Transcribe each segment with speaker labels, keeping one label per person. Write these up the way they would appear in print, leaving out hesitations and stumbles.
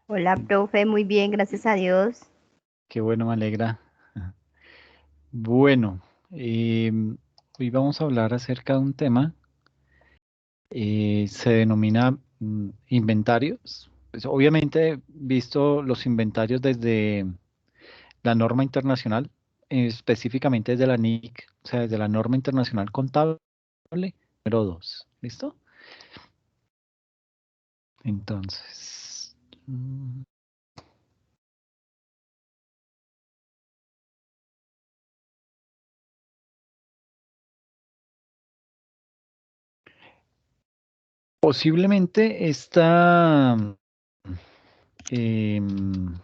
Speaker 1: Hola, profe, muy bien, gracias a Dios.
Speaker 2: Qué bueno, me alegra. Bueno, hoy vamos a hablar acerca de un tema, se denomina inventarios. Pues, obviamente, visto los inventarios desde la norma internacional, específicamente desde la NIC, o sea, desde la norma internacional contable número 2. ¿Listo? Entonces, posiblemente em,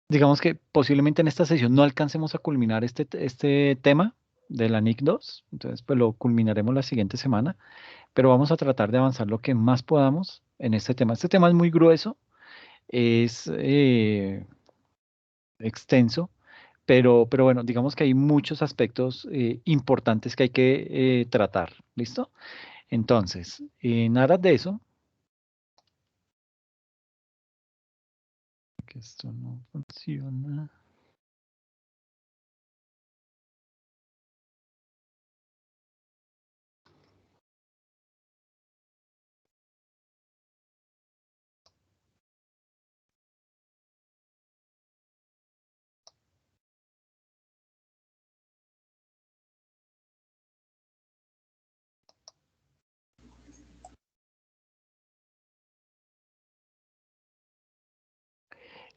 Speaker 2: digamos que posiblemente en esta sesión no alcancemos a culminar este tema de la NIC 2, entonces pues lo culminaremos la siguiente semana, pero vamos a tratar de avanzar lo que más podamos en este tema. Este tema es muy grueso, es extenso, pero bueno, digamos que hay muchos aspectos importantes que hay que tratar, ¿listo? Entonces, en aras de eso, que esto no funciona.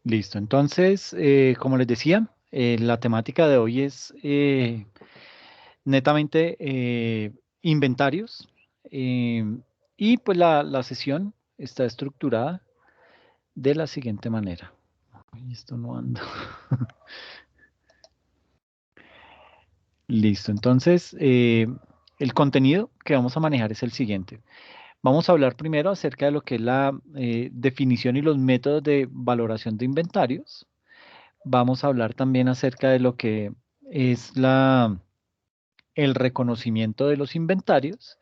Speaker 2: Listo, entonces, como les decía, la temática de hoy es netamente inventarios, eh, y pues la sesión está estructurada de la siguiente manera. Ay, esto no anda. Listo, entonces, el contenido que vamos a manejar es el siguiente. Vamos a hablar primero acerca de lo que es la definición y los métodos de valoración de inventarios. Vamos a hablar también acerca de lo que es el reconocimiento de los inventarios.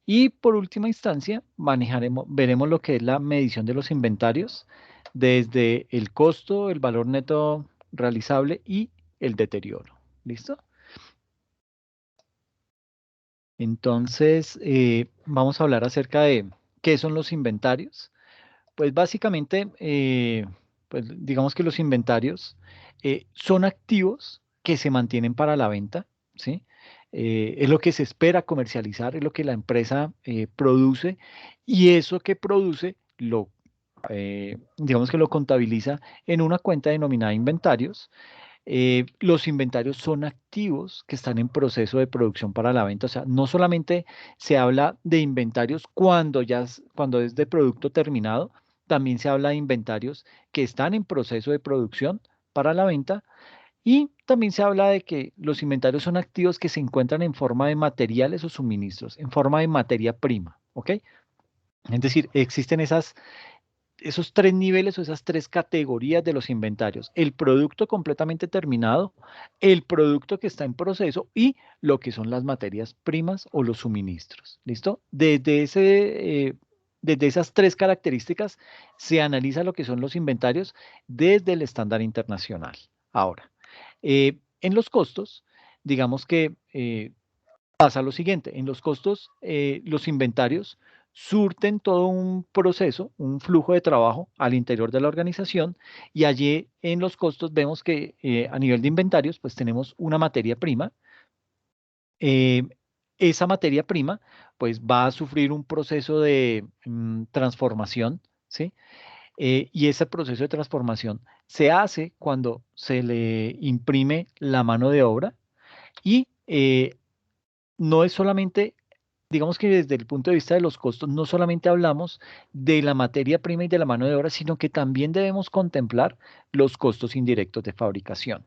Speaker 2: Y por última instancia, veremos lo que es la medición de los inventarios desde el costo, el valor neto realizable y el deterioro. ¿Listo? Entonces, vamos a hablar acerca de qué son los inventarios. Pues básicamente, pues digamos que los inventarios son activos que se mantienen para la venta, ¿sí? Es lo que se espera comercializar, es lo que la empresa produce y eso que produce digamos que lo contabiliza en una cuenta denominada inventarios. Los inventarios son activos que están en proceso de producción para la venta. O sea, no solamente se habla de inventarios cuando es de producto terminado, también se habla de inventarios que están en proceso de producción para la venta. Y también se habla de que los inventarios son activos que se encuentran en forma de materiales o suministros, en forma de materia prima. ¿Ok? Es decir, existen esos tres niveles o esas tres categorías de los inventarios: el producto completamente terminado, el producto que está en proceso y lo que son las materias primas o los suministros. ¿Listo? Desde esas tres características se analiza lo que son los inventarios desde el estándar internacional. Ahora, en los costos, digamos que pasa lo siguiente: en los costos, los inventarios surten todo un proceso, un flujo de trabajo al interior de la organización, y allí en los costos vemos que a nivel de inventarios pues tenemos una materia prima. eh, Esa materia prima pues va a sufrir un proceso de transformación, ¿sí? Y ese proceso de transformación se hace cuando se le imprime la mano de obra y no es solamente, digamos que desde el punto de vista de los costos, no solamente hablamos de la materia prima y de la mano de obra, sino que también debemos contemplar los costos indirectos de fabricación.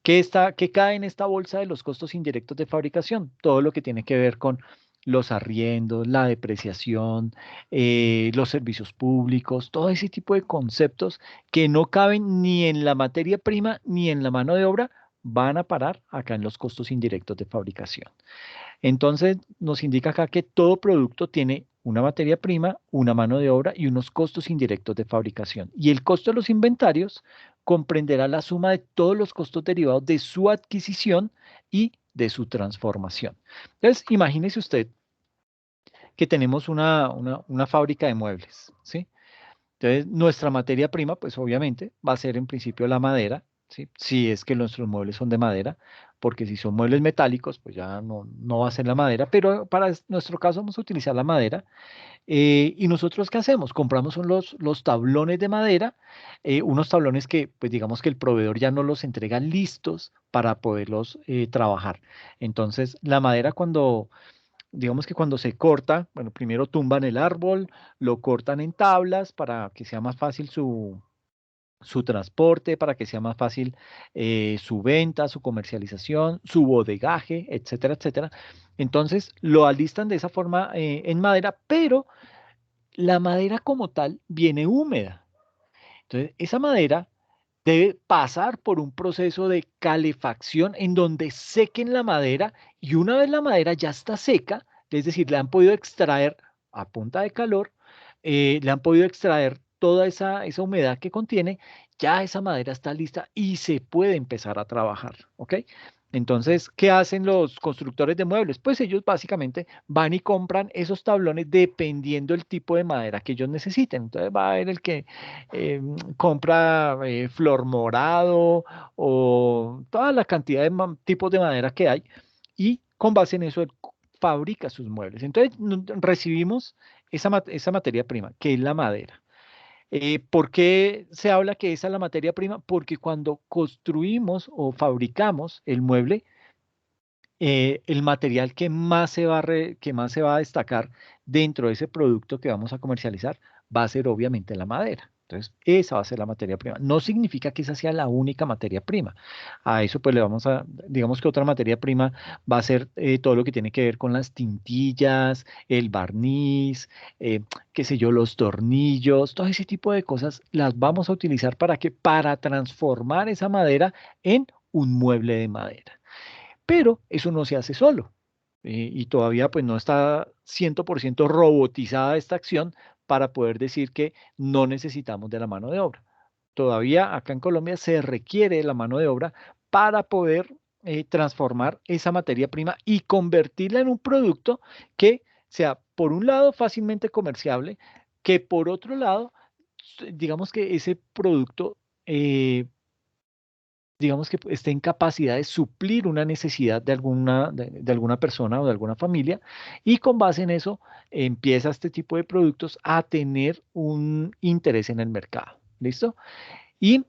Speaker 2: ¿Qué cae en esta bolsa de los costos indirectos de fabricación? Todo lo que tiene que ver con los arriendos, la depreciación, los servicios públicos, todo ese tipo de conceptos que no caben ni en la materia prima ni en la mano de obra, van a parar acá en los costos indirectos de fabricación. Entonces, nos indica acá que todo producto tiene una materia prima, una mano de obra y unos costos indirectos de fabricación. Y el costo de los inventarios comprenderá la suma de todos los costos derivados de su adquisición y de su transformación. Entonces, imagínese usted que tenemos una fábrica de muebles, ¿sí? Entonces, nuestra materia prima, pues obviamente va a ser en principio la madera, ¿sí? Si es que nuestros muebles son de madera, porque si son muebles metálicos, pues ya no va a ser la madera, pero para nuestro caso vamos a utilizar la madera. ¿Y nosotros qué hacemos? Compramos son los tablones de madera, unos tablones que, pues digamos que el proveedor ya no los entrega listos para poderlos trabajar. Entonces, la madera cuando digamos que cuando se corta, bueno, primero tumban el árbol, lo cortan en tablas para que sea más fácil su transporte, para que sea más fácil su venta, su comercialización, su bodegaje, etcétera, etcétera. Entonces lo alistan de esa forma en madera, pero la madera como tal viene húmeda. Entonces esa madera debe pasar por un proceso de calefacción en donde sequen la madera y una vez la madera ya está seca, es decir, le han podido extraer a punta de calor, le han podido extraer toda esa humedad que contiene, ya esa madera está lista y se puede empezar a trabajar, ¿ok? Entonces, ¿qué hacen los constructores de muebles? Pues ellos básicamente van y compran esos tablones dependiendo del tipo de madera que ellos necesiten. Entonces va a haber el que compra flor morado o toda la cantidad de tipos de madera que hay y con base en eso él fabrica sus muebles. Entonces recibimos esa materia prima, que es la madera. ¿Por qué se habla que esa es la materia prima? Porque cuando construimos o fabricamos el mueble, el material que más que más se va a destacar dentro de ese producto que vamos a comercializar va a ser obviamente la madera. Entonces, esa va a ser la materia prima. No significa que esa sea la única materia prima. A eso pues le vamos a, digamos que otra materia prima va a ser todo lo que tiene que ver con las tintillas, el barniz, qué sé yo, los tornillos, todo ese tipo de cosas las vamos a utilizar para transformar esa madera en un mueble de madera. Pero eso no se hace solo y todavía pues no está 100% robotizada esta acción para poder decir que no necesitamos de la mano de obra. Todavía acá en Colombia se requiere de la mano de obra para poder transformar esa materia prima y convertirla en un producto que sea, por un lado, fácilmente comerciable, que por otro lado, digamos que ese producto digamos que esté en capacidad de suplir una necesidad de alguna persona o de alguna familia, y con base en eso empieza este tipo de productos a tener un interés en el mercado. ¿Listo? Y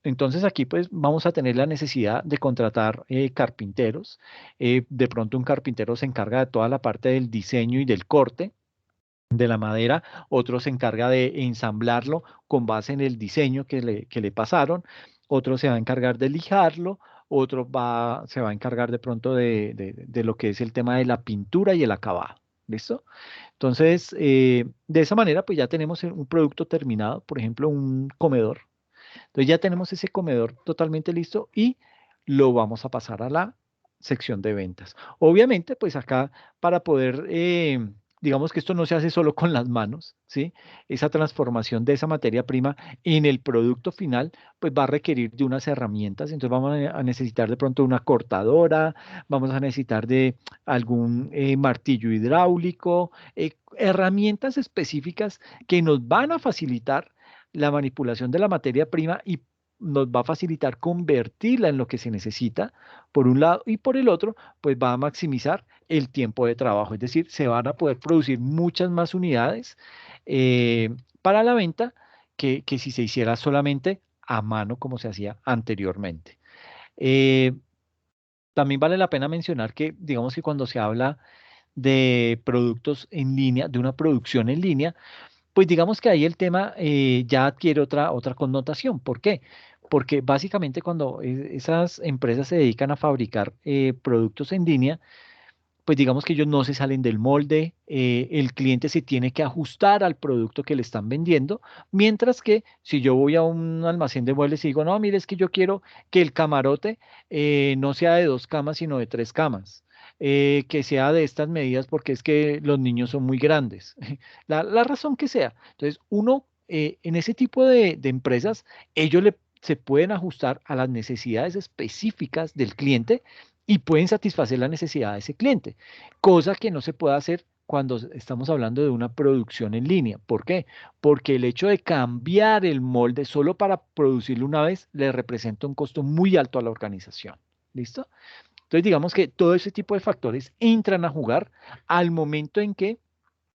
Speaker 2: entonces aquí pues vamos a tener la necesidad de contratar carpinteros. De pronto un carpintero se encarga de toda la parte del diseño y del corte de la madera, otro se encarga de ensamblarlo con base en el diseño que le pasaron, otro se va a encargar de lijarlo, otro se va a encargar de pronto de lo que es el tema de la pintura y el acabado. ¿Listo? Entonces, de esa manera, pues ya tenemos un producto terminado, por ejemplo, un comedor. Entonces ya tenemos ese comedor totalmente listo y lo vamos a pasar a la sección de ventas. Obviamente, pues acá para poder, digamos que esto no se hace solo con las manos, ¿sí? Esa transformación de esa materia prima en el producto final, pues va a requerir de unas herramientas. Entonces vamos a necesitar de pronto una cortadora, vamos a necesitar de algún martillo hidráulico, herramientas específicas que nos van a facilitar la manipulación de la materia prima y nos va a facilitar convertirla en lo que se necesita, por un lado, y por el otro, pues va a maximizar el tiempo de trabajo, es decir, se van a poder producir muchas más unidades para la venta que si se hiciera solamente a mano como se hacía anteriormente. Eh, También vale la pena mencionar que, digamos que cuando se habla de productos en línea, de una producción en línea, pues digamos que ahí el tema ya adquiere otra connotación. ¿Por qué? Porque básicamente cuando esas empresas se dedican a fabricar productos en línea, pues digamos que ellos no se salen del molde, el cliente se tiene que ajustar al producto que le están vendiendo, mientras que si yo voy a un almacén de muebles y digo, no, mire, es que yo quiero que el camarote no sea de 2 camas, sino de 3 camas. que sea de estas medidas porque es que los niños son muy grandes, la razón que sea. Entonces, uno en ese tipo de empresas, se pueden ajustar a las necesidades específicas del cliente y pueden satisfacer la necesidad de ese cliente, cosa que no se puede hacer cuando estamos hablando de una producción en línea. ¿Por qué? Porque el hecho de cambiar el molde solo para producirlo una vez le representa un costo muy alto a la organización. ¿Listo? Entonces, digamos que todo ese tipo de factores entran a jugar al momento en que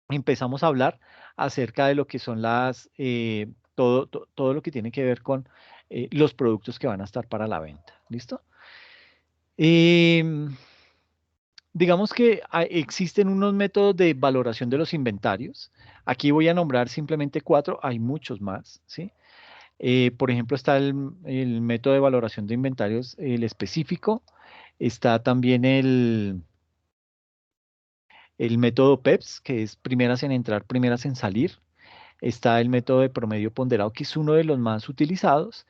Speaker 2: empezamos a hablar acerca de lo que son todo lo que tiene que ver con los productos que van a estar para la venta. ¿Listo? Em, digamos que existen unos métodos de valoración de los inventarios. Aquí voy a nombrar simplemente 4, hay muchos más, ¿sí? Por ejemplo, está el método de valoración de inventarios, el específico. Está también el método PEPS, que es primeras en entrar, primeras en salir. Está el método de promedio ponderado, que es uno de los más utilizados.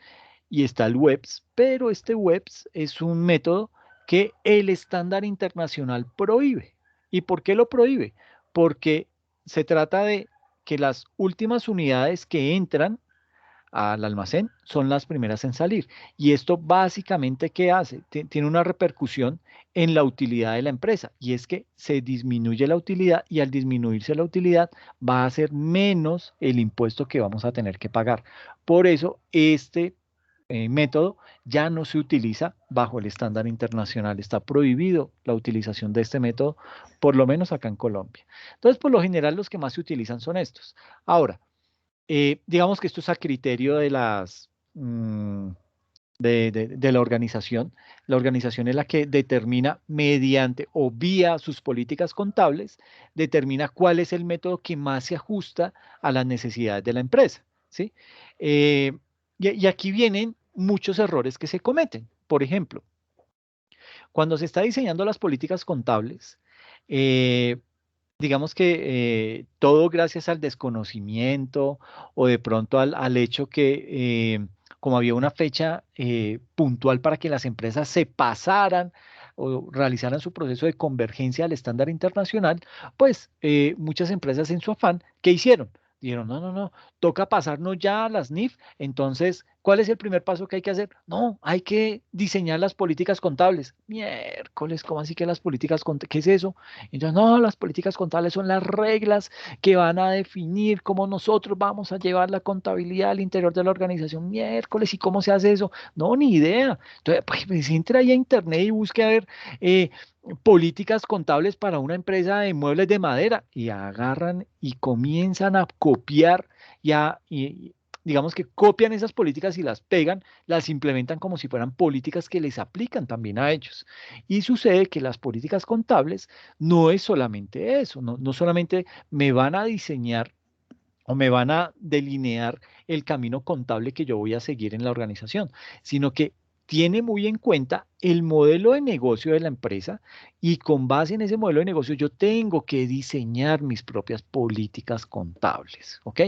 Speaker 2: Y está el WEBS, pero este WEBS es un método que el estándar internacional prohíbe. ¿Y por qué lo prohíbe? Porque se trata de que las últimas unidades que entran al almacén son las primeras en salir. Y esto básicamente, ¿qué hace? Tiene una repercusión en la utilidad de la empresa y es que se disminuye la utilidad y al disminuirse la utilidad va a ser menos el impuesto que vamos a tener que pagar. Por eso, este método ya no se utiliza bajo el estándar internacional. Está prohibido la utilización de este método, por lo menos acá en Colombia. Entonces, por lo general, los que más se utilizan son estos. Ahora, digamos que esto es a criterio de la organización. La organización es la que determina mediante o vía sus políticas contables, determina cuál es el método que más se ajusta a las necesidades de la empresa, ¿sí? Eh, y aquí vienen muchos errores que se cometen. Por ejemplo, cuando se está diseñando las políticas contables, eh, digamos que todo gracias al desconocimiento o de pronto al hecho que como había una fecha puntual para que las empresas se pasaran o realizaran su proceso de convergencia al estándar internacional, pues muchas empresas en su afán, ¿qué hicieron? Dijeron, no, no, no, toca pasarnos ya a las NIF. Entonces, ¿cuál es el primer paso que hay que hacer? No, hay que diseñar las políticas contables. Miércoles, ¿cómo así que las políticas contables? ¿Qué es eso? Entonces, no, las políticas contables son las reglas que van a definir cómo nosotros vamos a llevar la contabilidad al interior de la organización. Miércoles, ¿y cómo se hace eso? No, ni idea. Entonces, pues entra ahí a internet y busque a ver eh, políticas contables para una empresa de muebles de madera y agarran y comienzan a copiar y digamos que copian esas políticas y las pegan, las implementan como si fueran políticas que les aplican también a ellos. Y sucede que las políticas contables no es solamente eso, no solamente me van a diseñar o me van a delinear el camino contable que yo voy a seguir en la organización, sino que tiene muy en cuenta el modelo de negocio de la empresa y con base en ese modelo de negocio yo tengo que diseñar mis propias políticas contables, ¿ok?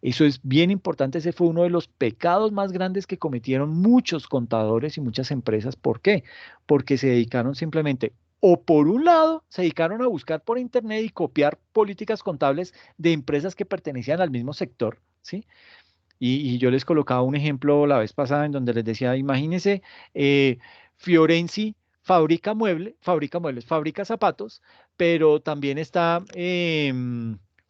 Speaker 2: Eso es bien importante. Ese fue uno de los pecados más grandes que cometieron muchos contadores y muchas empresas. ¿Por qué? Porque se dedicaron simplemente, o por un lado, se dedicaron a buscar por internet y copiar políticas contables de empresas que pertenecían al mismo sector, ¿sí? Y yo les colocaba un ejemplo la vez pasada en donde les decía, imagínense, Fiorenzi fabrica muebles, fabrica zapatos, pero también está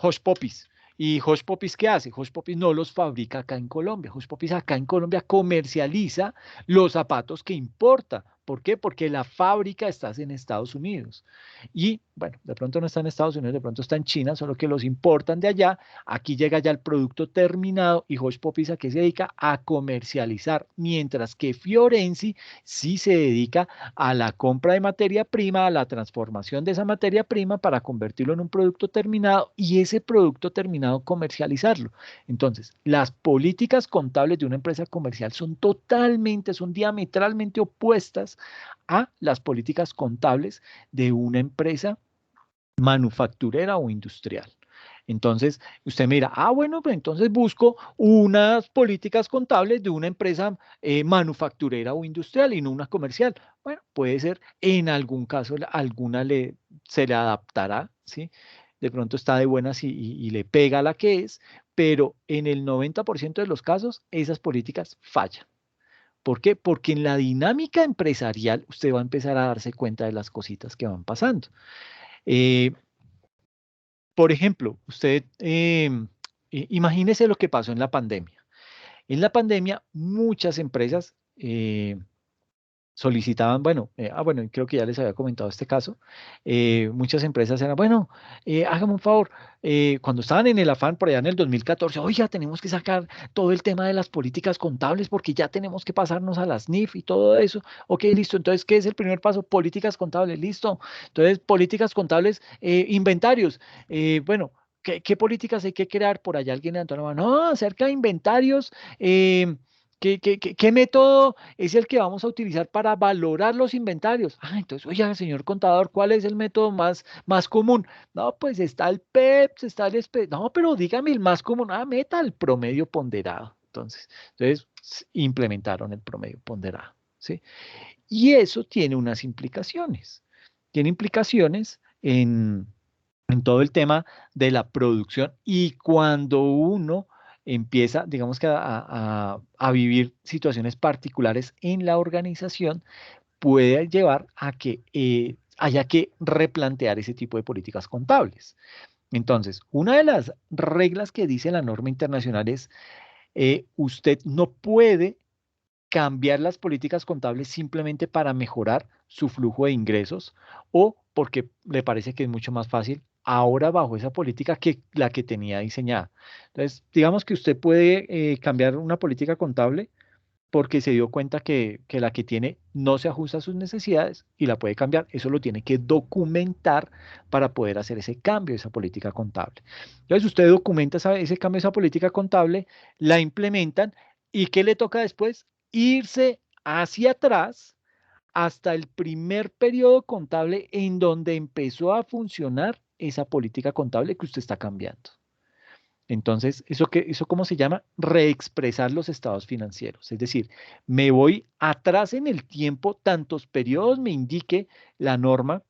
Speaker 2: Hush Puppies. ¿Y Hush Puppies qué hace? Hush Puppies no los fabrica acá en Colombia. Hush Puppies acá en Colombia comercializa los zapatos que importa. ¿Por qué? Porque la fábrica está en Estados Unidos. Y bueno, de pronto no está en Estados Unidos, de pronto está en China, solo que los importan de allá. Aquí llega ya el producto terminado y Hush Puppies a qué se dedica a comercializar, mientras que Fiorenzi sí se dedica a la compra de materia prima, a la transformación de esa materia prima para convertirlo en un producto terminado y ese producto terminado comercializarlo. Entonces, las políticas contables de una empresa comercial son diametralmente opuestas a las políticas contables de una empresa manufacturera o industrial. Entonces, usted mira, bueno, pues entonces busco unas políticas contables de una empresa manufacturera o industrial y no una comercial. Bueno, puede ser, en algún caso, alguna se le adaptará, ¿sí? De pronto está de buenas y le pega a la que es, pero en el 90% de los casos, esas políticas fallan. ¿Por qué? Porque en la dinámica empresarial usted va a empezar a darse cuenta de las cositas que van pasando. Eh, por ejemplo, usted imagínese lo que pasó en la pandemia. En la pandemia, muchas empresas solicitaban, bueno, bueno, creo que ya les había comentado este caso, muchas empresas eran, bueno, hágame un favor, cuando estaban en el afán por allá en el 2014, oiga, tenemos que sacar todo el tema de las políticas contables porque ya tenemos que pasarnos a las NIF y todo eso, ok, listo, entonces, ¿qué es el primer paso? Políticas contables, listo, entonces, políticas contables, inventarios, bueno. ¿Qué políticas hay que crear? Por allá alguien levantó la mano. No, acerca de inventarios, ¿qué método es el que vamos a utilizar para valorar los inventarios? Entonces, oiga, señor contador, ¿cuál es el método más común? No, pues está el PEPS, está el No, pero dígame el más común. Meta el promedio ponderado. Entonces implementaron el promedio ponderado, ¿sí? Y eso tiene unas implicaciones. Tiene implicaciones en todo el tema de la producción y cuando uno empieza, digamos que a vivir situaciones particulares en la organización, puede llevar a que haya que replantear ese tipo de políticas contables. Entonces, una de las reglas que dice la norma internacional es, usted no puede cambiar las políticas contables simplemente para mejorar su flujo de ingresos o porque le parece que es mucho más fácil ahora bajo esa política que la que tenía diseñada. Entonces, digamos que usted puede cambiar una política contable porque se dio cuenta que la que tiene no se ajusta a sus necesidades y la puede cambiar. Eso lo tiene que documentar para poder hacer ese cambio, esa política contable. Entonces, usted documenta ese cambio, esa política contable, la implementan y ¿qué le toca después? Irse hacia atrás hasta el primer periodo contable en donde empezó a funcionar esa política contable que usted está cambiando. Entonces, ¿eso cómo se llama? Reexpresar los estados financieros. Es decir, me voy atrás en el tiempo, tantos periodos me indique la norma,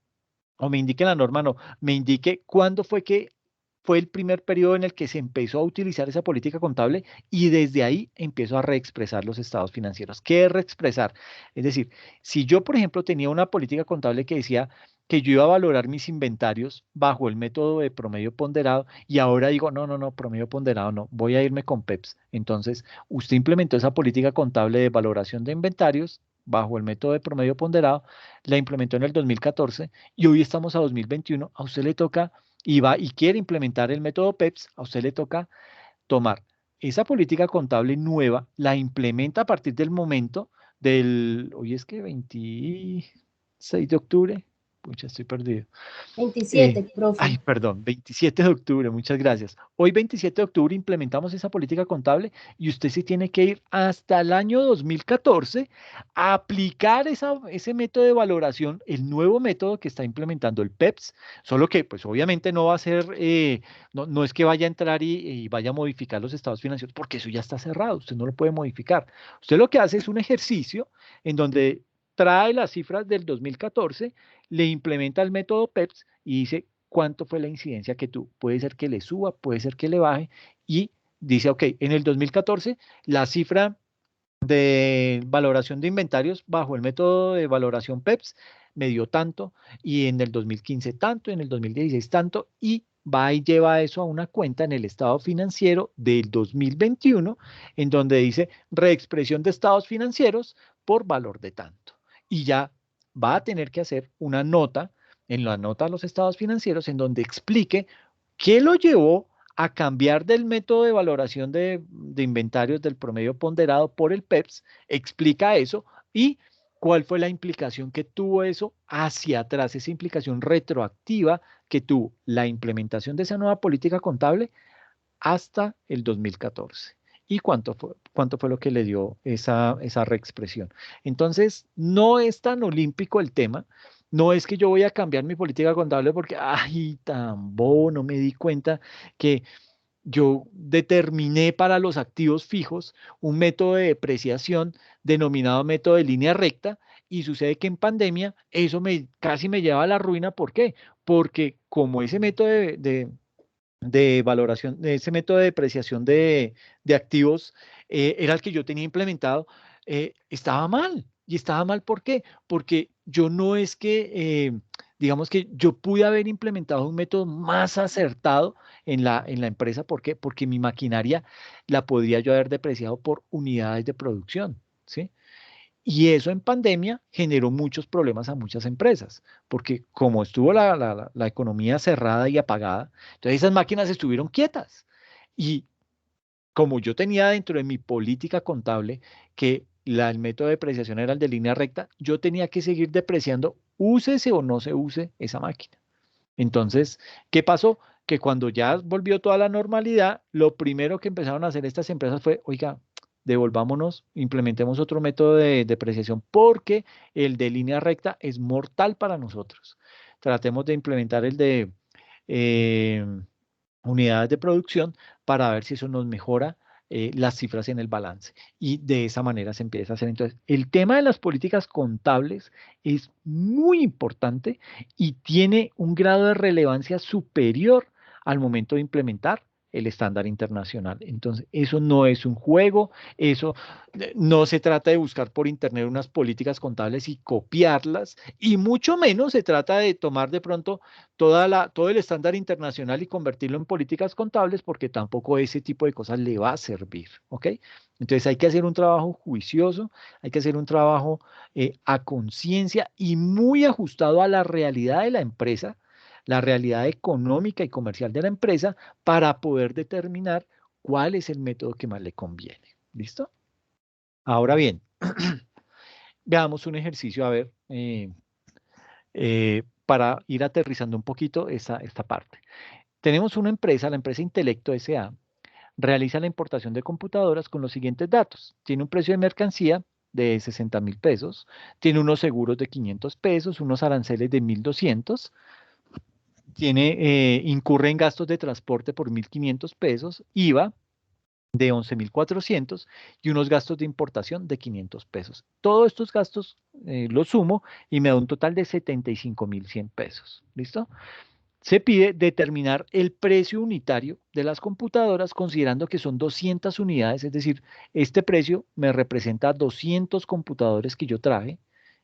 Speaker 2: o me indique la norma, no, me indique cuándo fue que fue el primer periodo en el que se empezó a utilizar esa política contable y desde ahí empiezo a reexpresar los estados financieros. ¿Qué es reexpresar? Es decir, si yo, por ejemplo, tenía una política contable que decía que yo iba a valorar mis inventarios bajo el método de promedio ponderado y ahora digo, no, no, no, promedio ponderado no, voy a irme con PEPS. Entonces, usted implementó esa política contable de valoración de inventarios bajo el método de promedio ponderado, la implementó en el 2014 y hoy estamos a 2021, a usted le toca y va y quiere implementar el método PEPS, a usted le toca tomar esa política contable nueva, la implementa a partir del momento hoy es que 26 de octubre, pucha, estoy perdido.
Speaker 3: 27, profe.
Speaker 2: Perdón, 27 de octubre, muchas gracias. Hoy 27 de octubre implementamos esa política contable y usted se tiene que ir hasta el año 2014 a aplicar ese método de valoración, el nuevo método que está implementando el PEPS, solo que pues obviamente no va a ser, no es que vaya a entrar y vaya a modificar los estados financieros, porque eso ya está cerrado, usted no lo puede modificar. Usted lo que hace es un ejercicio en donde trae las cifras del 2014, le implementa el método PEPS y dice cuánto fue la incidencia que tuvo. Puede ser que le suba, puede ser que le baje y dice, ok, en el 2014 la cifra de valoración de inventarios bajo el método de valoración PEPS me dio tanto y en el 2015 tanto, en el 2016 tanto y va y lleva eso a una cuenta en el estado financiero del 2021 en donde dice reexpresión de estados financieros por valor de tanto. Y ya va a tener que hacer una nota en la nota a los estados financieros en donde explique qué lo llevó a cambiar del método de valoración de inventarios del promedio ponderado por el PEPS, explica eso y cuál fue la implicación que tuvo eso hacia atrás, esa implicación retroactiva que tuvo la implementación de esa nueva política contable hasta el 2014. ¿Y cuánto fue lo que le dio esa reexpresión? Entonces, no es tan olímpico el tema. No es que yo voy a cambiar mi política contable porque, ay, tan bobo, no me di cuenta que yo determiné para los activos fijos un método de depreciación denominado método de línea recta y sucede que en pandemia eso casi me lleva a la ruina. ¿Por qué? Porque como ese método de valoración, ese método de depreciación de activos era el que yo tenía implementado, estaba mal. ¿Y estaba mal por qué? Porque yo no es que, digamos que yo pude haber implementado un método más acertado en la empresa. ¿Por qué? Porque mi maquinaria la podría yo haber depreciado por unidades de producción, ¿sí? Y eso en pandemia generó muchos problemas a muchas empresas, porque como estuvo la economía cerrada y apagada, entonces esas máquinas estuvieron quietas. Y como yo tenía dentro de mi política contable que el método de depreciación era el de línea recta, yo tenía que seguir depreciando, úsese o no se use esa máquina. Entonces, ¿qué pasó? Que cuando ya volvió toda la normalidad, lo primero que empezaron a hacer estas empresas fue, oiga, devolvámonos, implementemos otro método de depreciación porque el de línea recta es mortal para nosotros. Tratemos de implementar el de eh, unidades de producción para ver si eso nos mejora las cifras en el balance. Y de esa manera se empieza a hacer. Entonces, el tema de las políticas contables es muy importante y tiene un grado de relevancia superior al momento de implementar el estándar internacional. Entonces, eso no es un juego, eso no se trata de buscar por internet unas políticas contables y copiarlas, y mucho menos se trata de tomar de pronto todo el estándar internacional y convertirlo en políticas contables, porque tampoco ese tipo de cosas le va a servir, ¿ok? Entonces hay que hacer un trabajo juicioso, hay que hacer un trabajo a conciencia y muy ajustado a la realidad de la empresa, la realidad económica y comercial de la empresa, para poder determinar cuál es el método que más le conviene. ¿Listo? Ahora bien, veamos un ejercicio, a ver, para ir aterrizando un poquito esta parte. Tenemos una empresa, la empresa Intelecto S.A., realiza la importación de computadoras con los siguientes datos. Tiene un precio de mercancía de 60.000 pesos, tiene unos seguros de 500 pesos, unos aranceles de 1.200, incurre en gastos de transporte por 1.500 pesos, IVA de 11.400 y unos gastos de importación de 500 pesos. Todos estos gastos los sumo y me da un total de 75.100 pesos. ¿Listo? Se pide determinar el precio unitario de las computadoras considerando que son 200 unidades, es decir, este precio me representa 200 computadores que yo traje,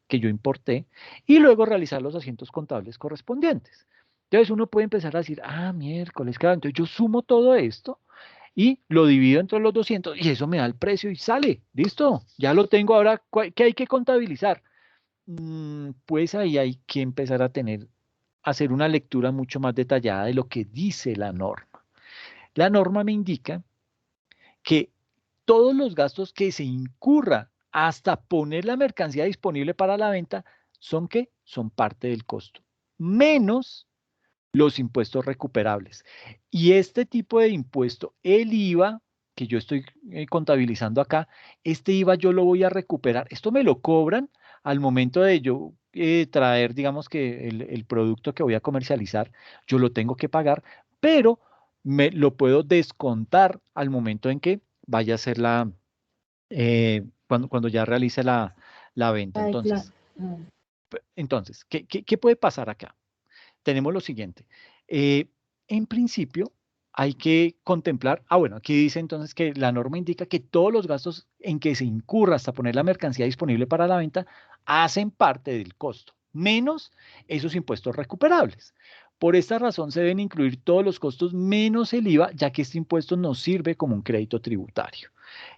Speaker 2: que yo importé, y luego realizar los asientos contables correspondientes. Entonces uno puede empezar a decir, ah, miércoles, claro, entonces yo sumo todo esto y lo divido entre los 200 y eso me da el precio y sale, listo, ya lo tengo. Ahora, ¿qué hay que contabilizar? Pues ahí hay que empezar hacer una lectura mucho más detallada de lo que dice la norma. La norma me indica que todos los gastos que se incurra hasta poner la mercancía disponible para la venta son ¿qué? Son parte del costo, menos los impuestos recuperables. Y este tipo de impuesto, el IVA, que yo estoy contabilizando acá, este IVA yo lo voy a recuperar. Esto me lo cobran al momento de yo traer, digamos que el producto que voy a comercializar, yo lo tengo que pagar, pero me lo puedo descontar al momento en que vaya a hacer cuando ya realice la venta.
Speaker 3: Ay, claro.
Speaker 2: Entonces, ¿qué puede pasar acá? Tenemos lo siguiente. En principio, hay que contemplar, bueno, aquí dice entonces que la norma indica que todos los gastos en que se incurra hasta poner la mercancía disponible para la venta hacen parte del costo, menos esos impuestos recuperables. Por esta razón se deben incluir todos los costos menos el IVA, ya que este impuesto nos sirve como un crédito tributario.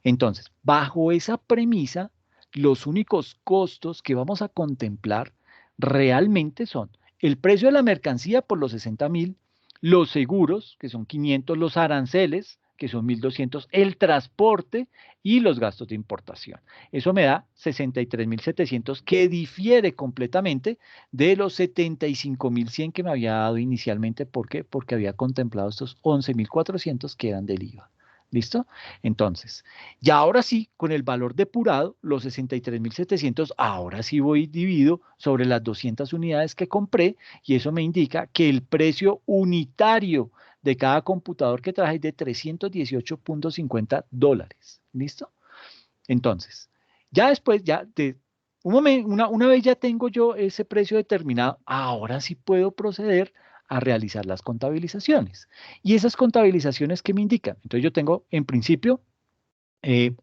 Speaker 2: Entonces, bajo esa premisa, los únicos costos que vamos a contemplar realmente son el precio de la mercancía por los 60.000, los seguros, que son 500, los aranceles, que son 1.200, el transporte y los gastos de importación. Eso me da 63.700, que difiere completamente de los 75.100 que me había dado inicialmente. ¿Por qué? Porque había contemplado estos 11.400 que eran del IVA. ¿Listo? Entonces, ya ahora sí, con el valor depurado, los 63.700, ahora sí voy dividido sobre las 200 unidades que compré y eso me indica que el precio unitario de cada computador que traje es de $318.50. ¿Listo? Entonces, ya después, una vez ya tengo yo ese precio determinado, ahora sí puedo proceder a realizar las contabilizaciones. ¿Y esas contabilizaciones qué me indican? Entonces yo tengo, en principio,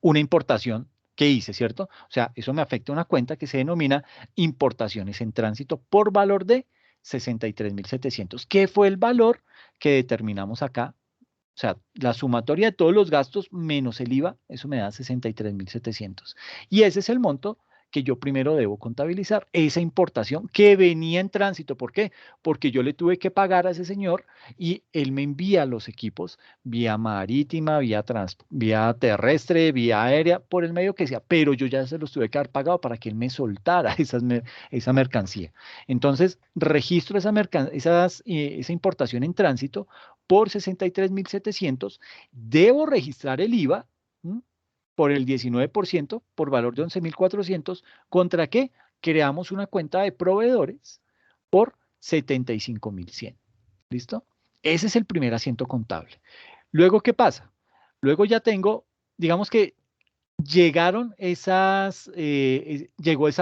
Speaker 2: una importación que hice, ¿cierto? O sea, eso me afecta a una cuenta que se denomina importaciones en tránsito por valor de 63.700. ¿Qué fue el valor que determinamos acá? O sea, la sumatoria de todos los gastos menos el IVA, eso me da 63.700. Y ese es el monto que yo primero debo contabilizar, esa importación que venía en tránsito. ¿Por qué? Porque yo le tuve que pagar a ese señor y él me envía los equipos vía marítima, vía terrestre, vía aérea, por el medio que sea, pero yo ya se los tuve que haber pagado para que él me soltara esa mercancía. Entonces, registro esa importación en tránsito por 63.700, debo registrar el IVA por el 19%, por valor de 11.400, ¿contra qué? Creamos una cuenta de proveedores por 75.100. ¿Listo? Ese es el primer asiento contable. Luego, ¿qué pasa? Luego ya tengo, digamos que llegó esa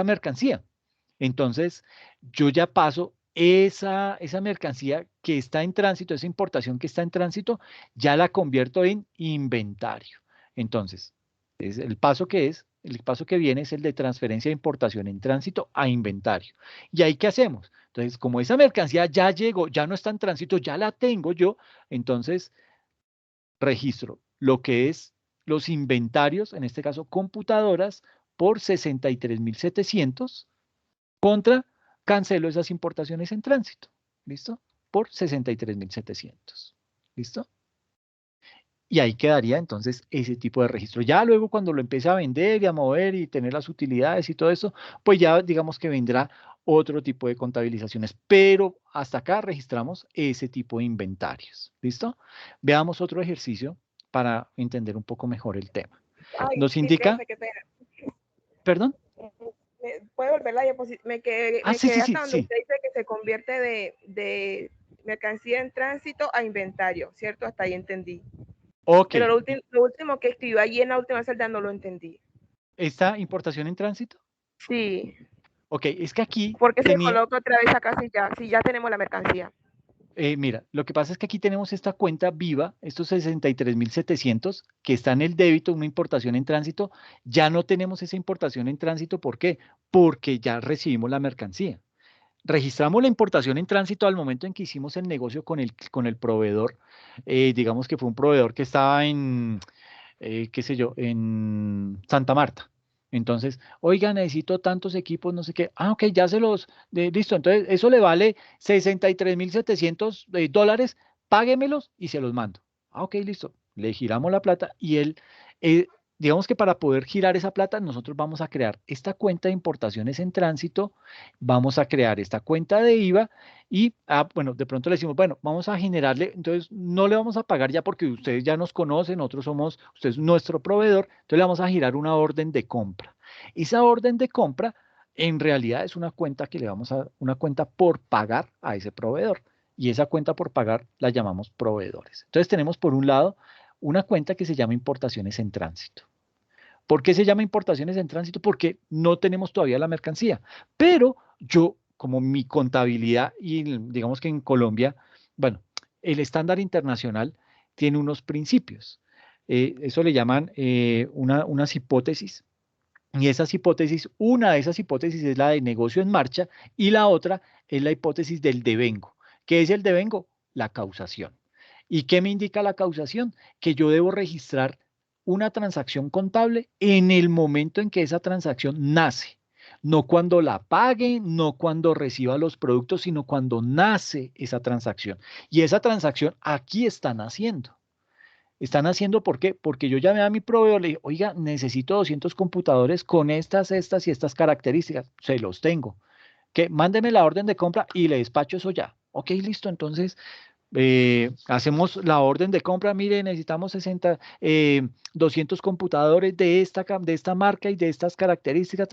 Speaker 2: mercancía. Entonces, yo ya paso esa mercancía que está en tránsito, esa importación que está en tránsito, ya la convierto en inventario. Entonces, el paso que viene es el de transferencia de importación en tránsito a inventario. ¿Y ahí qué hacemos? Entonces, como esa mercancía ya llegó, ya no está en tránsito, ya la tengo yo, entonces registro lo que es los inventarios, en este caso computadoras, por 63.700 contra cancelo esas importaciones en tránsito. ¿Listo? Por 63.700. ¿Listo? Y ahí quedaría entonces ese tipo de registro. Ya luego cuando lo empiece a vender y a mover y tener las utilidades y todo eso, pues ya digamos que vendrá otro tipo de contabilizaciones. Pero hasta acá registramos ese tipo de inventarios. ¿Listo? Veamos otro ejercicio para entender un poco mejor el tema.
Speaker 4: Ay,
Speaker 2: Nos
Speaker 4: sí,
Speaker 2: indica...
Speaker 4: profe, qué pena.
Speaker 2: ¿Perdón?
Speaker 4: ¿Puede volver la diapositiva? Me quedé
Speaker 2: Sí.
Speaker 4: hasta donde usted dice que se convierte de mercancía en tránsito a inventario, ¿cierto? Hasta ahí entendí.
Speaker 2: Ok.
Speaker 4: Pero lo último que escribió allí en la última celda no lo entendí.
Speaker 2: ¿Esta importación en tránsito?
Speaker 4: Sí.
Speaker 2: Ok, es que aquí
Speaker 4: ¿Por qué se coloca otra vez acá si ya tenemos la mercancía?
Speaker 2: Mira, lo que pasa es que aquí tenemos esta cuenta viva, estos 63.700, que está en el débito, una importación en tránsito. Ya no tenemos esa importación en tránsito. ¿Por qué? Porque ya recibimos la mercancía. Registramos la importación en tránsito al momento en que hicimos el negocio con el proveedor. Digamos que fue un proveedor que estaba qué sé yo, en Santa Marta. Entonces, oiga, necesito tantos equipos, no sé qué. Ah, ok, ya listo. Entonces, eso le vale 63.700 dólares, páguemelos y se los mando. Ah, ok, listo. Le giramos la plata y eh, digamos que para poder girar esa plata, nosotros vamos a crear esta cuenta de importaciones en tránsito, vamos a crear esta cuenta de IVA y, bueno, de pronto le decimos, bueno, vamos a generarle, entonces no le vamos a pagar ya porque ustedes ya nos conocen, usted es nuestro proveedor, entonces le vamos a girar una orden de compra. Esa orden de compra en realidad es una cuenta una cuenta por pagar a ese proveedor. Y esa cuenta por pagar la llamamos proveedores. Entonces tenemos por un lado una cuenta que se llama importaciones en tránsito. ¿Por qué se llama importaciones en tránsito? Porque no tenemos todavía la mercancía. Pero yo, como mi contabilidad, y digamos que en Colombia, bueno, el estándar internacional tiene unos principios. Eso le llaman unas hipótesis. Y una de esas hipótesis es la de negocio en marcha y la otra es la hipótesis del devengo. ¿Qué es el devengo? La causación. ¿Y qué me indica la causación? Que yo debo registrar una transacción contable en el momento en que esa transacción nace. No cuando la pague, no cuando reciba los productos, sino cuando nace esa transacción. Y esa transacción aquí está naciendo. Están haciendo, ¿por qué? Porque yo llamé a mi proveedor, le dije, oiga, necesito 200 computadores con estas y estas características. Se los tengo. Que mándeme la orden de compra y le despacho eso ya. Ok, listo. Entonces, hacemos la orden de compra, mire, necesitamos 200 computadores de esta marca y de estas características,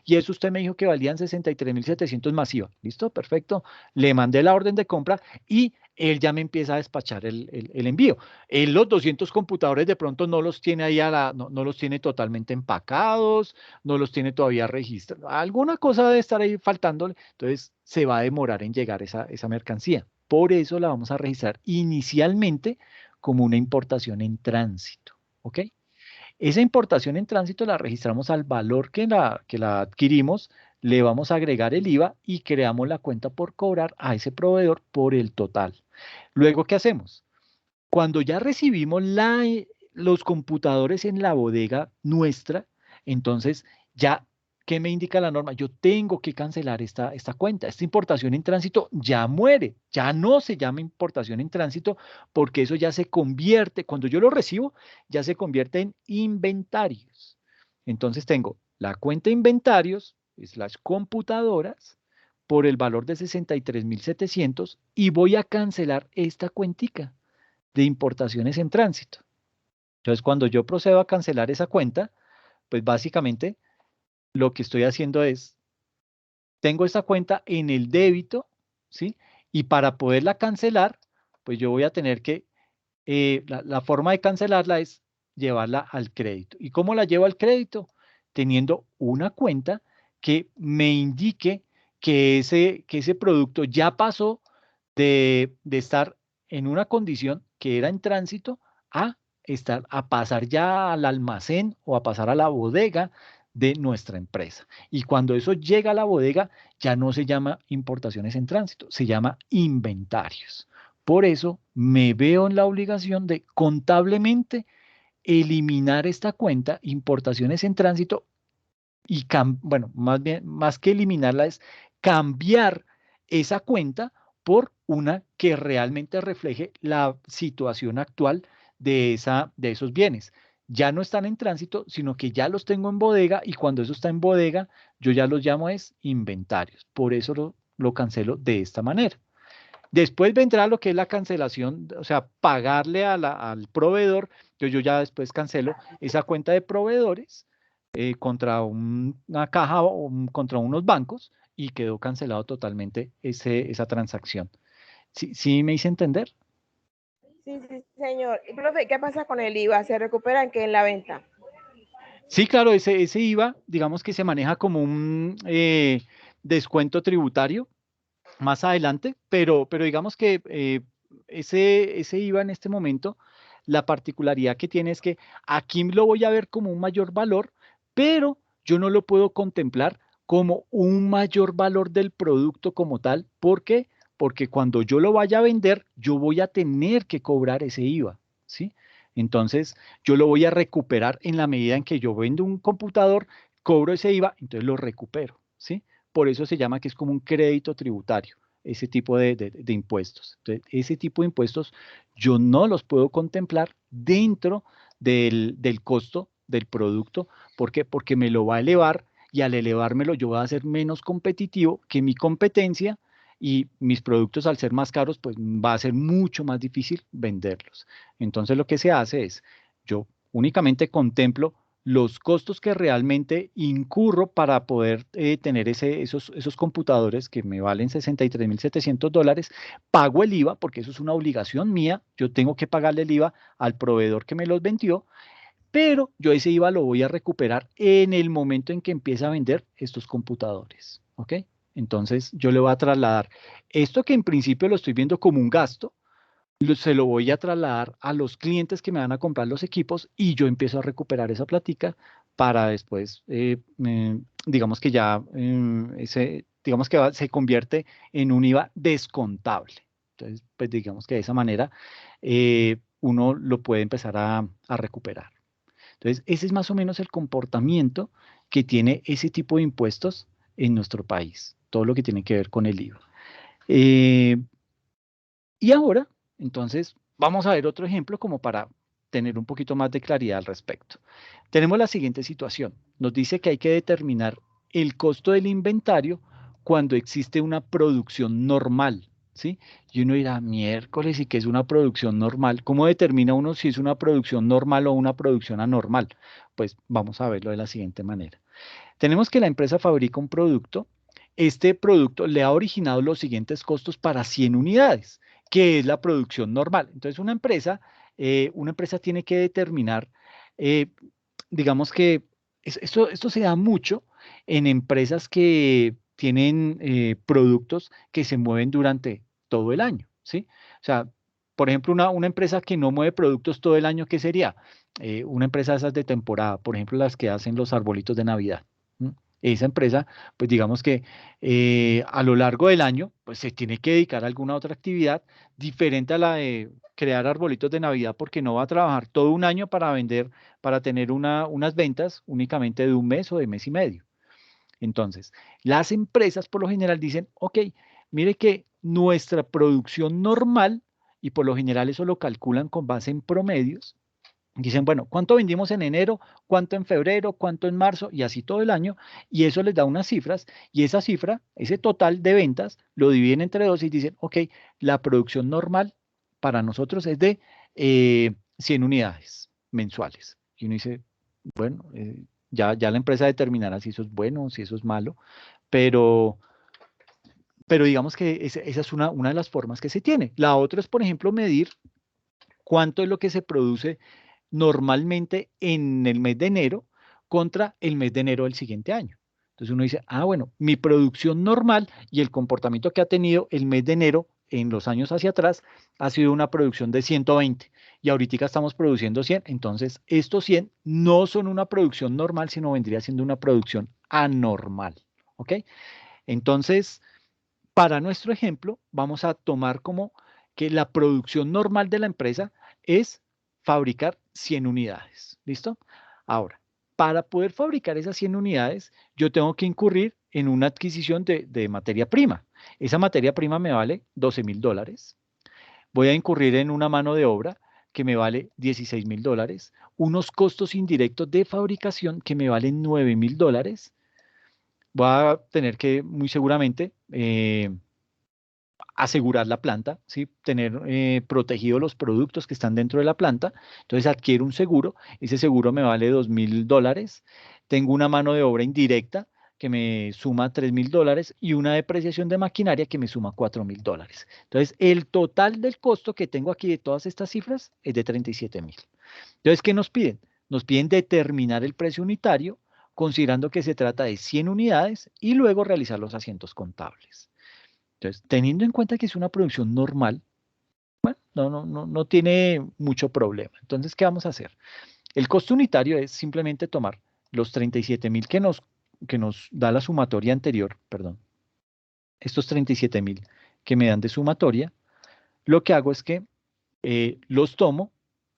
Speaker 2: y eso usted me dijo que valían 63.700 masiva. ¿Listo? Perfecto. Le mandé la orden de compra y él ya me empieza a despachar el envío. Él los 200 computadores de pronto no los tiene ahí no los tiene totalmente empacados, no los tiene todavía registrados. Alguna cosa debe estar ahí faltándole, entonces se va a demorar en llegar esa mercancía. Por eso la vamos a registrar inicialmente como una importación en tránsito, ¿ok? Esa importación en tránsito la registramos al valor que la adquirimos, le vamos a agregar el IVA y creamos la cuenta por cobrar a ese proveedor por el total. Luego, ¿qué hacemos? Cuando ya recibimos los computadores en la bodega nuestra, entonces ya, ¿qué me indica la norma? Yo tengo que cancelar esta cuenta. Esta importación en tránsito ya muere, ya no se llama importación en tránsito porque eso ya se convierte, cuando yo lo recibo, ya se convierte en inventarios. Entonces tengo la cuenta inventarios, es las computadoras, por el valor de 63.700 y voy a cancelar esta cuentica de importaciones en tránsito. Entonces, cuando yo procedo a cancelar esa cuenta, pues básicamente lo que estoy haciendo es, tengo esa cuenta en el débito, ¿sí? Y para poderla cancelar, pues yo voy a tener que, la forma de cancelarla es llevarla al crédito. ¿Y cómo la llevo al crédito? Teniendo una cuenta que me indique que ese producto ya pasó de estar en una condición que era en tránsito a pasar ya al almacén o a pasar a la bodega de nuestra empresa. Y cuando eso llega a la bodega, ya no se llama importaciones en tránsito, se llama inventarios. Por eso me veo en la obligación de contablemente eliminar esta cuenta, importaciones en tránsito, y bueno, más bien, más que eliminarla es cambiar esa cuenta por una que realmente refleje la situación actual de esos bienes. Ya no están en tránsito, sino que ya los tengo en bodega y cuando eso está en bodega, yo ya los llamo es inventarios. Por eso lo cancelo de esta manera. Después vendrá lo que es la cancelación, o sea, pagarle al proveedor. Yo ya después cancelo esa cuenta de proveedores contra una caja o contra unos bancos y quedó cancelado totalmente esa transacción. ¿Sí me hice entender?
Speaker 4: Sí, sí, señor. Y, profe, ¿qué pasa con el IVA? ¿Se recuperan que en la venta?
Speaker 2: Sí, claro, ese IVA, digamos que se maneja como un descuento tributario más adelante, pero digamos que ese IVA en este momento, la particularidad que tiene es que aquí lo voy a ver como un mayor valor, pero yo no lo puedo contemplar como un mayor valor del producto como tal. ¿Por qué? Porque cuando yo lo vaya a vender, yo voy a tener que cobrar ese IVA, ¿sí? Entonces, yo lo voy a recuperar en la medida en que yo vendo un computador, cobro ese IVA, entonces lo recupero, ¿sí? Por eso se llama que es como un crédito tributario, ese tipo de impuestos. Entonces, ese tipo de impuestos yo no los puedo contemplar dentro del costo del producto. ¿Por qué? Porque me lo va a elevar y al elevármelo yo voy a ser menos competitivo que mi competencia y mis productos al ser más caros, pues va a ser mucho más difícil venderlos. Entonces lo que se hace es, yo únicamente contemplo los costos que realmente incurro para poder tener esos computadores que me valen $63.700, pago el IVA porque eso es una obligación mía, yo tengo que pagarle el IVA al proveedor que me los vendió, pero yo ese IVA lo voy a recuperar en el momento en que empiece a vender estos computadores, ¿ok? Entonces yo le voy a trasladar esto que en principio lo estoy viendo como un gasto, se lo voy a trasladar a los clientes que me van a comprar los equipos y yo empiezo a recuperar esa platica para después, digamos que ya, digamos que se convierte en un IVA descontable. Entonces, pues digamos que de esa manera uno lo puede empezar a recuperar. Entonces, ese es más o menos el comportamiento que tiene ese tipo de impuestos en nuestro país, todo lo que tiene que ver con el IVA. Y ahora, entonces, vamos a ver otro ejemplo como para tener un poquito más de claridad al respecto. Tenemos la siguiente situación. Nos dice que hay que determinar el costo del inventario cuando existe una producción normal, ¿sí? Y uno dirá, miércoles, ¿y qué es una producción normal? ¿Cómo determina uno si es una producción normal o una producción anormal? Pues vamos a verlo de la siguiente manera. Tenemos que la empresa fabrica un producto. Este producto le ha originado los siguientes costos para 100 unidades, que es la producción normal. Entonces, una empresa tiene que determinar, eh, digamos que esto se da mucho en empresas que tienen productos que se mueven durante todo el año, ¿sí? O sea, por ejemplo, una empresa que no mueve productos todo el año, ¿qué sería? Una empresa de esas de temporada, por ejemplo, las que hacen los arbolitos de Navidad. ¿M? Esa empresa, pues digamos que a lo largo del año, pues se tiene que dedicar a alguna otra actividad diferente a la de crear arbolitos de Navidad, porque no va a trabajar todo un año para vender, para tener unas ventas únicamente de un mes o de mes y medio. Entonces, las empresas por lo general dicen, ok, mire que nuestra producción normal, y por lo general eso lo calculan con base en promedios, dicen, bueno, ¿cuánto vendimos en enero? ¿Cuánto en febrero? ¿Cuánto en marzo? Y así todo el año. Y eso les da unas cifras. Y esa cifra, ese total de ventas, lo dividen entre dos y dicen, ok, la producción normal para nosotros es de 100 unidades mensuales. Y uno dice, bueno, ya la empresa determinará si eso es bueno o si eso es malo. Pero, pero digamos que esa es una de las formas que se tiene. La otra es, por ejemplo, medir cuánto es lo que se produce normalmente en el mes de enero contra el mes de enero del siguiente año. Entonces uno dice, ah, bueno, mi producción normal y el comportamiento que ha tenido el mes de enero en los años hacia atrás ha sido una producción de 120 y ahorita estamos produciendo 100, entonces estos 100 no son una producción normal, sino vendría siendo una producción anormal, ¿ok? Entonces, para nuestro ejemplo, vamos a tomar como que la producción normal de la empresa es fabricar 100 unidades. ¿Listo? Ahora, para poder fabricar esas 100 unidades, yo tengo que incurrir en una adquisición de materia prima. Esa materia prima me vale $12,000. Voy a incurrir en una mano de obra que me vale $16,000, unos costos indirectos de fabricación que me valen $9,000. Voy a tener que, muy seguramente, asegurar la planta, ¿sí? Tener protegidos los productos que están dentro de la planta. Entonces adquiero un seguro, ese seguro me vale $2,000. Tengo una mano de obra indirecta que me suma $3,000 y una depreciación de maquinaria que me suma $4,000. Entonces el total del costo que tengo aquí de todas estas cifras es de 37,000. Entonces, ¿qué nos piden? Nos piden determinar el precio unitario considerando que se trata de 100 unidades y luego realizar los asientos contables. Entonces, teniendo en cuenta que es una producción normal, bueno, no tiene mucho problema. Entonces, ¿qué vamos a hacer? El costo unitario es simplemente tomar los 37,000 que nos da la sumatoria anterior, perdón, estos 37,000 que me dan de sumatoria, lo que hago es que los tomo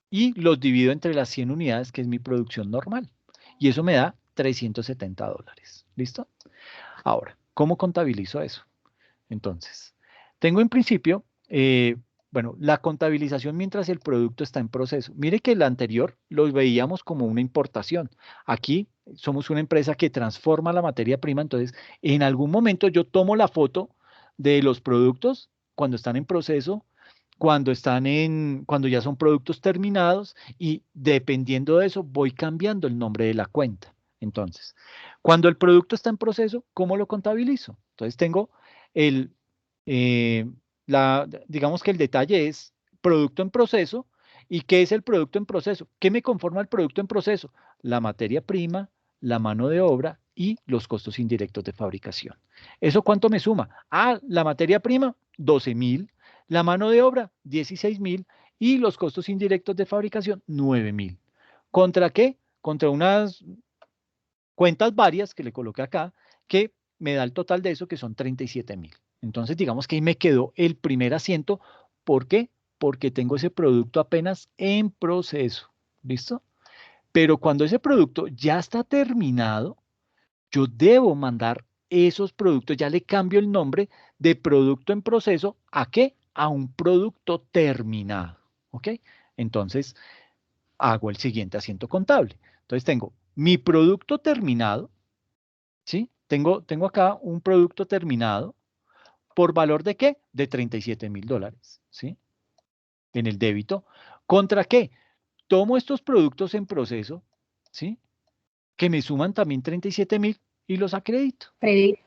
Speaker 2: y los divido entre las 100 unidades, que es mi producción normal. Y eso me da $370. ¿Listo? Ahora, ¿cómo contabilizo eso? Entonces, tengo en principio, bueno, la contabilización mientras el producto está en proceso. Mire que el anterior lo veíamos como una importación. Aquí somos una empresa que transforma la materia prima, entonces en algún momento yo tomo la foto de los productos cuando están en proceso, cuando ya son productos terminados y dependiendo de eso voy cambiando el nombre de la cuenta. Entonces, cuando el producto está en proceso, ¿cómo lo contabilizo? Entonces tengo el, eh, digamos que el detalle es producto en proceso. ¿Y qué es el producto en proceso? ¿Qué me conforma el producto en proceso? La materia prima, la mano de obra y los costos indirectos de fabricación. ¿Eso cuánto me suma? Ah, la materia prima, 12,000, la mano de obra, 16,000 y los costos indirectos de fabricación, 9,000. ¿Contra qué? Contra unas cuentas varias que le coloqué acá, que me da el total de eso, que son 37,000. Entonces, digamos que ahí me quedó el primer asiento. ¿Por qué? Porque tengo ese producto apenas en proceso. ¿Listo? Pero cuando ese producto ya está terminado, yo debo mandar esos productos, ya le cambio el nombre de producto en proceso, ¿a qué? A un producto terminado. ¿Ok? Entonces, hago el siguiente asiento contable. Entonces, tengo mi producto terminado, ¿sí? Tengo acá un producto terminado ¿Por valor de qué? De $37.000, ¿sí? En el débito. ¿Contra qué? Tomo estos productos en proceso, ¿sí? Que me suman también 37.000 y los acredito.
Speaker 3: Crédito.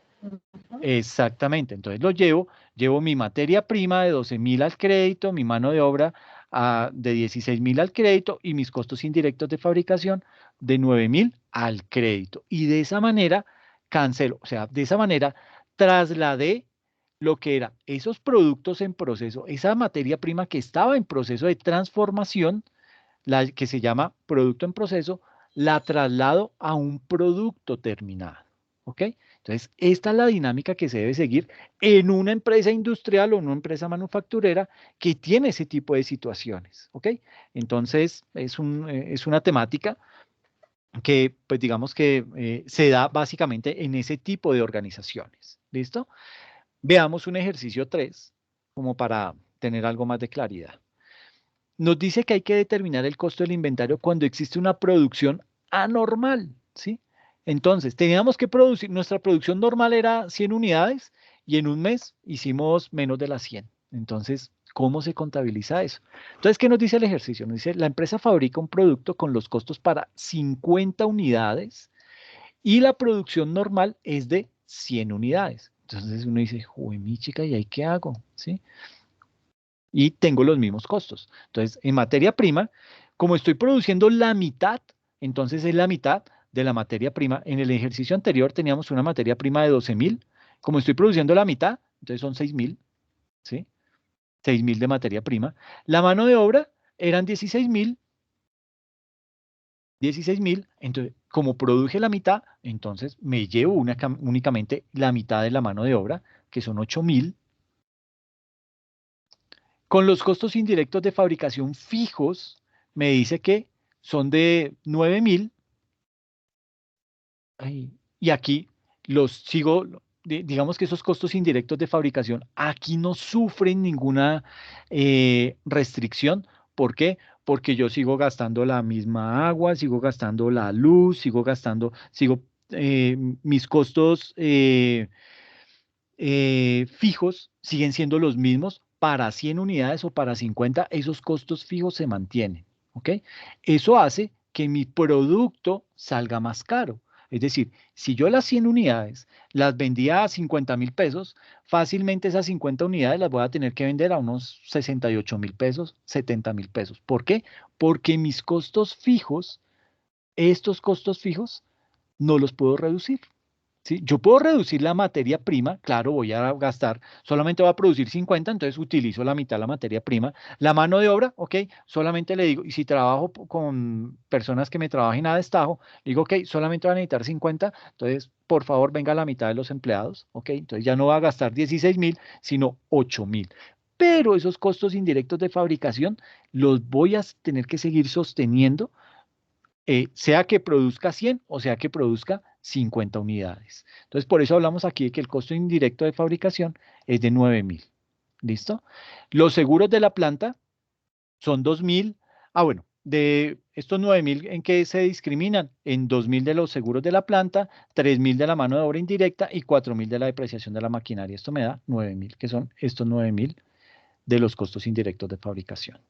Speaker 2: Exactamente, entonces lo llevo mi materia prima de 12.000 al crédito, mi mano de obra de 16.000 al crédito y mis costos indirectos de fabricación de 9.000 al crédito. Y de esa manera cancelo, o sea, de esa manera trasladé lo que era esos productos en proceso, esa materia prima que estaba en proceso de transformación, la que se llama producto en proceso, la traslado a un producto terminado. ¿Ok? Entonces, esta es la dinámica que se debe seguir en una empresa industrial o en una empresa manufacturera que tiene ese tipo de situaciones. ¿Ok? Entonces, es una temática que, pues digamos que se da básicamente en ese tipo de organizaciones. ¿Listo? Veamos un ejercicio 3 como para tener algo más de claridad. Nos dice que hay que determinar el costo del inventario cuando existe una producción anormal, ¿sí? Entonces, teníamos que producir, nuestra producción normal era 100 unidades y en un mes hicimos menos de las 100. Entonces, ¿cómo se contabiliza eso? Entonces, ¿qué nos dice el ejercicio? Nos dice, la empresa fabrica un producto con los costos para 50 unidades y la producción normal es de 100 unidades. Entonces uno dice, joder, mi chica, ¿y ahí qué hago? ¿Sí? Y tengo los mismos costos. Entonces, en materia prima, como estoy produciendo la mitad, entonces es la mitad de la materia prima. En el ejercicio anterior teníamos una materia prima de 12.000. Como estoy produciendo la mitad, entonces son 6.000, ¿sí? 6.000 de materia prima. La mano de obra eran 16.000. 16.000, entonces, como produje la mitad, entonces me llevo únicamente la mitad de la mano de obra, que son 8.000. Con los costos indirectos de fabricación fijos, me dice que son de 9.000. Y aquí los sigo, digamos que esos costos indirectos de fabricación aquí no sufren ninguna restricción. ¿Por qué? Porque yo sigo gastando la misma agua, sigo gastando la luz, mis costos fijos siguen siendo los mismos para 100 unidades o para 50, esos costos fijos se mantienen, ¿ok? Eso hace que mi producto salga más caro. Es decir, si yo las 100 unidades las vendía a 50.000 pesos, fácilmente esas 50 unidades las voy a tener que vender a unos 68.000 pesos, 70.000 pesos. ¿Por qué? Porque mis costos fijos, estos costos fijos, no los puedo reducir. ¿Sí? Yo puedo reducir la materia prima, claro, voy a gastar, solamente voy a producir 50, entonces utilizo la mitad de la materia prima. La mano de obra, ok, solamente le digo, y si trabajo con personas que me trabajen a destajo, digo, ok, solamente van a necesitar 50, entonces por favor venga la mitad de los empleados, ok, entonces ya no va a gastar 16.000, sino 8.000. Pero esos costos indirectos de fabricación los voy a tener que seguir sosteniendo sea que produzca 100 o sea que produzca 50 unidades. Entonces, por eso hablamos aquí de que el costo indirecto de fabricación es de 9.000. ¿Listo? Los seguros de la planta son 2.000. Bueno, de estos 9.000, ¿en qué se discriminan? En 2.000 de los seguros de la planta, 3.000 de la mano de obra indirecta y 4.000 de la depreciación de la maquinaria. Esto me da 9.000, que son estos 9.000 de los costos indirectos de fabricación.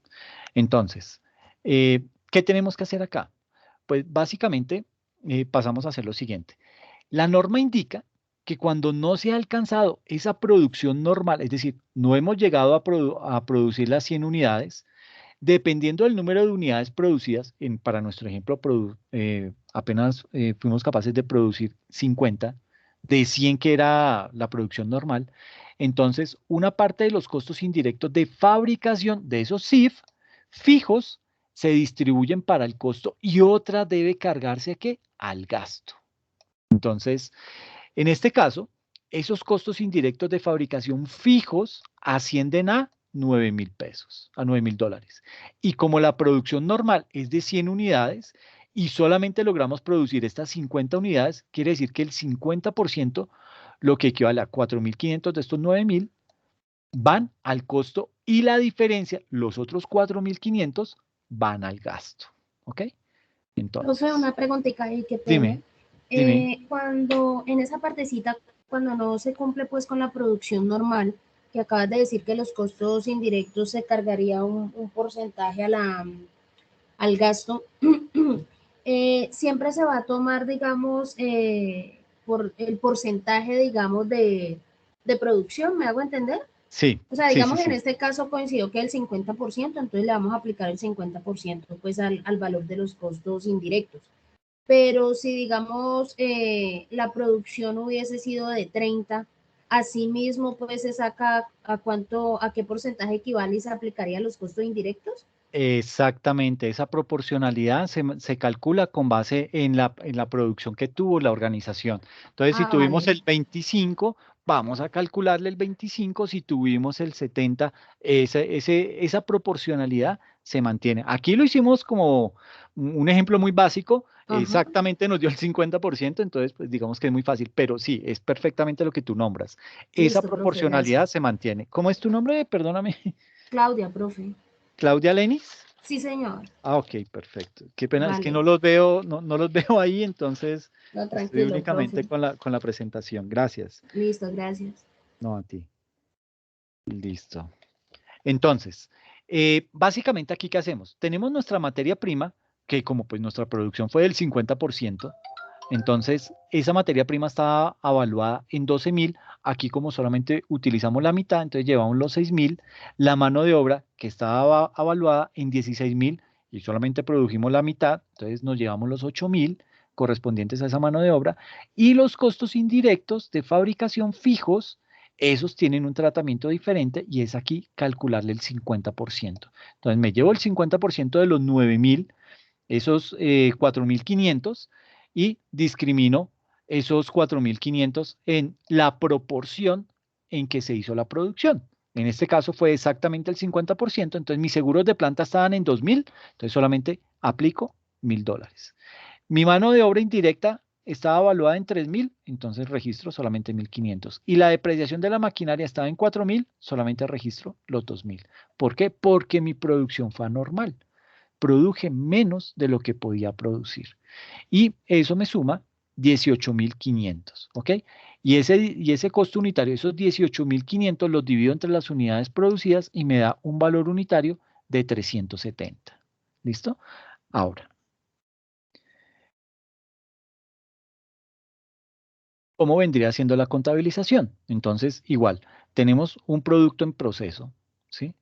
Speaker 2: Entonces, ¿qué tenemos que hacer acá? Pues básicamente pasamos a hacer lo siguiente. La norma indica que cuando no se ha alcanzado esa producción normal, es decir, no hemos llegado a producir las 100 unidades, dependiendo del número de unidades producidas, para nuestro ejemplo, apenas fuimos capaces de producir 50 de 100 que era la producción normal, entonces una parte de los costos indirectos de fabricación de esos CIF fijos se distribuyen para el costo y otra debe cargarse ¿a qué? Al gasto. Entonces, en este caso, esos costos indirectos de fabricación fijos ascienden a 9.000 pesos, a 9.000 dólares. Y como la producción normal es de 100 unidades y solamente logramos producir estas 50 unidades, quiere decir que el 50%, lo que equivale a 4.500 de estos 9.000, van al costo y la diferencia, los otros 4.500, van al gasto. ¿Ok? Entonces,
Speaker 3: Profe, una preguntita ahí que tengo.
Speaker 2: dime.
Speaker 3: Cuando en esa partecita cuando no se cumple pues con la producción normal, que acabas de decir que los costos indirectos se cargaría un porcentaje al gasto, siempre se va a tomar, digamos, por el porcentaje, digamos, de producción, ¿me hago entender?
Speaker 2: Sí,
Speaker 3: O sea,
Speaker 2: sí, sí,
Speaker 3: digamos en
Speaker 2: sí.
Speaker 3: este caso coincidió que el 50%, entonces le vamos a aplicar el 50% pues al valor de los costos indirectos. Pero si digamos la producción hubiese sido de 30, asimismo pues se saca a cuánto, a qué porcentaje equivale y se aplicaría los costos indirectos.
Speaker 2: Exactamente, esa proporcionalidad se calcula con base en la producción que tuvo la organización. Entonces, si
Speaker 3: Ah,
Speaker 2: tuvimos
Speaker 3: vale.
Speaker 2: el 25, vamos a calcularle el 25. Si tuvimos el 70, esa proporcionalidad se mantiene. Aquí lo hicimos como un ejemplo muy básico,
Speaker 3: Ajá.
Speaker 2: exactamente nos dio el 50%. Entonces pues digamos que es muy fácil, pero sí, es perfectamente lo que tú nombras. Esa
Speaker 3: Listo, profe,
Speaker 2: proporcionalidad
Speaker 3: gracias.
Speaker 2: se mantiene. ¿Cómo es tu nombre? Perdóname.
Speaker 3: Claudia, profe.
Speaker 2: Claudia Lenis.
Speaker 3: Sí, señor.
Speaker 2: Ah, ok, perfecto. Qué pena, es que
Speaker 3: Vale.
Speaker 2: no los veo, no los veo ahí, entonces
Speaker 3: No,
Speaker 2: estoy
Speaker 3: tranquilo,
Speaker 2: únicamente
Speaker 3: profe.
Speaker 2: con la presentación. Gracias.
Speaker 3: Listo, gracias.
Speaker 2: No, a ti. Listo. Entonces, básicamente aquí, ¿qué hacemos? Tenemos nuestra materia prima, que como pues nuestra producción fue del 50%. Entonces, esa materia prima estaba avaluada en 12.000. Aquí como solamente utilizamos la mitad, entonces llevamos los 6.000. La mano de obra que estaba avaluada en 16.000 y solamente produjimos la mitad, entonces nos llevamos los 8.000 correspondientes a esa mano de obra. Y los costos indirectos de fabricación fijos, esos tienen un tratamiento diferente y es aquí calcularle el 50%. Entonces me llevo el 50% de los 9.000, esos 4.500, y discrimino esos 4.500 en la proporción en que se hizo la producción. En este caso fue exactamente el 50%. Entonces mis seguros de planta estaban en 2.000, entonces solamente aplico $1.000. Mi mano de obra indirecta estaba evaluada en 3.000, entonces registro solamente 1.500. Y la depreciación de la maquinaria estaba en 4.000, solamente registro los 2.000. ¿Por qué? Porque mi producción fue anormal. Produje menos de lo que podía producir. Y eso me suma 18.500, ¿ok? Y ese costo unitario, esos 18.500 los divido entre las unidades producidas y me da un valor unitario de 370. ¿Listo? Ahora, ¿cómo vendría siendo la contabilización? Entonces, igual, tenemos un producto en proceso, ¿sí?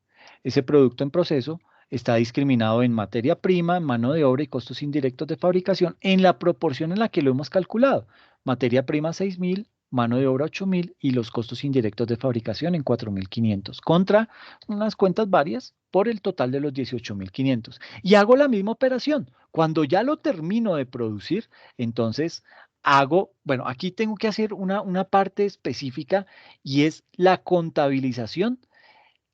Speaker 2: Ese producto en proceso está discriminado en materia prima, mano de obra y costos indirectos de fabricación en la proporción en la que lo hemos calculado. Materia prima 6.000, mano de obra 8.000 y los costos indirectos de fabricación en 4.500 contra unas cuentas varias por el total de los 18.500. Y hago la misma operación. Cuando ya lo termino de producir, entonces bueno, aquí tengo que hacer una parte específica y es la contabilización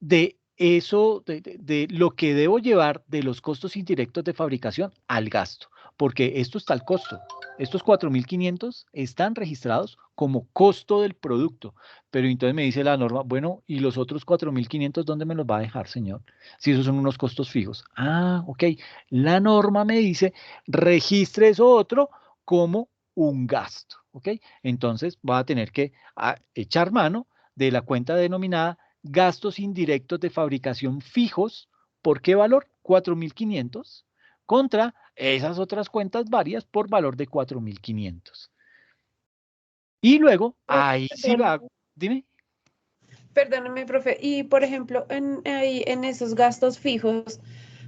Speaker 2: de eso, de lo que debo llevar de los costos indirectos de fabricación al gasto, porque esto está al costo. Estos 4.500 están registrados como costo del producto, pero entonces me dice la norma, bueno, ¿y los otros 4.500 dónde me los va a dejar, señor? Si esos son unos costos fijos. Ah, ok. La norma me dice, registre eso otro como un gasto, ¿ok? Entonces va a tener que echar mano de la cuenta denominada gastos indirectos de fabricación fijos. ¿Por qué valor? 4.500 contra esas otras cuentas varias por valor de 4.500. Y luego, ahí sí
Speaker 5: Perdón,
Speaker 2: va, dime.
Speaker 5: perdóneme, profe. Y por ejemplo, en esos gastos fijos,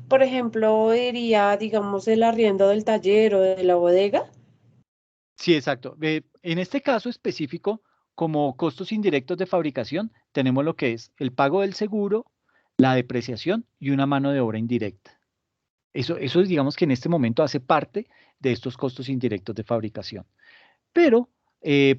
Speaker 5: por ejemplo, iría, digamos, el arriendo del taller o de la bodega.
Speaker 2: Sí, exacto. En este caso específico, como costos indirectos de fabricación, tenemos lo que es el pago del seguro, la depreciación y una mano de obra indirecta. Eso digamos que en este momento hace parte de estos costos indirectos de fabricación. Pero,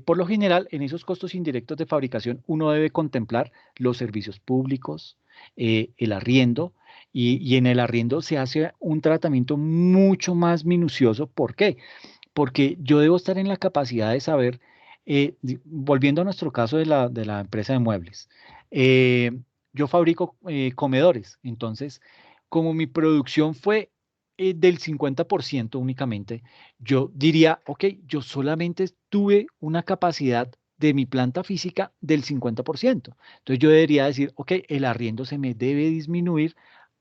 Speaker 2: por lo general, en esos costos indirectos de fabricación, uno debe contemplar los servicios públicos, el arriendo, y en el arriendo se hace un tratamiento mucho más minucioso. ¿Por qué? Porque yo debo estar en la capacidad de saber, volviendo a nuestro caso de la empresa de muebles, eh, yo fabrico comedores. Entonces, como mi producción fue del 50% únicamente, yo diría, ok, yo solamente tuve una capacidad de mi planta física del 50%. Entonces yo debería decir, ok, el arriendo se me debe disminuir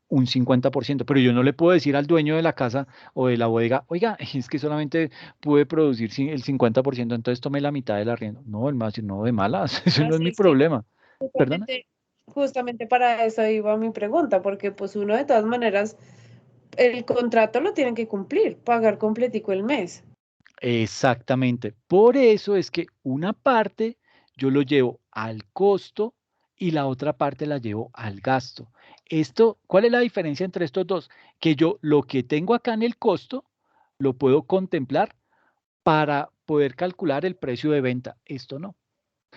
Speaker 2: un 50%, pero yo no le puedo decir al dueño de la casa o de la bodega, oiga, es que solamente pude producir el 50%, entonces tome la mitad del arriendo. No, el más, no, de malas, eso no es mi
Speaker 5: Así sí,
Speaker 2: problema. ¿Perdona?
Speaker 5: justamente para eso iba mi pregunta, porque pues uno de todas maneras, el contrato lo tienen que cumplir, pagar completico el mes.
Speaker 2: Exactamente. Por eso es que una parte yo lo llevo al costo y la otra parte la llevo al gasto. Esto, ¿cuál es la diferencia entre estos dos? Que yo lo que tengo acá en el costo lo puedo contemplar para poder calcular el precio de venta. Esto no.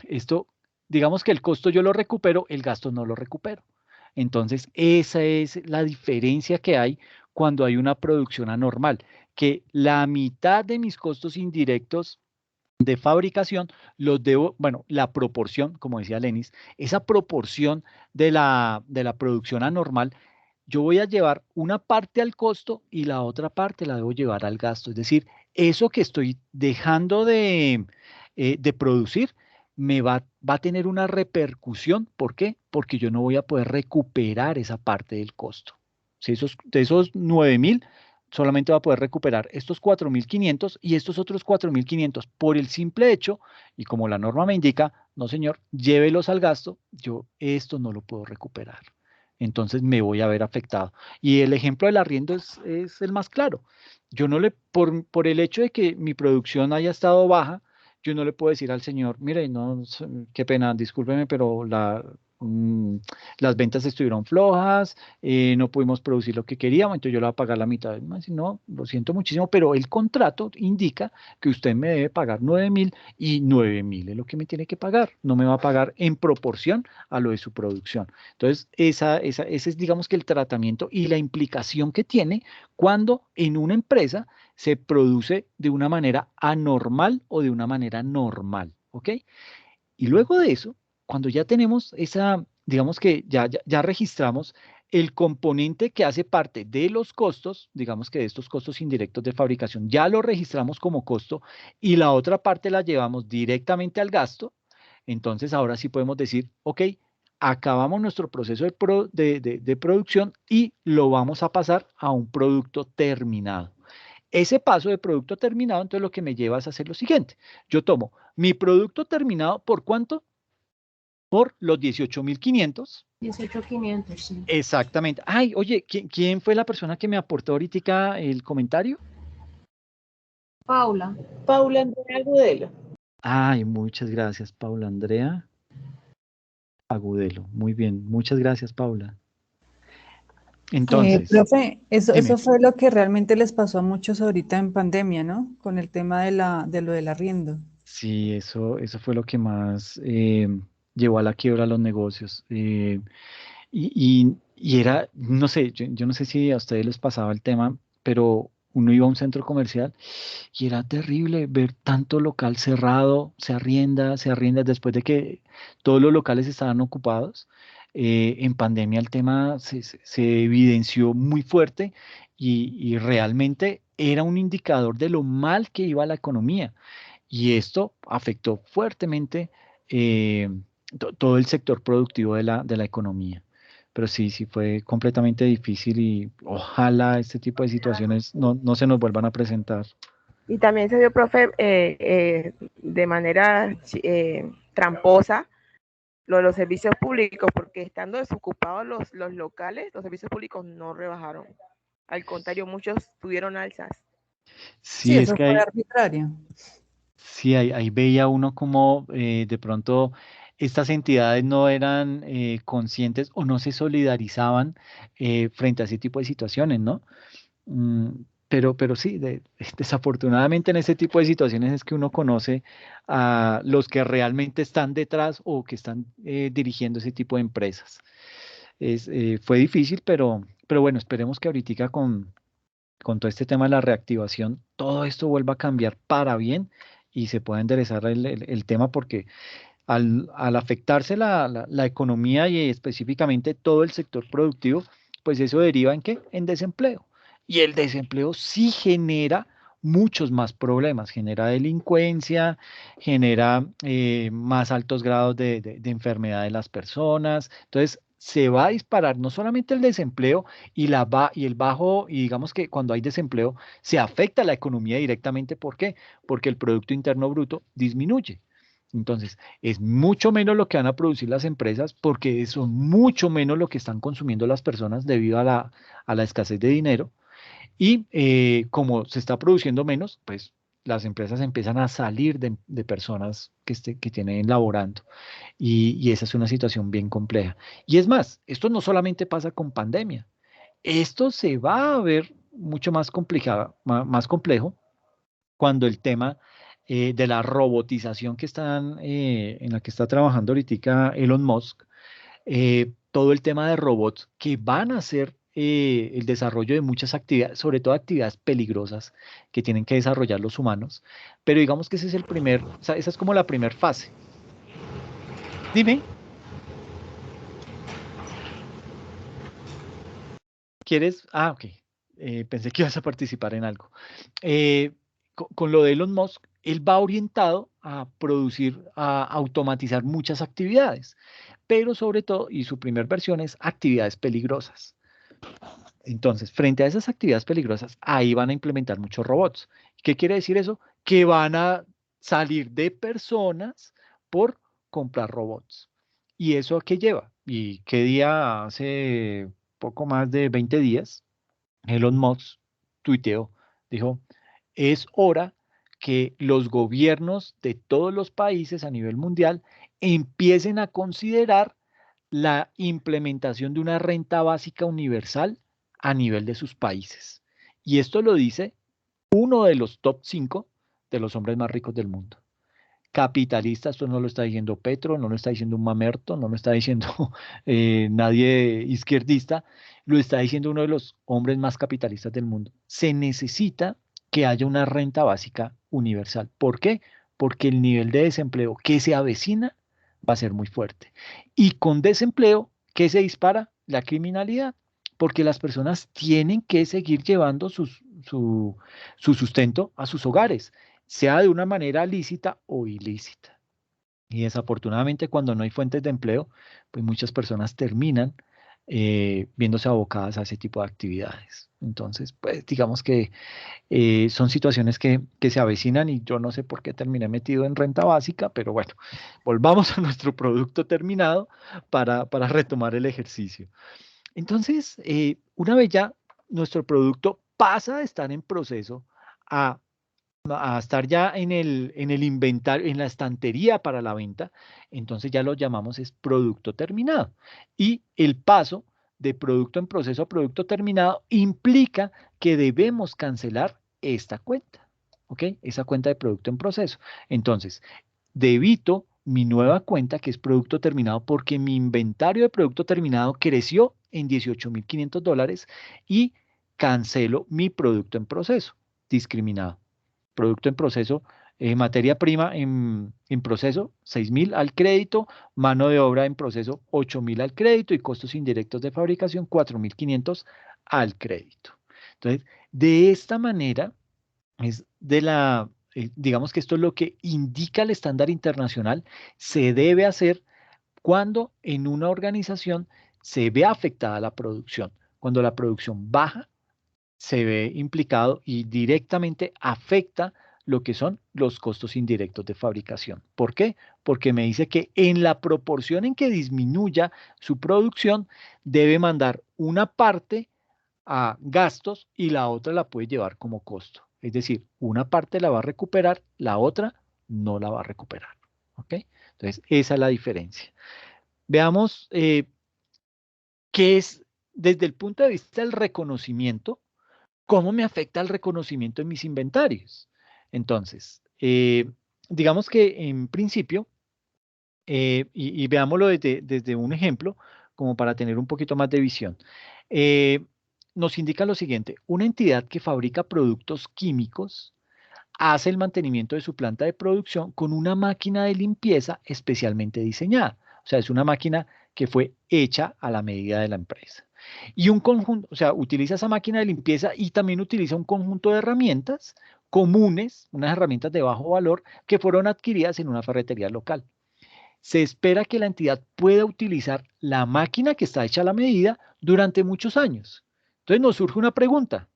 Speaker 2: Esto, digamos que el costo yo lo recupero, el gasto no lo recupero. Entonces, esa es la diferencia que hay cuando hay una producción anormal, que la mitad de mis costos indirectos de fabricación los debo, bueno, la proporción, como decía Lenis, esa proporción de la producción anormal, yo voy a llevar una parte al costo y la otra parte la debo llevar al gasto. Es decir, eso que estoy dejando de producir va a tener una repercusión. ¿Por qué? Porque yo no voy a poder recuperar esa parte del costo. Si de esos 9.000, solamente va a poder recuperar estos 4.500 y estos otros 4.500 por el simple hecho, y como la norma me indica, no señor, llévelos al gasto, yo esto no lo puedo recuperar. Entonces me voy a ver afectado. Y el ejemplo del arriendo es el más claro. Yo no le, por el hecho de que mi producción haya estado baja, yo no le puedo decir al señor, mire, no, qué pena, discúlpeme, pero las ventas estuvieron flojas, no pudimos producir lo que queríamos, entonces yo le voy a pagar la mitad. No, lo siento muchísimo, pero el contrato indica que usted me debe pagar 9.000 y 9.000 es lo que me tiene que pagar. No me va a pagar en proporción a lo de su producción. Entonces, ese es, digamos que el tratamiento y la implicación que tiene cuando en una empresa se produce de una manera anormal o de una manera normal, ¿ok? Y luego de eso, cuando ya tenemos esa, digamos que ya registramos el componente que hace parte de los costos, digamos que de estos costos indirectos de fabricación, ya lo registramos como costo y la otra parte la llevamos directamente al gasto, entonces ahora sí podemos decir, ok, acabamos nuestro proceso de producción y lo vamos a pasar a un producto terminado. Ese paso de producto terminado, entonces lo que me lleva es a hacer lo siguiente. Yo tomo mi producto terminado, ¿por cuánto? Por los 18.500.
Speaker 3: 18.500, sí.
Speaker 2: Exactamente. Ay, oye, ¿quién fue la persona que me aportó ahorita el comentario?
Speaker 3: Paula.
Speaker 5: Paula Andrea Agudelo.
Speaker 2: Ay, muchas gracias, Paula Andrea Agudelo. Muy bien, muchas gracias, Paula. Entonces,
Speaker 6: profe,
Speaker 2: dime.
Speaker 6: eso fue lo que realmente les pasó a muchos ahorita en pandemia, ¿no? Con el tema de lo del arriendo.
Speaker 2: Sí, eso fue lo que más llevó a la quiebra a los negocios. Y era, no sé, yo no sé si a ustedes les pasaba el tema, pero uno iba a un centro comercial y era terrible ver tanto local cerrado, se arrienda después de que todos los locales estaban ocupados. En pandemia el tema se evidenció muy fuerte y realmente era un indicador de lo mal que iba la economía. Y esto afectó fuertemente eh, todo el sector productivo de la economía. Pero sí fue completamente difícil y ojalá este tipo de situaciones no se nos vuelvan a presentar.
Speaker 4: Y también se dio, profe, de manera tramposa lo de los servicios públicos, porque estando desocupados los locales, los servicios públicos no rebajaron. Al contrario, muchos tuvieron alzas.
Speaker 6: Sí,
Speaker 2: Sí, es
Speaker 6: eso
Speaker 2: que
Speaker 6: fue arbitrario.
Speaker 2: sí, ahí veía uno como de pronto estas entidades no eran conscientes o no se solidarizaban frente a ese tipo de situaciones, ¿no? Pero sí, desafortunadamente en ese tipo de situaciones es que uno conoce a los que realmente están detrás o que están dirigiendo ese tipo de empresas. Fue difícil, pero bueno, esperemos que ahorita con todo este tema de la reactivación, todo esto vuelva a cambiar para bien y se pueda enderezar el tema porque al afectarse la economía y específicamente todo el sector productivo, pues eso deriva en ¿qué? En desempleo. Y el desempleo sí genera muchos más problemas, genera delincuencia, genera más altos grados de enfermedad de las personas. Entonces, se va a disparar no solamente el desempleo y el bajo, y digamos que cuando hay desempleo, se afecta a la economía directamente. ¿Por qué? Porque el Producto Interno Bruto disminuye. Entonces, es mucho menos lo que van a producir las empresas porque son mucho menos lo que están consumiendo las personas debido a la escasez de dinero. Y como se está produciendo menos, pues las empresas empiezan a salir de personas que tienen laborando. Y esa es una situación bien compleja. Y es más, esto no solamente pasa con pandemia. Esto se va a ver mucho más complicado, más complejo cuando el tema de la robotización en la que está trabajando ahorita Elon Musk, todo el tema de robots que van a hacer el desarrollo de muchas actividades, sobre todo actividades peligrosas que tienen que desarrollar los humanos, pero digamos que ese es o sea, esa es como la primera fase. Dime, ¿quieres? Ah, ok. Pensé que ibas a participar en algo. Con lo de Elon Musk, él va orientado a producir, a automatizar muchas actividades, pero sobre todo, y su primera versión es actividades peligrosas. Entonces, frente a esas actividades peligrosas, ahí van a implementar muchos robots. ¿Qué quiere decir eso? Que van a salir de personas por comprar robots. ¿Y eso a qué lleva? ¿Y qué día? Hace poco más de 20 días, Elon Musk tuiteó, dijo, es hora que los gobiernos de todos los países a nivel mundial empiecen a considerar la implementación de una renta básica universal a nivel de sus países. Y esto lo dice uno de los top 5 de los hombres más ricos del mundo. Capitalista, esto no lo está diciendo Petro, no lo está diciendo un mamerto, no lo está diciendo nadie izquierdista, lo está diciendo uno de los hombres más capitalistas del mundo. Se necesita que haya una renta básica universal. ¿Por qué? Porque el nivel de desempleo que se avecina va a ser muy fuerte. Y con desempleo, ¿qué se dispara? La criminalidad, porque las personas tienen que seguir llevando su sustento a sus hogares, sea de una manera lícita o ilícita. Y desafortunadamente cuando no hay fuentes de empleo, pues muchas personas terminan viéndose abocadas a ese tipo de actividades. Entonces, pues digamos que son situaciones que se avecinan y yo no sé por qué terminé metido en renta básica, pero bueno, volvamos a nuestro producto terminado para retomar el ejercicio. Entonces, una vez ya nuestro producto pasa de estar en proceso a estar ya en el inventario, en la estantería para la venta, entonces ya lo llamamos es producto terminado. Y el paso de producto en proceso a producto terminado implica que debemos cancelar esta cuenta, ¿ok? Esa cuenta de producto en proceso. Entonces, debito mi nueva cuenta que es producto terminado porque mi inventario de producto terminado creció en $18,500 y cancelo mi producto en proceso discriminado. Producto en proceso, materia prima en proceso, 6,000 al crédito, mano de obra en proceso, 8,000 al crédito y costos indirectos de fabricación, 4,500 al crédito. Entonces, de esta manera, digamos que esto es lo que indica el estándar internacional, se debe hacer cuando en una organización se ve afectada la producción. Cuando la producción baja, se ve implicado y directamente afecta lo que son los costos indirectos de fabricación. ¿Por qué? Porque me dice que en la proporción en que disminuya su producción, debe mandar una parte a gastos y la otra la puede llevar como costo. Es decir, una parte la va a recuperar, la otra no la va a recuperar. ¿Ok? Entonces, esa es la diferencia. Veamos qué es, desde el punto de vista del reconocimiento, cómo me afecta el reconocimiento en mis inventarios. Entonces, digamos que en principio, y veámoslo desde un ejemplo, como para tener un poquito más de visión. Nos indica lo siguiente: una entidad que fabrica productos químicos hace el mantenimiento de su planta de producción con una máquina de limpieza especialmente diseñada. O sea, es una máquina que fue hecha a la medida de la empresa. Y un conjunto, o sea, utiliza esa máquina de limpieza y también utiliza un conjunto de herramientas comunes, unas herramientas de bajo valor que fueron adquiridas en una ferretería local. Se espera que la entidad pueda utilizar la máquina que está hecha a la medida durante muchos años. Entonces nos surge una pregunta.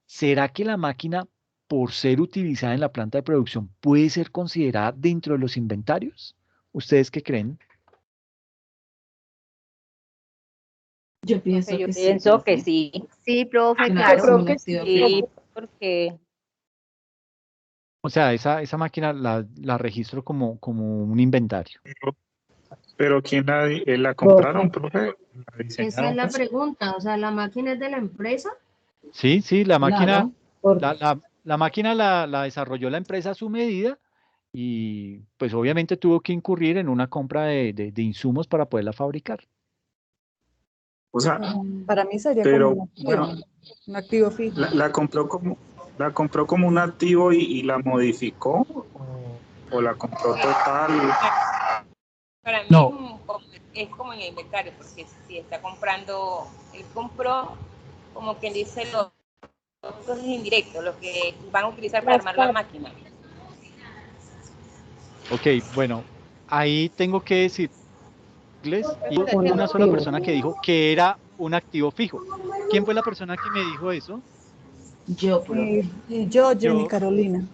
Speaker 2: ¿Será que la máquina, por ser utilizada en la planta de producción, puede ser considerada dentro de los inventarios? ¿Ustedes qué creen?
Speaker 7: Yo pienso
Speaker 8: Yo
Speaker 7: que sí,
Speaker 8: pienso que
Speaker 7: profe.
Speaker 8: sí.
Speaker 1: Sí, profe,
Speaker 7: Una
Speaker 1: claro.
Speaker 7: persona
Speaker 4: creo que
Speaker 7: activa
Speaker 8: Sí,
Speaker 7: fijo.
Speaker 8: porque
Speaker 2: O sea, esa máquina la registro como un inventario.
Speaker 9: Pero ¿quién la compraron, profe? ¿La
Speaker 3: Esa
Speaker 9: diseñaron?
Speaker 3: es la
Speaker 9: Pues?
Speaker 3: pregunta, o sea, ¿la máquina es de la empresa?
Speaker 2: Sí, la máquina,
Speaker 7: Claro, porque
Speaker 2: la máquina la desarrolló la empresa a su medida y pues obviamente tuvo que incurrir en una compra de insumos para poderla fabricar.
Speaker 9: O sea,
Speaker 6: Para mí sería como
Speaker 9: pero
Speaker 6: un activo,
Speaker 9: bueno,
Speaker 6: un activo fijo.
Speaker 9: la compró como un activo y la modificó o la compró total.
Speaker 8: para mí
Speaker 2: No.
Speaker 8: es como en el inventario, porque si está comprando, él compró, como quien dice, los costos indirectos, lo que van a utilizar para armar la máquina.
Speaker 2: Ok, bueno, ahí tengo que decirles, y
Speaker 7: un
Speaker 2: una sola
Speaker 7: activo.
Speaker 2: persona que dijo que era un activo fijo. ¿Quién fue la persona que me dijo eso?
Speaker 7: Yo, profe.
Speaker 6: Y yo, Jenny
Speaker 2: Yo.
Speaker 6: Carolina.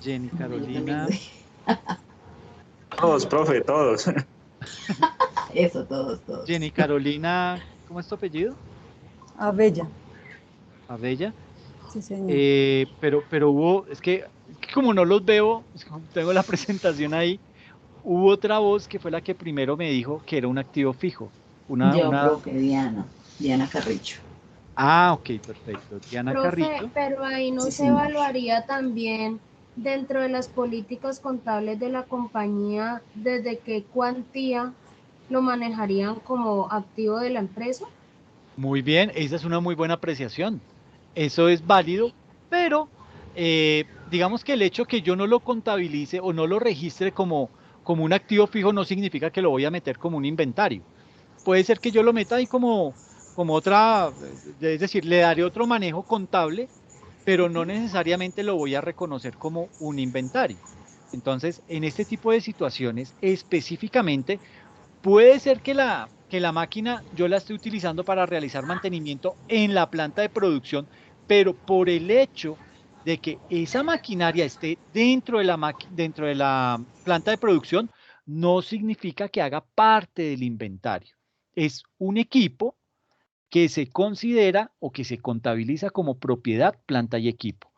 Speaker 2: Jenny
Speaker 7: Yo también
Speaker 2: Carolina.
Speaker 7: sé.
Speaker 9: Todos, profe, todos.
Speaker 7: Eso, todos.
Speaker 2: Jenny Carolina, ¿cómo es tu apellido?
Speaker 6: Abella.
Speaker 2: Abella.
Speaker 6: Sí, señor.
Speaker 2: Pero hubo, es que como no los veo, es como tengo la presentación ahí, hubo otra voz que fue la que primero me dijo que era un activo fijo.
Speaker 7: Yo, profe, Diana Carricho.
Speaker 2: Ok, perfecto. Diana
Speaker 3: Profe,
Speaker 2: Carrillo.
Speaker 3: pero ahí no
Speaker 7: Sí,
Speaker 3: se
Speaker 7: señor.
Speaker 3: evaluaría también dentro de las políticas contables de la compañía desde qué cuantía lo manejarían como activo de la empresa.
Speaker 2: Muy bien, esa es una muy buena apreciación. Eso es válido, pero digamos que el hecho que yo no lo contabilice o no lo registre como un activo fijo no significa que lo voy a meter como un inventario. Puede ser que yo lo meta ahí como otra, es decir, le daré otro manejo contable, pero no necesariamente lo voy a reconocer como un inventario. Entonces, en este tipo de situaciones, específicamente, puede ser que la máquina yo la esté utilizando para realizar mantenimiento en la planta de producción, pero por el hecho de que esa maquinaria esté dentro de la planta de producción, no significa que haga parte del inventario. Es un equipo que se considera o que se contabiliza como propiedad, planta y equipo.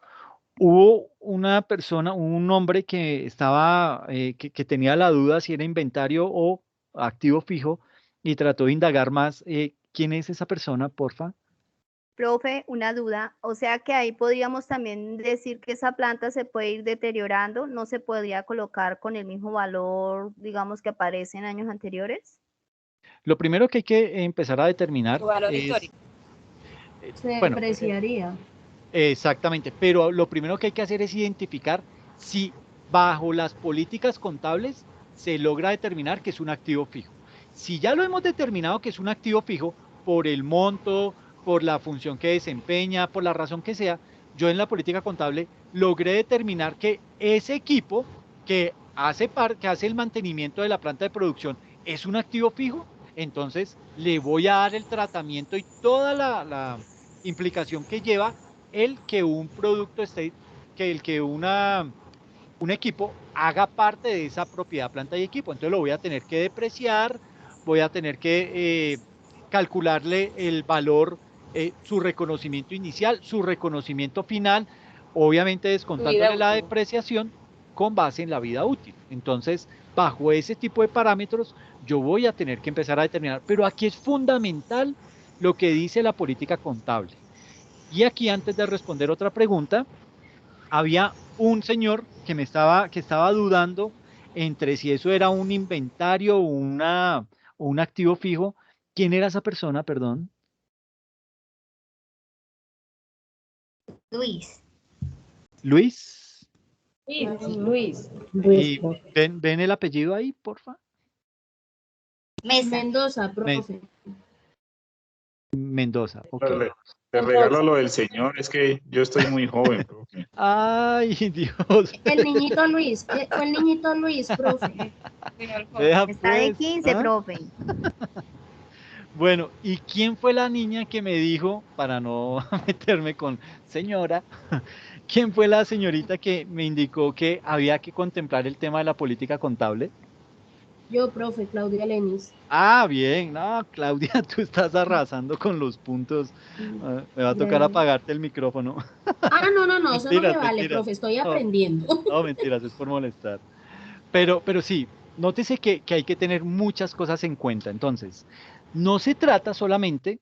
Speaker 2: Hubo una persona, un hombre que estaba, que tenía la duda si era inventario o activo fijo y trató de indagar más. ¿Quién es esa persona, porfa?
Speaker 1: Profe, una duda. O sea que ahí podríamos también decir que esa planta se puede ir deteriorando, no se podría colocar con el mismo valor, digamos, que aparece en años anteriores.
Speaker 2: Lo primero que hay que empezar a determinar
Speaker 8: Su valor
Speaker 2: es,
Speaker 8: histórico.
Speaker 3: Se
Speaker 2: bueno,
Speaker 3: depreciaría.
Speaker 2: exactamente, pero lo primero que hay que hacer es identificar si bajo las políticas contables se logra determinar que es un activo fijo. Si ya lo hemos determinado que es un activo fijo por el monto, por la función que desempeña, por la razón que sea, yo en la política contable logré determinar que ese equipo que hace el mantenimiento de la planta de producción es un activo fijo, entonces le voy a dar el tratamiento y toda la implicación que lleva el que un producto esté, que el que un equipo haga parte de esa propiedad, planta y equipo. Entonces lo voy a tener que depreciar, voy a tener que calcularle el valor, su reconocimiento inicial, su reconocimiento final, obviamente
Speaker 8: Su vida
Speaker 2: descontándole la
Speaker 8: útil.
Speaker 2: depreciación con base en la vida útil. Entonces, bajo ese tipo de parámetros, yo voy a tener que empezar a determinar, pero aquí es fundamental lo que dice la política contable. Y aquí, antes de responder otra pregunta, había un señor que estaba dudando entre si eso era un inventario o un activo fijo. ¿Quién era esa persona, perdón?
Speaker 1: Luis.
Speaker 2: Luis.
Speaker 5: Luis.
Speaker 2: ¿Y ven el apellido ahí, porfa?
Speaker 1: Mesa.
Speaker 3: Mendoza, profe.
Speaker 2: Mendoza, ok.
Speaker 9: Te regalo lo del señor, es que yo estoy muy joven, profe.
Speaker 2: Ay, Dios.
Speaker 3: El niñito Luis, fue el niñito Luis, profe.
Speaker 2: Vea,
Speaker 1: Está de
Speaker 2: pues,
Speaker 1: 15,
Speaker 2: ¿ah?
Speaker 1: profe.
Speaker 2: Bueno, ¿y quién fue la niña que me dijo, para no meterme con señora, quién fue la señorita que me indicó que había que contemplar el tema de la política contable?
Speaker 3: Yo, profe, Claudia Lenis.
Speaker 2: Ah, bien, no, Claudia, tú estás arrasando con los puntos. Me va a tocar apagarte el micrófono.
Speaker 3: No, eso no
Speaker 2: Mentiras,
Speaker 3: me vale,
Speaker 2: mentiras.
Speaker 3: profe, estoy
Speaker 2: No,
Speaker 3: aprendiendo.
Speaker 2: no, mentiras, es por molestar. Pero sí, nótese que hay que tener muchas cosas en cuenta. Entonces, no se trata solamente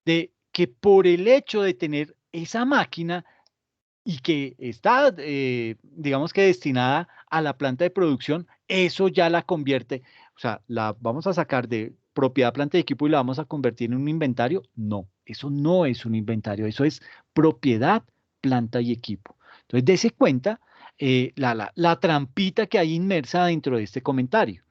Speaker 2: de que por el hecho de tener esa máquina y que está, digamos que destinada a la planta de producción, eso ya la convierte, o sea, la vamos a sacar de propiedad planta de equipo y la vamos a convertir en un inventario. No, eso no es un inventario, eso es propiedad planta y equipo. Entonces, dése cuenta la trampita que hay inmersa dentro de este comentario.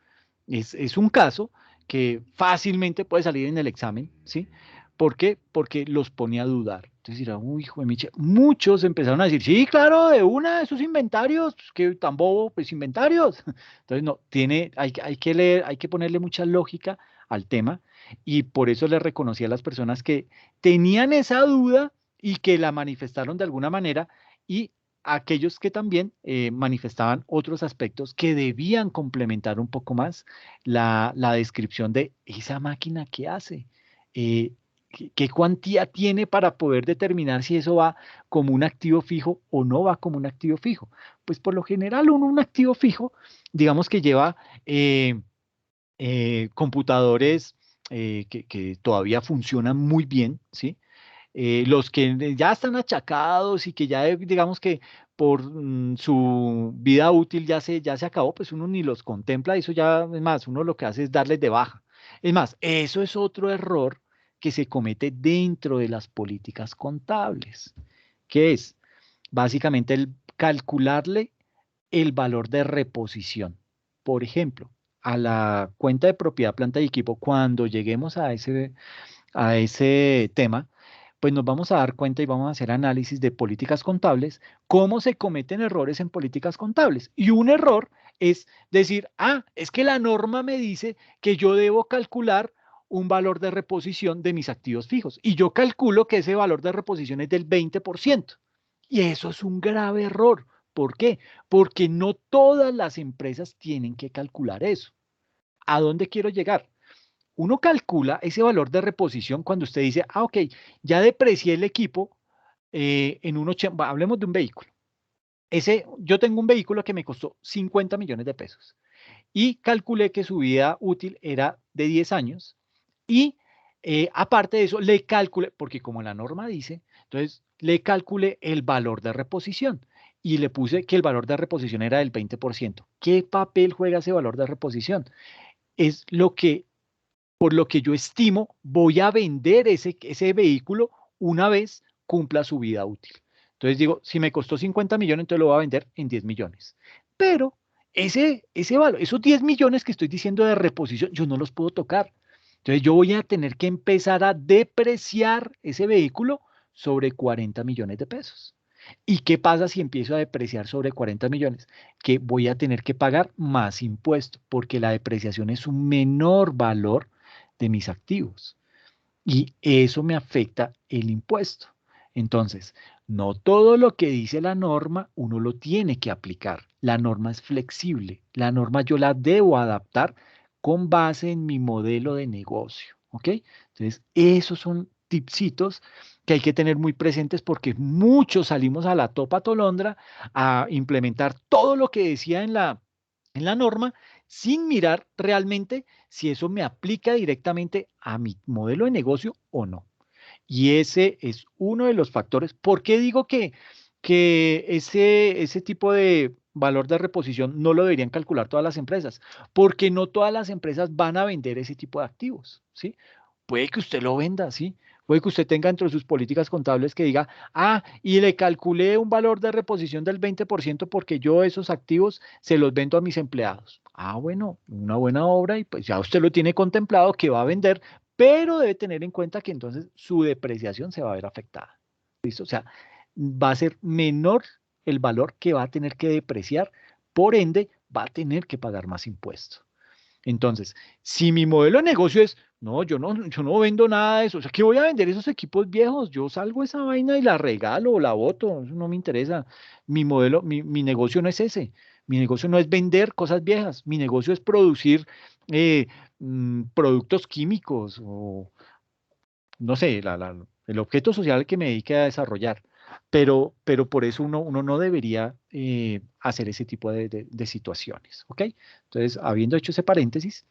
Speaker 2: Es un caso que fácilmente puede salir en el examen, ¿sí? ¿Por qué? Porque los pone a dudar. Entonces dirá, uy, hijo de Miche, muchos empezaron a decir, sí, claro, de una de esos inventarios, que tan bobo, pues inventarios. Entonces, no, hay que leer, hay que ponerle mucha lógica al tema y por eso le reconocí a las personas que tenían esa duda y que la manifestaron de alguna manera y aquellos que también manifestaban otros aspectos que debían complementar un poco más la descripción de esa máquina que hace. Eh, ¿Qué cuantía tiene para poder determinar si eso va como un activo fijo o no va como un activo fijo? Pues por lo general un activo fijo, digamos que lleva computadores que todavía funcionan muy bien, ¿sí? Los que ya están achacados y que ya digamos que por su vida útil ya se acabó, pues uno ni los contempla, eso ya es más, uno lo que hace es darles de baja. Es más, eso es otro error que se comete dentro de las políticas contables, que es básicamente el calcularle el valor de reposición. Por ejemplo, a la cuenta de propiedad, planta y equipo, cuando lleguemos a ese tema, pues nos vamos a dar cuenta y vamos a hacer análisis de políticas contables, cómo se cometen errores en políticas contables. Y un error es decir, es que la norma me dice que yo debo calcular un valor de reposición de mis activos fijos. Y yo calculo que ese valor de reposición es del 20%. Y eso es un grave error. ¿Por qué? Porque no todas las empresas tienen que calcular eso. ¿A dónde quiero llegar? Uno calcula ese valor de reposición cuando usted dice, ok, ya deprecié el equipo en un 80, hablemos de un vehículo. Yo tengo un vehículo que me costó 50 millones de pesos y calculé que su vida útil era de 10 años y aparte de eso le calculé, porque como la norma dice, entonces le calculé el valor de reposición y le puse que el valor de reposición era del 20%. ¿Qué papel juega ese valor de reposición? Es por lo que yo estimo, voy a vender ese vehículo una vez cumpla su vida útil. Entonces digo, si me costó 50 millones, entonces lo voy a vender en 10 millones. Pero ese valor, esos 10 millones que estoy diciendo de reposición, yo no los puedo tocar. Entonces yo voy a tener que empezar a depreciar ese vehículo sobre 40 millones de pesos. ¿Y qué pasa si empiezo a depreciar sobre 40 millones? Que voy a tener que pagar más impuesto porque la depreciación es un menor valor de mis activos y eso me afecta el impuesto. Entonces, no todo lo que dice la norma uno lo tiene que aplicar. La norma es flexible. La norma yo la debo adaptar con base en mi modelo de negocio. ¿Ok? Entonces, esos son tipsitos que hay que tener muy presentes porque muchos salimos a la topa tolondra a implementar todo lo que decía en la norma sin mirar realmente si eso me aplica directamente a mi modelo de negocio o no. Y ese es uno de los factores. ¿Por qué digo que ese tipo de valor de reposición no lo deberían calcular todas las empresas? Porque no todas las empresas van a vender ese tipo de activos, ¿sí? Puede que usted lo venda, ¿sí? Puede que usted tenga entre sus políticas contables que diga, y le calculé un valor de reposición del 20% porque yo esos activos se los vendo a mis empleados. Bueno, una buena obra y pues ya usted lo tiene contemplado que va a vender pero debe tener en cuenta que entonces su depreciación se va a ver afectada. ¿Listo? O sea, va a ser menor el valor que va a tener que depreciar, por ende, va a tener que pagar más impuestos. Entonces, si mi modelo de negocio es, no, yo no vendo nada de eso, o sea, ¿qué voy a vender esos equipos viejos? Yo salgo esa vaina y la regalo o la boto, eso no me interesa. Mi modelo, mi negocio no es ese. Mi negocio no es vender cosas viejas, mi negocio es producir productos químicos o, no sé, el objeto social al que me dedique a desarrollar. Pero por eso uno no debería hacer ese tipo de situaciones, ¿ok? Entonces, habiendo hecho ese paréntesis,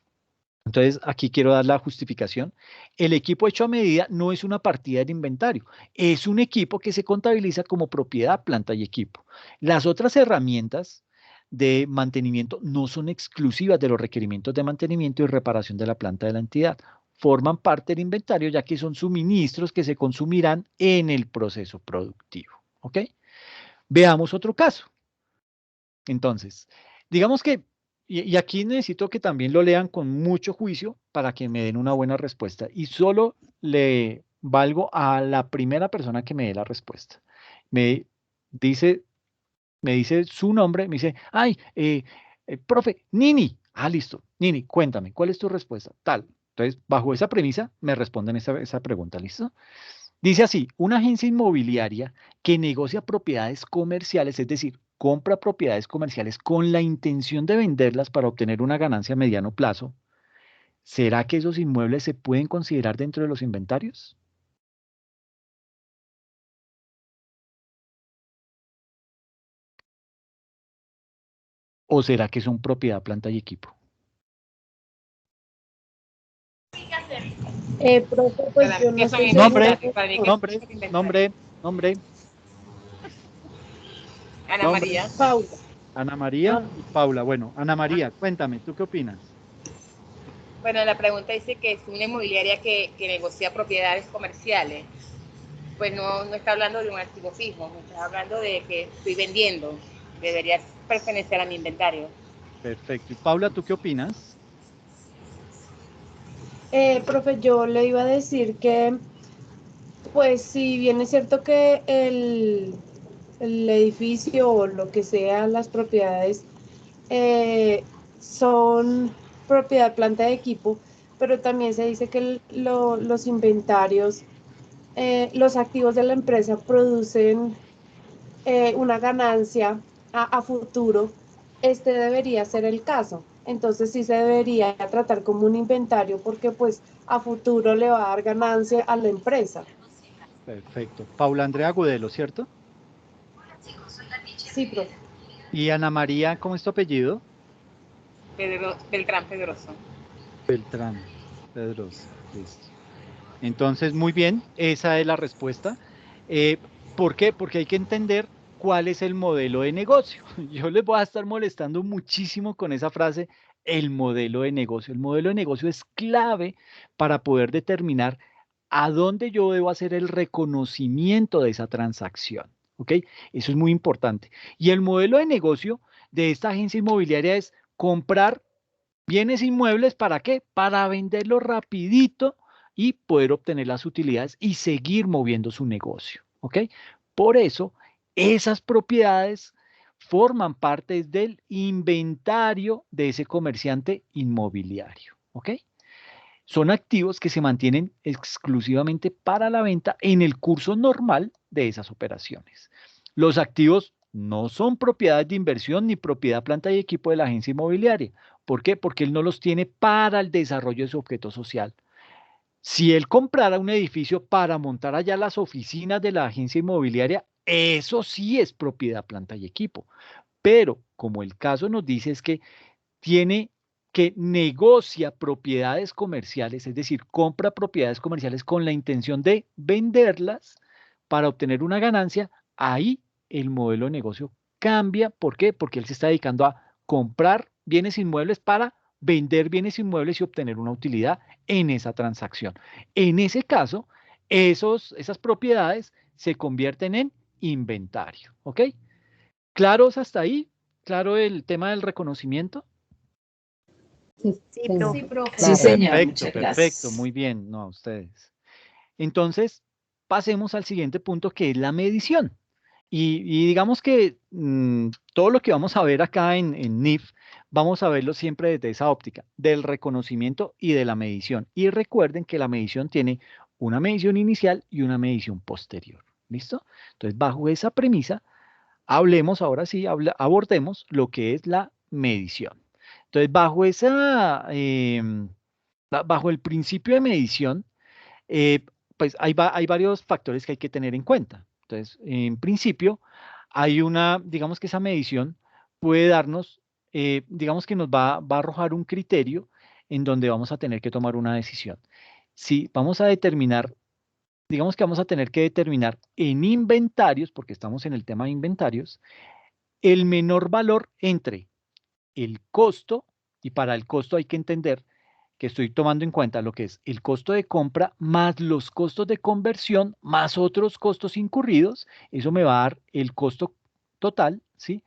Speaker 2: entonces aquí quiero dar la justificación. El equipo hecho a medida no es una partida de inventario, es un equipo que se contabiliza como propiedad, planta y equipo. Las otras herramientas de mantenimiento no son exclusivas de los requerimientos de mantenimiento y reparación de la planta de la entidad. Forman parte del inventario ya que son suministros que se consumirán en el proceso productivo. ¿Ok? Veamos otro caso. Entonces, digamos que, y aquí necesito que también lo lean con mucho juicio para que me den una buena respuesta. Y solo le valgo a la primera persona que me dé la respuesta. Me dice, me dice su nombre, me dice, ay, profe, Nini. Ah, listo. Nini, cuéntame, ¿cuál es tu respuesta? Tal. Entonces, bajo esa premisa, me responden esa pregunta, ¿listo? Dice así, una agencia inmobiliaria que negocia propiedades comerciales, es decir, compra propiedades comerciales con la intención de venderlas para obtener una ganancia a mediano plazo, ¿será que esos inmuebles se pueden considerar dentro de los inventarios? ¿O será que son propiedad, planta y equipo?
Speaker 3: Profe, pues
Speaker 8: Para
Speaker 3: yo
Speaker 8: mí que
Speaker 3: no
Speaker 8: son
Speaker 3: estoy
Speaker 2: Nombre,
Speaker 3: segura.
Speaker 8: Para mí que
Speaker 2: nombre,
Speaker 8: son inventarios.
Speaker 2: nombre.
Speaker 8: Ana
Speaker 2: Nombre.
Speaker 8: María.
Speaker 3: Paula.
Speaker 2: Ana María
Speaker 3: Ah,
Speaker 2: y Paula. Bueno, Ana María, cuéntame, ¿tú qué opinas?
Speaker 8: Bueno, la pregunta dice que es una inmobiliaria que negocia propiedades comerciales. Pues no está hablando de un activo fijo, me está hablando de que estoy vendiendo. Debería pertenecer a mi inventario.
Speaker 2: Perfecto. Y Paula, ¿tú qué opinas?
Speaker 5: Profe, yo le iba a decir que, pues, si bien es cierto que el edificio o lo que sea, las propiedades son propiedad, planta de equipo, pero también se dice que los inventarios, los activos de la empresa producen una ganancia a futuro. Este debería ser el caso. Entonces sí se debería tratar como un inventario porque pues a futuro le va a dar ganancia a la empresa.
Speaker 2: Perfecto. Paula Andrea Gudelo, ¿cierto?
Speaker 5: Sí, profe.
Speaker 2: Y Ana María, ¿cómo es tu apellido?
Speaker 8: Beltrán Pedroso.
Speaker 2: Beltrán Pedrosa. Listo. Entonces, muy bien, esa es la respuesta. Eh, ¿Por qué? Porque hay que entender cuál es el modelo de negocio. Yo les voy a estar molestando muchísimo con esa frase, el modelo de negocio. El modelo de negocio es clave para poder determinar a dónde yo debo hacer el reconocimiento de esa transacción. ¿Ok? Eso es muy importante. Y el modelo de negocio de esta agencia inmobiliaria es comprar bienes inmuebles, ¿para qué? Para venderlo rapidito y poder obtener las utilidades y seguir moviendo su negocio, ¿ok? Por eso, esas propiedades forman parte del inventario de ese comerciante inmobiliario, ¿ok? Son activos que se mantienen exclusivamente para la venta en el curso normal de esas operaciones. Los activos no son propiedades de inversión ni propiedad, planta y equipo de la agencia inmobiliaria. ¿Por qué? Porque él no los tiene para el desarrollo de su objeto social. Si él comprara un edificio para montar allá las oficinas de la agencia inmobiliaria, eso sí es propiedad, planta y equipo. Pero como el caso nos dice es que negocia propiedades comerciales, es decir, compra propiedades comerciales con la intención de venderlas para obtener una ganancia, ahí el modelo de negocio cambia. ¿Por qué? Porque él se está dedicando a comprar bienes inmuebles para vender bienes inmuebles y obtener una utilidad en esa transacción. En ese caso, esas propiedades se convierten en inventario. ¿Ok? ¿Claros hasta ahí? ¿Claro el tema del reconocimiento?
Speaker 1: Sí, profe.
Speaker 3: Sí, profe.
Speaker 7: Sí, señor,
Speaker 2: Perfecto,
Speaker 7: muchas
Speaker 2: perfecto,
Speaker 7: gracias.
Speaker 2: muy bien, no, ustedes. Entonces, pasemos al siguiente punto que es la medición. Y digamos que todo lo que vamos a ver acá en NIF, vamos a verlo siempre desde esa óptica, del reconocimiento y de la medición. Y recuerden que la medición tiene una medición inicial y una medición posterior. ¿Listo? Entonces, bajo esa premisa, hablemos ahora sí, abordemos lo que es la medición. Entonces, bajo el principio de medición, eh, pues hay varios factores que hay que tener en cuenta. Entonces, en principio, digamos que esa medición puede darnos, digamos que nos va a arrojar un criterio en donde vamos a tener que tomar una decisión. Si vamos a determinar, digamos que vamos a tener que determinar en inventarios, porque estamos en el tema de inventarios, el menor valor entre el costo, y para el costo hay que entender que estoy tomando en cuenta lo que es el costo de compra más los costos de conversión más otros costos incurridos, eso me va a dar el costo total, ¿sí?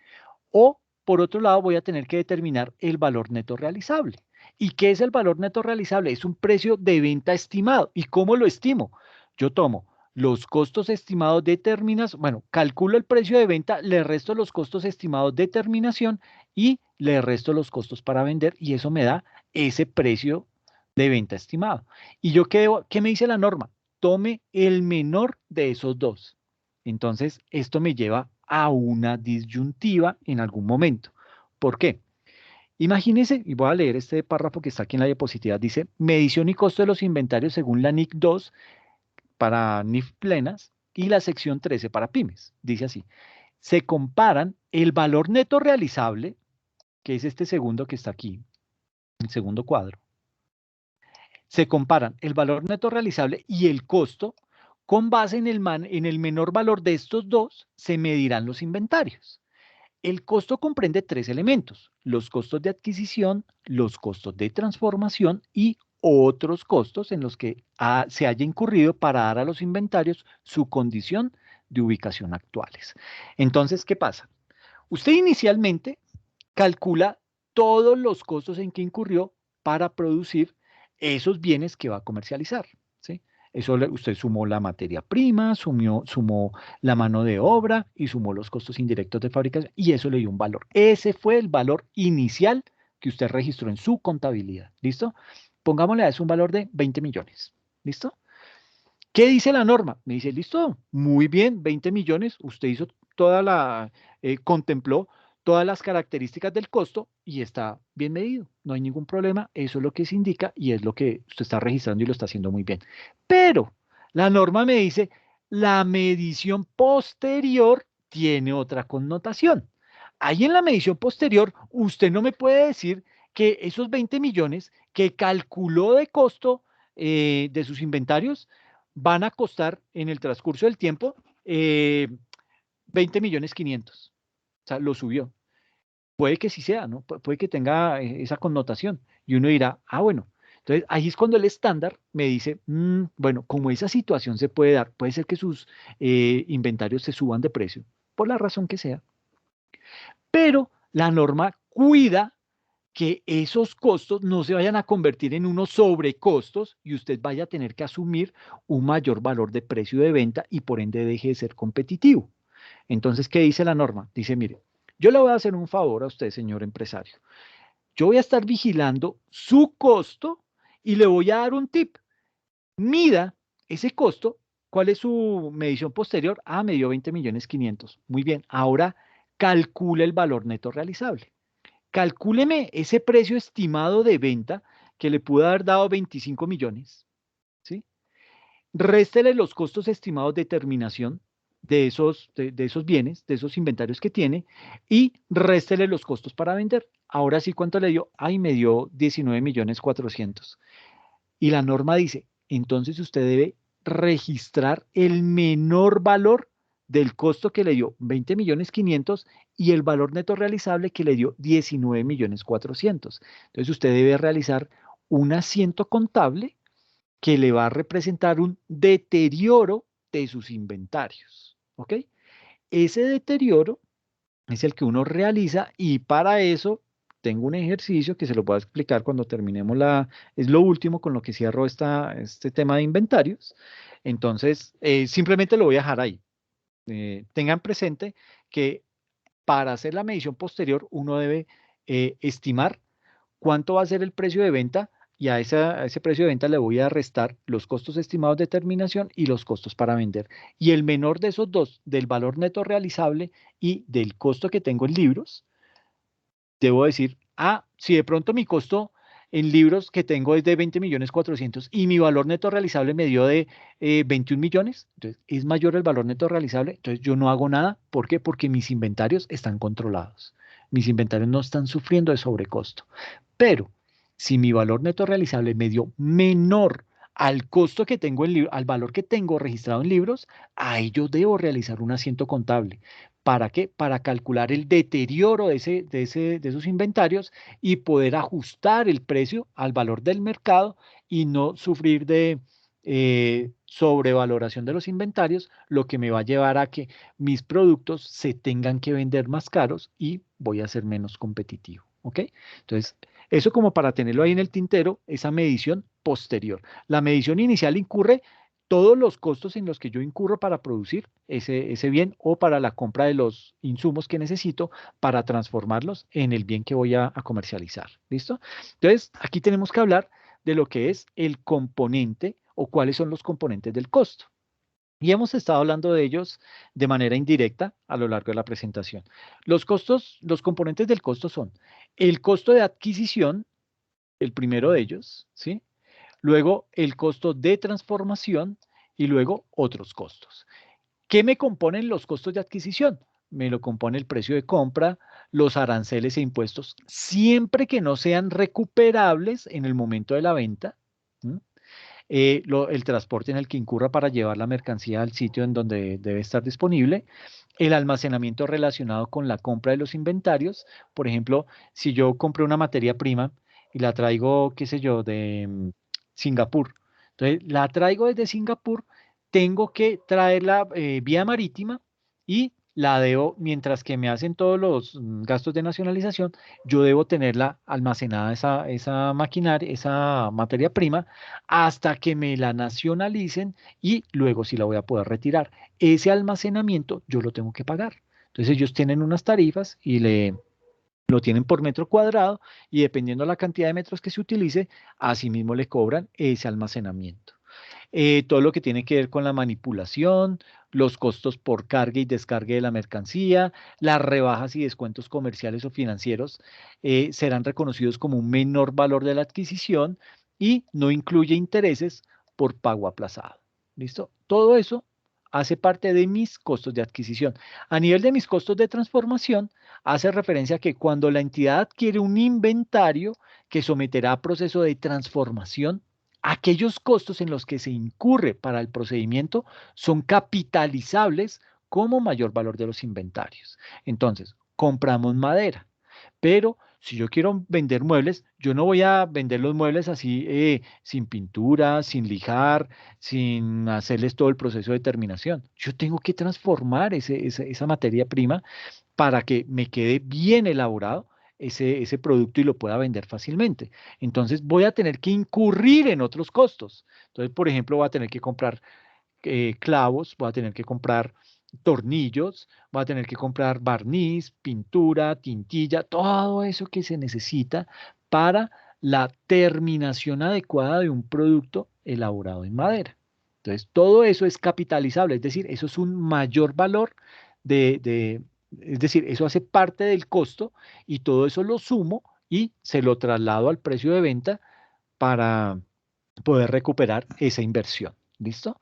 Speaker 2: O por otro lado voy a tener que determinar el valor neto realizable. ¿Y qué es el valor neto realizable? Es un precio de venta estimado. ¿Y cómo lo estimo? Yo tomo los costos estimados de terminación, bueno, calculo el precio de venta, le resto los costos estimados de terminación y le resto los costos para vender y eso me da ese precio de venta estimado. ¿Y yo qué me dice la norma? Tome el menor de esos dos. Entonces, esto me lleva a una disyuntiva en algún momento. ¿Por qué? Imagínense, y voy a leer este párrafo que está aquí en la diapositiva, dice, medición y costo de los inventarios según la NIC 2 para NIF plenas y la sección 13 para pymes. Dice así, se comparan el valor neto realizable, que es este segundo que está aquí, el segundo cuadro, se comparan el valor neto realizable y el costo. Con base en el menor valor de estos dos, se medirán los inventarios. El costo comprende tres elementos: los costos de adquisición, los costos de transformación y otros costos en los que se haya incurrido para dar a los inventarios su condición de ubicación actuales. Entonces, ¿qué pasa? Usted inicialmente calcula todos los costos en que incurrió para producir esos bienes que va a comercializar, ¿sí? Eso usted sumó la materia prima, sumó la mano de obra y sumó los costos indirectos de fabricación y eso le dio un valor. Ese fue el valor inicial que usted registró en su contabilidad, ¿listo? Pongámosle a eso un valor de 20 millones, ¿listo? ¿Qué dice la norma? Me dice, listo, muy bien, 20 millones, usted hizo contempló todas las características del costo y está bien medido, no hay ningún problema, eso es lo que se indica y es lo que usted está registrando y lo está haciendo muy bien. Pero la norma me dice, la medición posterior tiene otra connotación. Ahí en la medición posterior, usted no me puede decir que esos 20 millones que calculó de costo de sus inventarios van a costar en el transcurso del tiempo 20 millones 500. O sea, lo subió. Puede que sí sea, ¿no? Puede que tenga esa connotación. Y uno dirá, ah, bueno. Entonces, ahí es cuando el estándar me dice, bueno, como esa situación se puede dar, puede ser que sus inventarios se suban de precio, por la razón que sea. Pero la norma cuida que esos costos no se vayan a convertir en unos sobrecostos y usted vaya a tener que asumir un mayor valor de precio de venta y por ende deje de ser competitivo. Entonces, ¿qué dice la norma? Dice, mire, yo le voy a hacer un favor a usted, señor empresario. Yo voy a estar vigilando su costo y le voy a dar un tip. Mida ese costo. ¿Cuál es su medición posterior? Ah, me dio 20 millones 500. Muy bien, ahora calcule el valor neto realizable. Calcúleme ese precio estimado de venta que le pudo haber dado 25 millones, ¿sí? Réstele los costos estimados de terminación de esos bienes, de esos inventarios que tiene, y réstele los costos para vender. Ahora sí, ¿cuánto le dio? Ay, me dio 19 millones 400. Y la norma dice, entonces usted debe registrar el menor valor del costo que le dio 20 millones 500 y el valor neto realizable que le dio 19 millones 400. Entonces usted debe realizar un asiento contable que le va a representar un deterioro de sus inventarios. ¿Ok? Ese deterioro es el que uno realiza y para eso tengo un ejercicio que se lo voy a explicar cuando terminemos es lo último con lo que cierro este tema de inventarios. Entonces, simplemente lo voy a dejar ahí. Tengan presente que para hacer la medición posterior, uno debe estimar cuánto va a ser el precio de venta y a ese precio de venta le voy a restar los costos estimados de terminación y los costos para vender. Y el menor de esos dos, del valor neto realizable y del costo que tengo en libros, debo decir, si de pronto mi costo en libros que tengo es de 20.400.000 y mi valor neto realizable me dio de 21 millones, entonces es mayor el valor neto realizable, entonces yo no hago nada. ¿Por qué? Porque mis inventarios están controlados. Mis inventarios no están sufriendo de sobrecosto. Pero si mi valor neto realizable me dio menor al costo que tengo al valor que tengo registrado en libros, ahí yo debo realizar un asiento contable. ¿Para qué? Para calcular el deterioro de esos inventarios y poder ajustar el precio al valor del mercado y no sufrir de sobrevaloración de los inventarios, lo que me va a llevar a que mis productos se tengan que vender más caros y voy a ser menos competitivo. ¿Ok? Entonces, eso como para tenerlo ahí en el tintero, esa medición posterior. La medición inicial incurre todos los costos en los que yo incurro para producir ese bien o para la compra de los insumos que necesito para transformarlos en el bien que voy a comercializar. ¿Listo? Entonces, aquí tenemos que hablar de lo que es el componente o cuáles son los componentes del costo. Y hemos estado hablando de ellos de manera indirecta a lo largo de la presentación. Los componentes del costo son el costo de adquisición, el primero de ellos, ¿sí? Luego el costo de transformación y luego otros costos. ¿Qué me componen los costos de adquisición? Me lo compone el precio de compra, los aranceles e impuestos, siempre que no sean recuperables en el momento de la venta. El transporte en el que incurra para llevar la mercancía al sitio en donde debe estar disponible, el almacenamiento relacionado con la compra de los inventarios. Por ejemplo, si yo compré una materia prima y la traigo, qué sé yo, de Singapur, entonces la traigo desde Singapur, tengo que traerla vía marítima y la debo, mientras que me hacen todos los gastos de nacionalización, yo debo tenerla almacenada esa maquinaria, esa materia prima, hasta que me la nacionalicen y luego sí la voy a poder retirar. Ese almacenamiento yo lo tengo que pagar. Entonces ellos tienen unas tarifas y lo tienen por metro cuadrado y dependiendo de la cantidad de metros que se utilice, asimismo le cobran ese almacenamiento. Todo lo que tiene que ver con la manipulación, los costos por carga y descarga de la mercancía, las rebajas y descuentos comerciales o financieros serán reconocidos como un menor valor de la adquisición y no incluye intereses por pago aplazado. ¿Listo? Todo eso hace parte de mis costos de adquisición. A nivel de mis costos de transformación, hace referencia a que cuando la entidad adquiere un inventario que someterá a proceso de transformación, aquellos costos en los que se incurre para el procedimiento son capitalizables como mayor valor de los inventarios. Entonces, compramos madera, pero si yo quiero vender muebles, yo no voy a vender los muebles así sin pintura, sin lijar, sin hacerles todo el proceso de terminación. Yo tengo que transformar esa materia prima para que me quede bien elaborado ese producto y lo pueda vender fácilmente. Entonces voy a tener que incurrir en otros costos. Entonces, por ejemplo, voy a tener que comprar clavos, voy a tener que comprar tornillos, voy a tener que comprar barniz, pintura, tintilla, todo eso que se necesita para la terminación adecuada de un producto elaborado en madera. Entonces, todo eso es capitalizable, es decir, eso es un mayor valor es decir, eso hace parte del costo y todo eso lo sumo y se lo traslado al precio de venta para poder recuperar esa inversión. ¿Listo?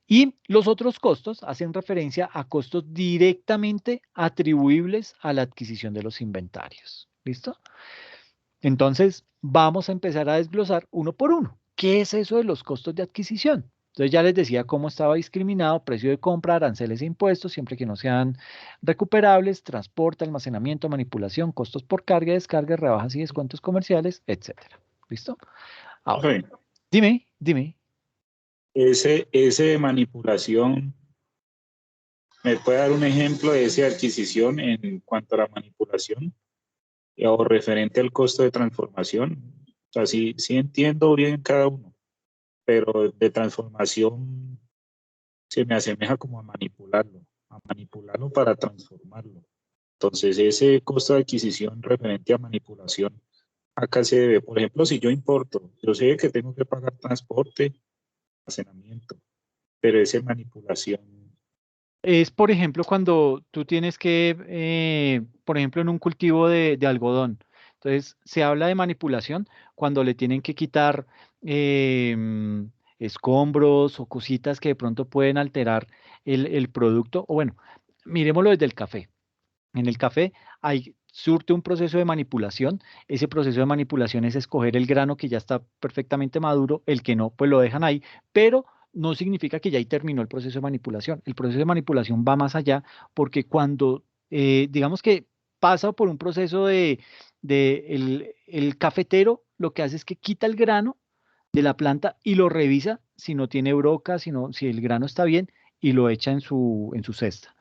Speaker 2: Y los otros costos hacen referencia a costos directamente atribuibles a la adquisición de los inventarios. ¿Listo? Entonces, vamos a empezar a desglosar uno por uno. ¿Qué es eso de los costos de adquisición? Entonces, ya les decía cómo estaba discriminado: precio de compra, aranceles e impuestos, siempre que no sean recuperables, transporte, almacenamiento, manipulación, costos por carga, descarga, rebajas y descuentos comerciales, etcétera. ¿Listo? Ahora, dime.
Speaker 9: Ese de manipulación, ¿me puede dar un ejemplo de esa adquisición en cuanto a la manipulación? o referente al costo de transformación. O sea, sí, sí entiendo bien cada uno, pero de transformación se me asemeja como a manipularlo para transformarlo. Entonces, ese costo de adquisición referente a manipulación, acá se debe, por ejemplo, si yo importo, yo sé que tengo que pagar transporte, almacenamiento, pero esa manipulación,
Speaker 2: Es, por ejemplo, cuando tú tienes que, por ejemplo, en un cultivo de algodón. Entonces, se habla de manipulación cuando le tienen que quitar escombros o cositas que de pronto pueden alterar el producto. O bueno, miremoslo desde el café. En el café surte un proceso de manipulación. Ese proceso de manipulación es escoger el grano que ya está perfectamente maduro, el que no, pues lo dejan ahí, pero no significa que ya ahí terminó el proceso de manipulación. El proceso de manipulación va más allá porque cuando, digamos que pasa por un proceso el cafetero, lo que hace es que quita el grano de la planta y lo revisa si no tiene broca, si el grano está bien y lo echa en su cesta.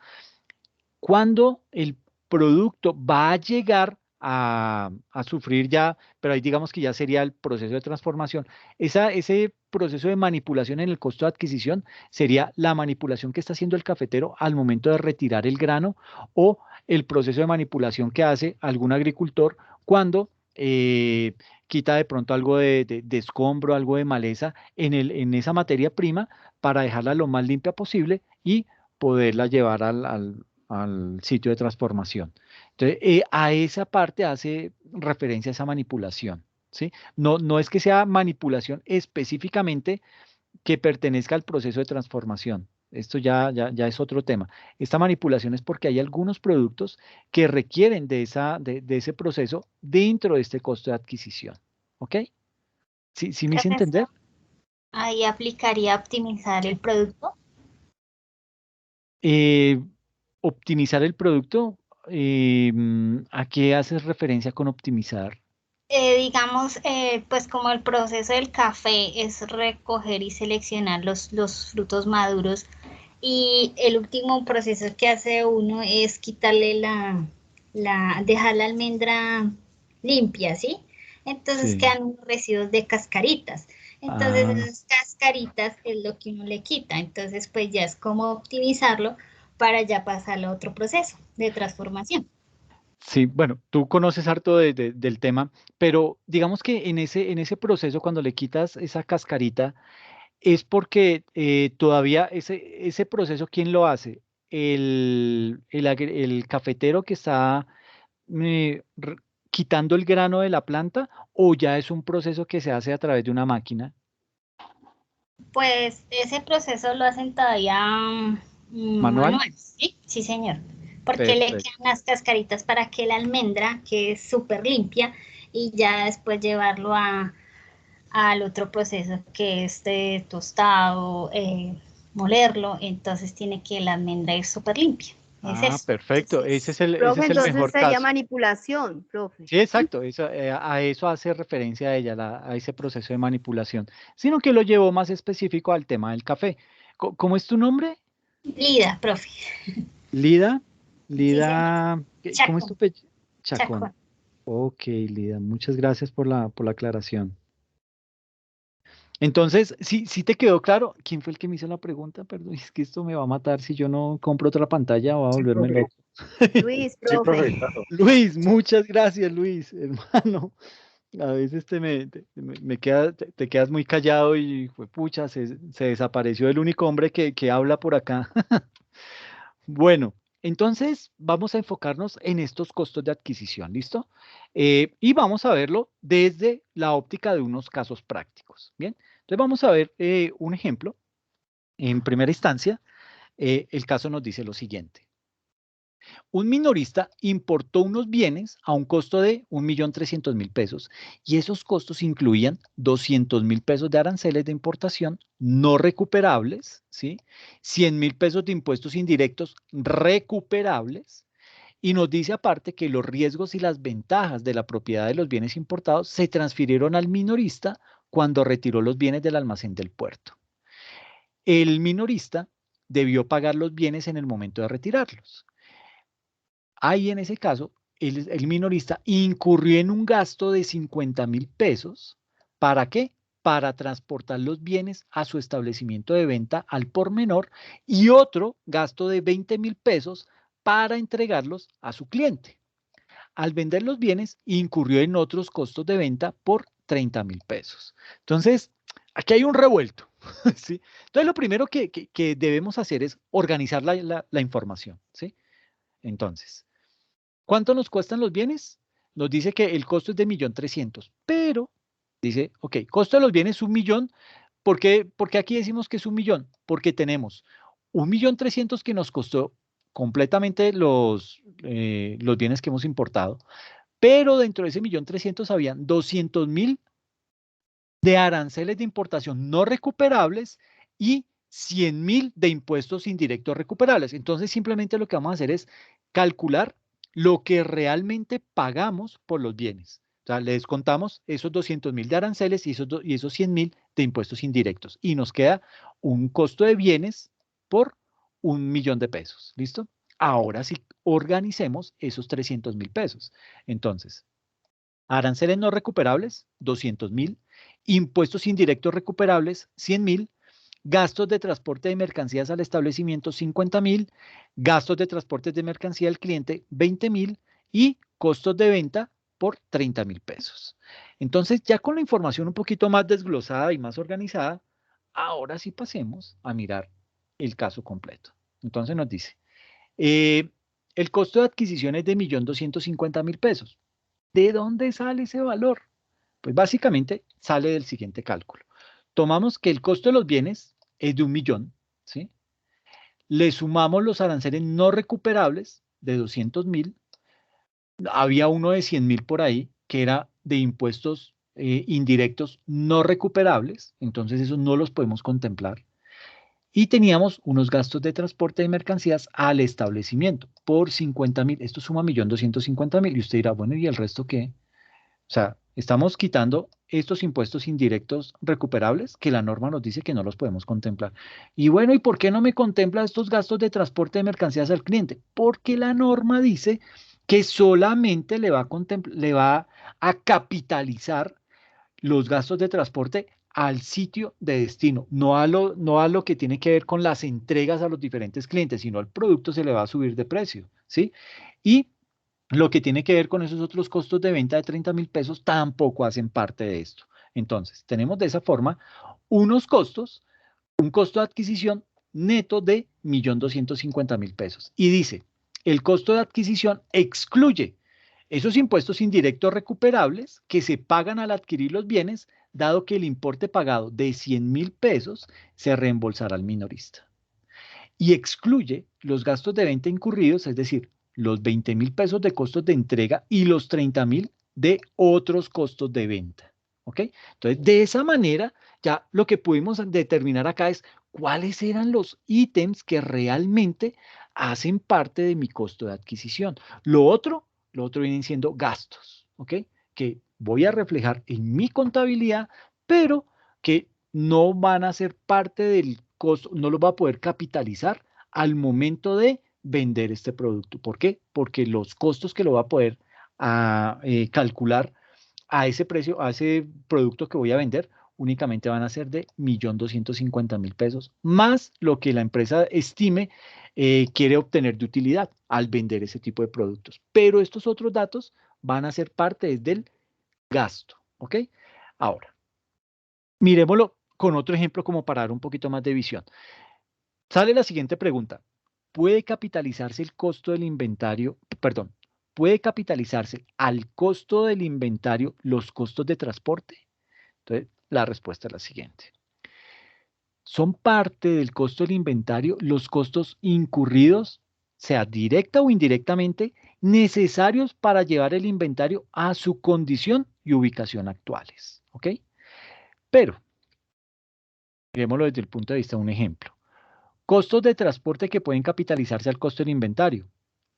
Speaker 2: Cuando el producto va a llegar a sufrir ya, pero ahí digamos que ya sería el proceso de transformación, ese proceso de manipulación en el costo de adquisición sería la manipulación que está haciendo el cafetero al momento de retirar el grano o el proceso de manipulación que hace algún agricultor cuando quita de pronto algo de escombro, algo de maleza en esa materia prima para dejarla lo más limpia posible y poderla llevar al sitio de transformación. Entonces, a esa parte hace referencia a esa manipulación, ¿sí? No, no es que sea manipulación específicamente que pertenezca al proceso de transformación. Esto ya es otro tema. Esta manipulación es porque hay algunos productos que requieren de ese proceso dentro de este costo de adquisición. ¿Ok? ¿Sí me hice entender?
Speaker 10: Ahí aplicaría optimizar el producto.
Speaker 2: Optimizar el producto, ¿a qué haces referencia con optimizar?
Speaker 10: Digamos, pues como el proceso del café es recoger y seleccionar los frutos maduros y el último proceso que hace uno es quitarle dejar la almendra limpia, ¿sí? Entonces
Speaker 2: Sí.
Speaker 10: quedan unos residuos de cascaritas. Entonces
Speaker 2: Ah,
Speaker 10: esas cascaritas es lo que uno le quita. Entonces pues ya es como optimizarlo para ya pasar a otro proceso de transformación.
Speaker 2: sí, bueno, tú conoces harto del tema, pero digamos que en ese proceso, cuando le quitas esa cascarita, es porque todavía ese proceso, ¿quién lo hace? El cafetero que está eh, r- quitando el grano de la planta, o ya es un proceso que se hace a través de una máquina
Speaker 10: Pues ese proceso lo hacen todavía
Speaker 2: manual.
Speaker 10: manual, ¿sí? Sí, señor. Porque le
Speaker 2: Perfecto.
Speaker 10: quedan las cascaritas para que la almendra, que es súper limpia, y ya después llevarlo al otro proceso que es de tostado, molerlo, entonces tiene que la almendra ir súper limpia. Es
Speaker 2: Ah,
Speaker 10: eso.
Speaker 2: perfecto. Ese es
Speaker 10: Entonces,
Speaker 2: el, ese
Speaker 1: Profe,
Speaker 2: es el
Speaker 1: entonces
Speaker 2: mejor
Speaker 1: sería
Speaker 2: caso.
Speaker 1: manipulación, profe.
Speaker 2: Sí, exacto. A eso hace referencia a ella, a ese proceso de manipulación. Sino que lo llevó más específico al tema del café. ¿Cómo es tu nombre?
Speaker 10: Lida, profe.
Speaker 2: Lida.
Speaker 10: Sí, señor.
Speaker 2: Lida. ¿Cómo es tu
Speaker 10: Chacón,
Speaker 2: apellido? Chacón.
Speaker 10: Chacón.
Speaker 2: Ok, Lida. Muchas gracias por la aclaración. Entonces, sí te quedó claro. ¿Quién fue el que me hizo la pregunta? Perdón, es que esto me va a matar si yo no compro otra pantalla, va a
Speaker 9: sí,
Speaker 2: volverme
Speaker 9: profe,
Speaker 2: loco.
Speaker 1: Luis,
Speaker 9: sí,
Speaker 1: profe.
Speaker 9: profe, claro.
Speaker 2: Luis, muchas gracias, Luis, hermano. A veces te quedas muy callado y pucha, se desapareció el único hombre que habla por acá. Bueno, entonces vamos a enfocarnos en estos costos de adquisición, ¿listo? Y vamos a verlo desde la óptica de unos casos prácticos, ¿bien? Entonces vamos a ver un ejemplo. En primera instancia, el caso nos dice lo siguiente. Un minorista importó unos bienes a un costo de 1.300.000 pesos y esos costos incluían 200.000 pesos de aranceles de importación no recuperables, ¿sí? 100.000 pesos de impuestos indirectos recuperables y nos dice aparte que los riesgos y las ventajas de la propiedad de los bienes importados se transfirieron al minorista cuando retiró los bienes del almacén del puerto. El minorista debió pagar los bienes en el momento de retirarlos. Ahí en ese caso, el minorista incurrió en un gasto de 50.000 pesos. ¿Para qué? Para transportar los bienes a su establecimiento de venta al por menor y otro gasto de 20.000 pesos para entregarlos a su cliente. Al vender los bienes, incurrió en otros costos de venta por 30.000 pesos. Entonces, aquí hay un revuelto. ¿Sí? Entonces, lo primero que debemos hacer es organizar la información. ¿Sí? Entonces, ¿cuánto nos cuestan los bienes? Nos dice que el costo es de 1.300.000, pero dice, ok, costo de los bienes es 1.000.000. ¿Por qué aquí decimos que es 1.000.000? Porque tenemos 1.300.000 que nos costó completamente los bienes que hemos importado, pero dentro de ese 1.300.000 habían 200.000 de aranceles de importación no recuperables y 100.000 de impuestos indirectos recuperables. Entonces, simplemente lo que vamos a hacer es calcular lo que realmente pagamos por los bienes. O sea, le descontamos esos 200.000 de aranceles y esos 100.000 de impuestos indirectos. Y nos queda un costo de bienes por 1.000.000 de pesos. ¿Listo? Ahora sí, organicemos esos 300.000 pesos. Entonces, aranceles no recuperables, 200.000. Impuestos indirectos recuperables, 100.000. Gastos de transporte de mercancías al establecimiento, 50.000. Gastos de transporte de mercancía al cliente, 20.000. Y costos de venta por 30.000 pesos. Entonces, ya con la información un poquito más desglosada y más organizada, ahora sí pasemos a mirar el caso completo. Entonces nos dice, el costo de adquisición es de 1.250.000 pesos. ¿De dónde sale ese valor? Pues básicamente sale del siguiente cálculo. Tomamos que el costo de los bienes es de 1.000.000, ¿sí? Le sumamos los aranceles no recuperables de 200.000. Había uno de 100.000 por ahí, que era de impuestos indirectos no recuperables, entonces esos no los podemos contemplar. Y teníamos unos gastos de transporte de mercancías al establecimiento por 50.000. Esto suma 1.250.000. Y usted dirá, bueno, ¿y el resto qué? O sea, estamos quitando estos impuestos indirectos recuperables que la norma nos dice que no los podemos contemplar. Y bueno, ¿y por qué no me contempla estos gastos de transporte de mercancías al cliente? Porque la norma dice que solamente le va a capitalizar los gastos de transporte al sitio de destino, no a lo que tiene que ver con las entregas a los diferentes clientes, sino al producto se le va a subir de precio, ¿sí? Y lo que tiene que ver con esos otros costos de venta de 30.000 pesos tampoco hacen parte de esto. Entonces, tenemos de esa forma unos costos, un costo de adquisición neto de 1.250.000 pesos. Y dice, el costo de adquisición excluye esos impuestos indirectos recuperables que se pagan al adquirir los bienes, dado que el importe pagado de 100.000 pesos se reembolsará al minorista. Y excluye los gastos de venta incurridos, es decir, los 20.000 pesos de costos de entrega y los 30.000 de otros costos de venta. ¿Ok? Entonces, de esa manera, ya lo que pudimos determinar acá es cuáles eran los ítems que realmente hacen parte de mi costo de adquisición. Lo otro vienen siendo gastos, ¿ok? Que voy a reflejar en mi contabilidad, pero que no van a ser parte del costo, no los va a poder capitalizar al momento de vender este producto. ¿Por qué? Porque los costos que lo va a poder calcular a ese precio, a ese producto que voy a vender, únicamente van a ser de 1.250.000 pesos, más lo que la empresa estime quiere obtener de utilidad al vender ese tipo de productos. Pero estos otros datos van a ser parte del gasto, ¿ok? Ahora, miremoslo con otro ejemplo como para dar un poquito más de visión. Sale la siguiente pregunta. ¿Puede capitalizarse el costo del inventario, perdón, puede capitalizarse al costo del inventario los costos de transporte? Entonces, la respuesta es la siguiente. Son parte del costo del inventario los costos incurridos, sea directa o indirectamente, necesarios para llevar el inventario a su condición y ubicación actuales. ¿Ok? Pero, miremoslo desde el punto de vista de un ejemplo. Costos de transporte que pueden capitalizarse al costo del inventario.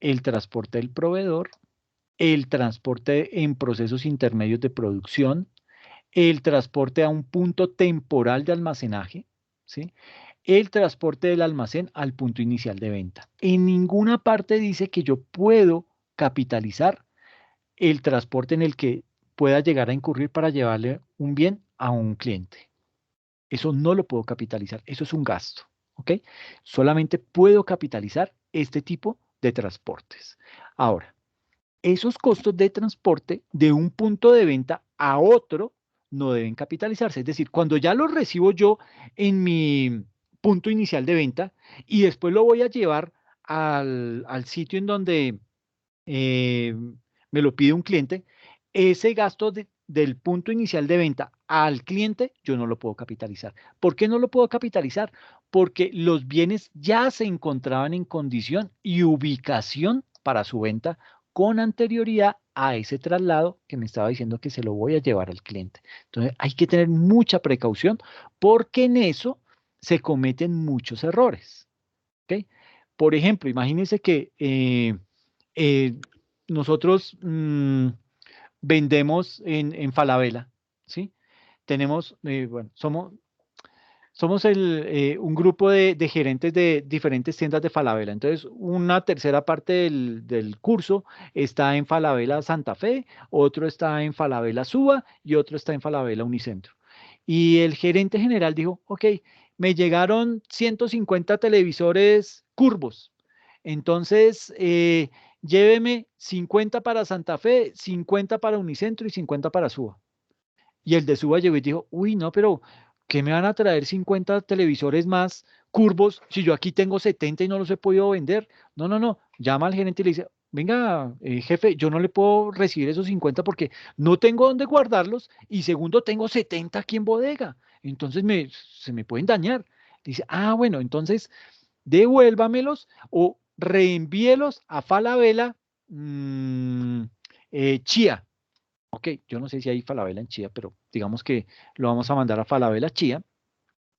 Speaker 2: El transporte del proveedor, el transporte en procesos intermedios de producción, el transporte a un punto temporal de almacenaje, ¿sí? El transporte del almacén al punto inicial de venta. En ninguna parte dice que yo puedo capitalizar el transporte en el que pueda llegar a incurrir para llevarle un bien a un cliente. Eso no lo puedo capitalizar, eso es un gasto, ¿ok? Solamente puedo capitalizar este tipo de transportes. Ahora, esos costos de transporte de un punto de venta a otro no deben capitalizarse. Es decir, cuando ya los recibo yo en mi punto inicial de venta y después lo voy a llevar al sitio en donde me lo pide un cliente, ese gasto del punto inicial de venta al cliente yo no lo puedo capitalizar. ¿Por qué no lo puedo capitalizar? Porque los bienes ya se encontraban en condición y ubicación para su venta con anterioridad a ese traslado que me estaba diciendo que se lo voy a llevar al cliente. Entonces hay que tener mucha precaución porque en eso se cometen muchos errores. ¿Ok? Por ejemplo, imagínense que eh, nosotros vendemos en Falabella, ¿sí? Tenemos, bueno, somos un grupo de gerentes de diferentes tiendas de Falabella. Entonces, una tercera parte del curso está en Falabella Santa Fe, otro está en Falabella Suba y otro está en Falabella Unicentro. Y el gerente general dijo, ok, me llegaron 150 televisores curvos. Entonces, lléveme 50 para Santa Fe, 50 para Unicentro y 50 para Suba. Y el de Suba llegó y dijo, uy, no, pero ¿qué me van a traer 50 televisores más curvos si yo aquí tengo 70 y no los he podido vender? No, no, no. Llama al gerente y le dice, venga, jefe, yo no le puedo recibir esos 50 porque no tengo dónde guardarlos y segundo, tengo 70 aquí en bodega. Entonces se me pueden dañar. Dice, ah, bueno, entonces devuélvamelos o reenvíelos a Falabella Chía. Ok, yo no sé si hay Falabella en Chía, pero digamos que lo vamos a mandar a Falabella Chía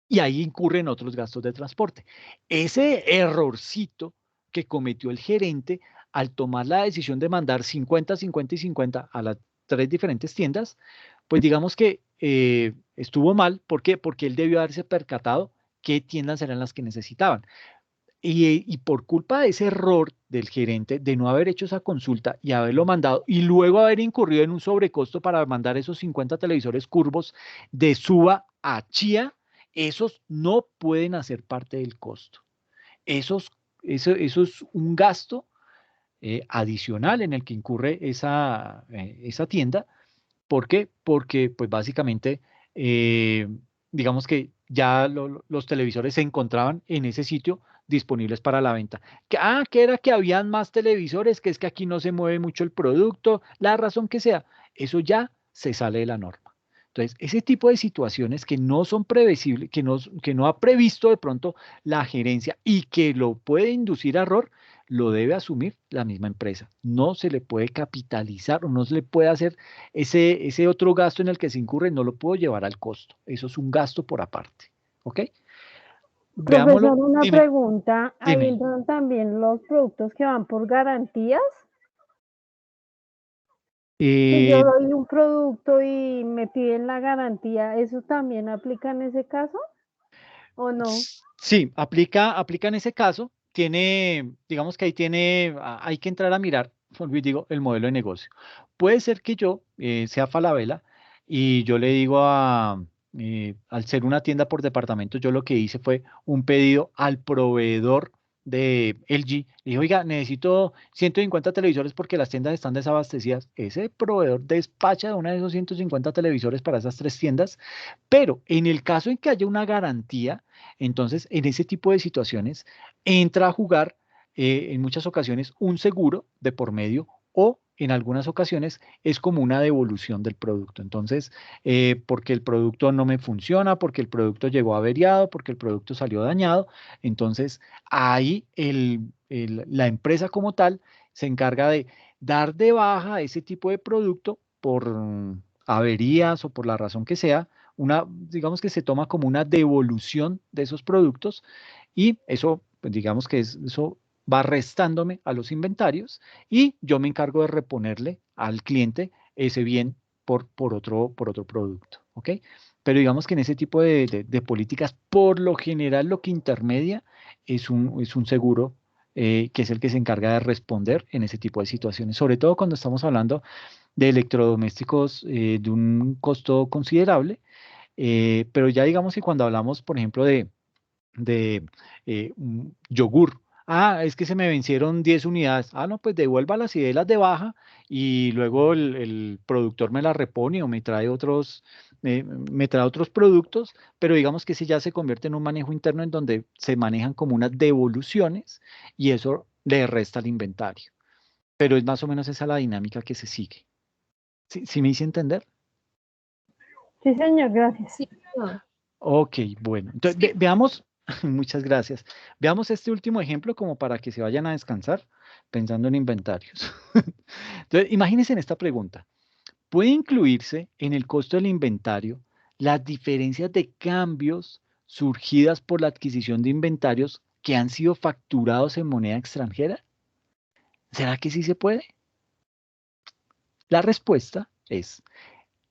Speaker 2: y ahí incurren otros gastos de transporte. Ese errorcito que cometió el gerente al tomar la decisión de mandar 50, 50 y 50 a las 3 diferentes tiendas, pues digamos que estuvo mal. ¿Por qué? Porque él debió haberse percatado qué tiendas eran las que necesitaban. Y por culpa de ese error del gerente de no haber hecho esa consulta y haberlo mandado y luego haber incurrido en un sobrecosto para mandar esos 50 televisores curvos de Suba a Chía, esos no pueden hacer parte del costo. Eso es un gasto adicional en el que incurre esa tienda. ¿Por qué? Porque pues básicamente digamos que ya los televisores se encontraban en ese sitio disponibles para la venta. Que era que habían más televisores, que es que aquí no se mueve mucho el producto, la razón que sea, eso ya se sale de la norma. Entonces, ese tipo de situaciones que no son previsibles, que no ha previsto de pronto la gerencia y que lo puede inducir a error, lo debe asumir la misma empresa. No se le puede capitalizar o no se le puede hacer ese otro gasto en el que se incurre, no lo puedo llevar al costo. Eso es un gasto por aparte. ¿Ok? Veámoslo.
Speaker 11: Profesor, una
Speaker 2: Dime,
Speaker 11: pregunta. ¿Ahí
Speaker 2: dime.
Speaker 11: entran también los productos que van por garantías? Si yo doy un producto y me piden la garantía, ¿eso también aplica en ese caso o no?
Speaker 2: Sí, aplica en ese caso. Digamos que hay que entrar a mirar, vuelvo y digo, el modelo de negocio. Puede ser que yo sea Falabella y yo le digo al ser una tienda por departamento, yo lo que hice fue un pedido al proveedor de LG. Le dije, oiga, necesito 150 televisores porque las tiendas están desabastecidas. Ese proveedor despacha de una de esos 150 televisores para esas 3 tiendas, pero en el caso en que haya una garantía, entonces en ese tipo de situaciones entra a jugar en muchas ocasiones un seguro de por medio o en algunas ocasiones es como una devolución del producto. Entonces, porque el producto no me funciona, porque el producto llegó averiado, porque el producto salió dañado, entonces ahí la empresa como tal se encarga de dar de baja ese tipo de producto por averías o por la razón que sea, digamos que se toma como una devolución de esos productos y eso, pues digamos que eso va restándome a los inventarios y yo me encargo de reponerle al cliente ese bien por otro producto, ¿ok? Pero digamos que en ese tipo de políticas, por lo general lo que intermedia es un seguro que es el que se encarga de responder en ese tipo de situaciones, sobre todo cuando estamos hablando de electrodomésticos de un costo considerable, pero ya digamos que cuando hablamos, por ejemplo, de un yogur. Ah, es que se me vencieron 10 unidades. Ah, no, pues devuélvalas y délas de baja y luego el productor me las repone o me trae otros productos, pero digamos que si ya se convierte en un manejo interno en donde se manejan como unas devoluciones y eso le resta al inventario. Pero es más o menos esa la dinámica que se sigue. ¿Sí me hice entender?
Speaker 11: Sí, señor, gracias.
Speaker 3: Sí, no.
Speaker 2: Ok, bueno. Entonces, veamos, muchas gracias. Veamos este último ejemplo como para que se vayan a descansar pensando en inventarios. Entonces, imagínense en esta pregunta. ¿Puede incluirse en el costo del inventario las diferencias de cambios surgidas por la adquisición de inventarios que han sido facturados en moneda extranjera? ¿Será que sí se puede? La respuesta es,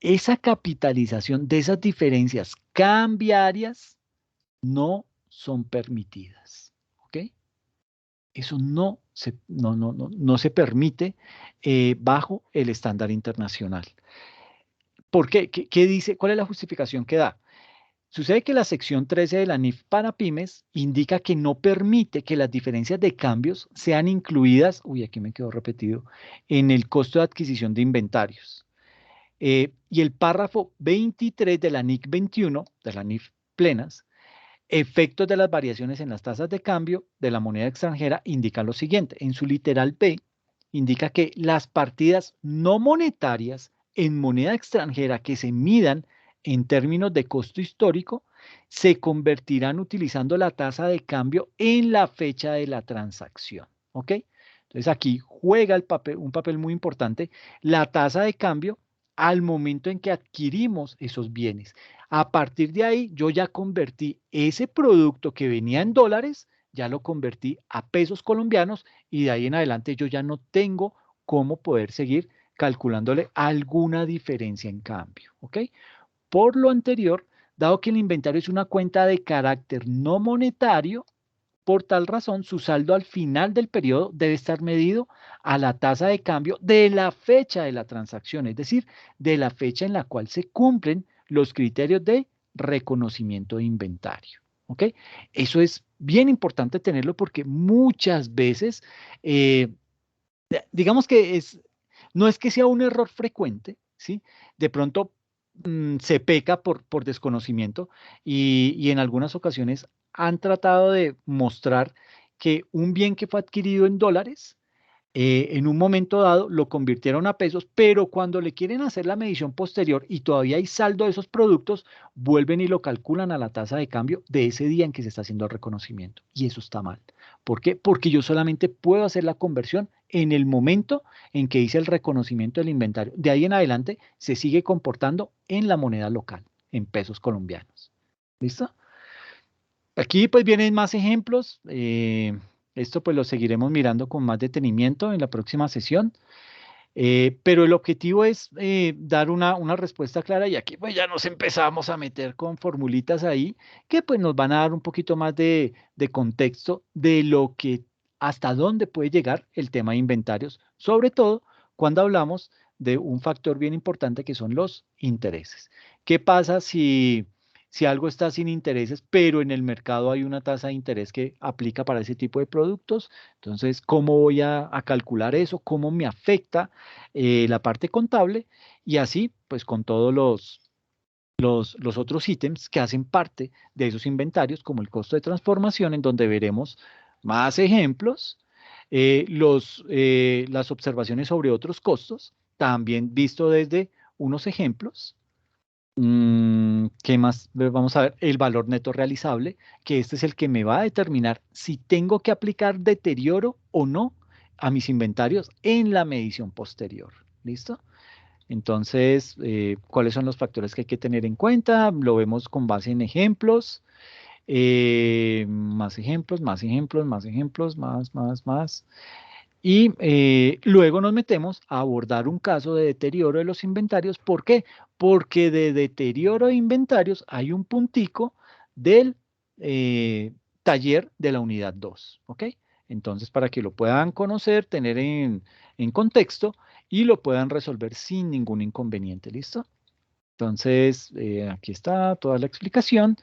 Speaker 2: esa capitalización de esas diferencias cambiarias no son permitidas. ¿Ok? Eso no se permite bajo el estándar internacional. ¿Por qué? ¿Qué dice? ¿Cuál es la justificación que da? Sucede que la sección 13 de la NIF para pymes indica que no permite que las diferencias de cambios sean incluidas, uy, aquí me quedó repetido, en el costo de adquisición de inventarios. Y el párrafo 23 de la NIC 21, de la NIF plenas, efectos de las variaciones en las tasas de cambio de la moneda extranjera, indica lo siguiente. En su literal B, indica que las partidas no monetarias en moneda extranjera que se midan en términos de costo histórico se convertirán utilizando la tasa de cambio en la fecha de la transacción. ¿Ok? Entonces aquí juega un papel muy importante la tasa de cambio al momento en que adquirimos esos bienes. A partir de ahí, yo ya convertí ese producto que venía en dólares, ya lo convertí a pesos colombianos y de ahí en adelante yo ya no tengo cómo poder seguir calculándole alguna diferencia en cambio. ¿Ok? Por lo anterior, dado que el inventario es una cuenta de carácter no monetario, por tal razón, su saldo al final del periodo debe estar medido a la tasa de cambio de la fecha de la transacción, es decir, de la fecha en la cual se cumplen los criterios de reconocimiento de inventario. ¿Ok? Eso es bien importante tenerlo porque muchas veces, digamos que no es que sea un error frecuente, ¿sí? De pronto se peca por desconocimiento y en algunas ocasiones han tratado de mostrar que un bien que fue adquirido en dólares, en un momento dado lo convirtieron a pesos, pero cuando le quieren hacer la medición posterior y todavía hay saldo de esos productos, vuelven y lo calculan a la tasa de cambio de ese día en que se está haciendo el reconocimiento. Y eso está mal. ¿Por qué? Porque yo solamente puedo hacer la conversión en el momento en que hice el reconocimiento del inventario. De ahí en adelante se sigue comportando en la moneda local, en pesos colombianos. ¿Listo? Aquí pues vienen más ejemplos. Esto pues lo seguiremos mirando con más detenimiento en la próxima sesión. Pero el objetivo es dar una respuesta clara y aquí pues ya nos empezamos a meter con formulitas ahí que pues nos van a dar un poquito más de contexto de lo que hasta dónde puede llegar el tema de inventarios, sobre todo cuando hablamos de un factor bien importante que son los intereses. ¿Qué pasa si algo está sin intereses, pero en el mercado hay una tasa de interés que aplica para ese tipo de productos? Entonces, ¿cómo voy a calcular eso? ¿Cómo me afecta la parte contable? Y así, pues con todos los otros ítems que hacen parte de esos inventarios, como el costo de transformación, en donde veremos más ejemplos, las observaciones sobre otros costos, también visto desde unos ejemplos. ¿Qué más? Vamos a ver el valor neto realizable, que este es el que me va a determinar si tengo que aplicar deterioro o no a mis inventarios en la medición posterior. ¿Listo? Entonces, ¿cuáles son los factores que hay que tener en cuenta? Lo vemos con base en ejemplos. Más ejemplos, más ejemplos, más ejemplos, más. Y luego nos metemos a abordar un caso de deterioro de los inventarios. ¿Por qué? Porque de deterioro de inventarios hay un puntico del taller de la unidad 2. ¿Ok? Entonces, para que lo puedan conocer, tener en contexto y lo puedan resolver sin ningún inconveniente, ¿listo? Entonces, aquí está toda la explicación.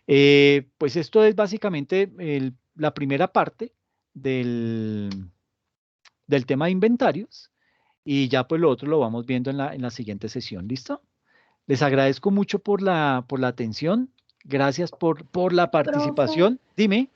Speaker 2: Pues esto es básicamente la primera parte del tema de inventarios y ya pues lo otro lo vamos viendo en la siguiente sesión, ¿listo? Les agradezco mucho por la atención. Gracias por la
Speaker 3: Profe,
Speaker 2: participación. Dime.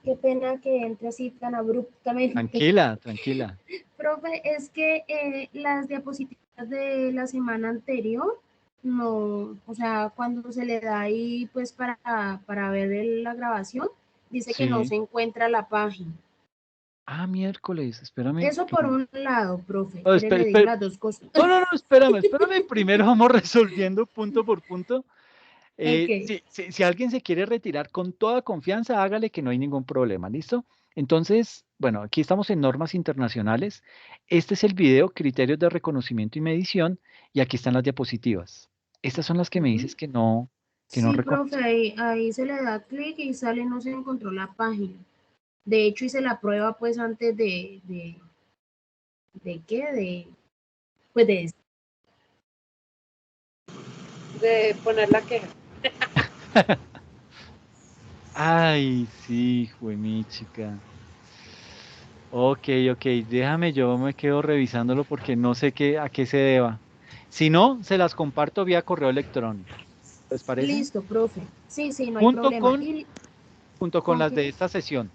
Speaker 3: qué pena que entre así tan abruptamente.
Speaker 2: Tranquila, tranquila.
Speaker 3: Profe, es que las diapositivas de la semana anterior, no, o sea, cuando se le da ahí pues para ver la grabación, dice que no
Speaker 2: Sí.
Speaker 3: se encuentra la página.
Speaker 2: Ah, miércoles, espérame.
Speaker 3: Eso por un lado, profe.
Speaker 2: No,
Speaker 3: Le digo las dos cosas.
Speaker 2: No, espérame. Primero vamos resolviendo punto por punto.
Speaker 3: Ok.
Speaker 2: Si alguien se quiere retirar con toda confianza, hágale que no hay ningún problema, ¿listo? Entonces, bueno, aquí estamos en normas internacionales. Este es el video, criterios de reconocimiento y medición, y aquí están las diapositivas. Estas son las que me dices que no
Speaker 3: Sí,
Speaker 2: reconoce.
Speaker 3: profe, ahí se le da clic y sale no se encontró la página. De hecho, hice la prueba pues antes ¿de qué? Pues
Speaker 5: De poner la queja.
Speaker 2: Ay, sí, fue mi chica. Ok, déjame, yo me quedo revisándolo porque no sé a qué se deba. Si no, se las comparto vía correo electrónico. ¿Les parece?
Speaker 3: Listo, profe. Sí, no hay problema.
Speaker 2: Junto con las de esta sesión.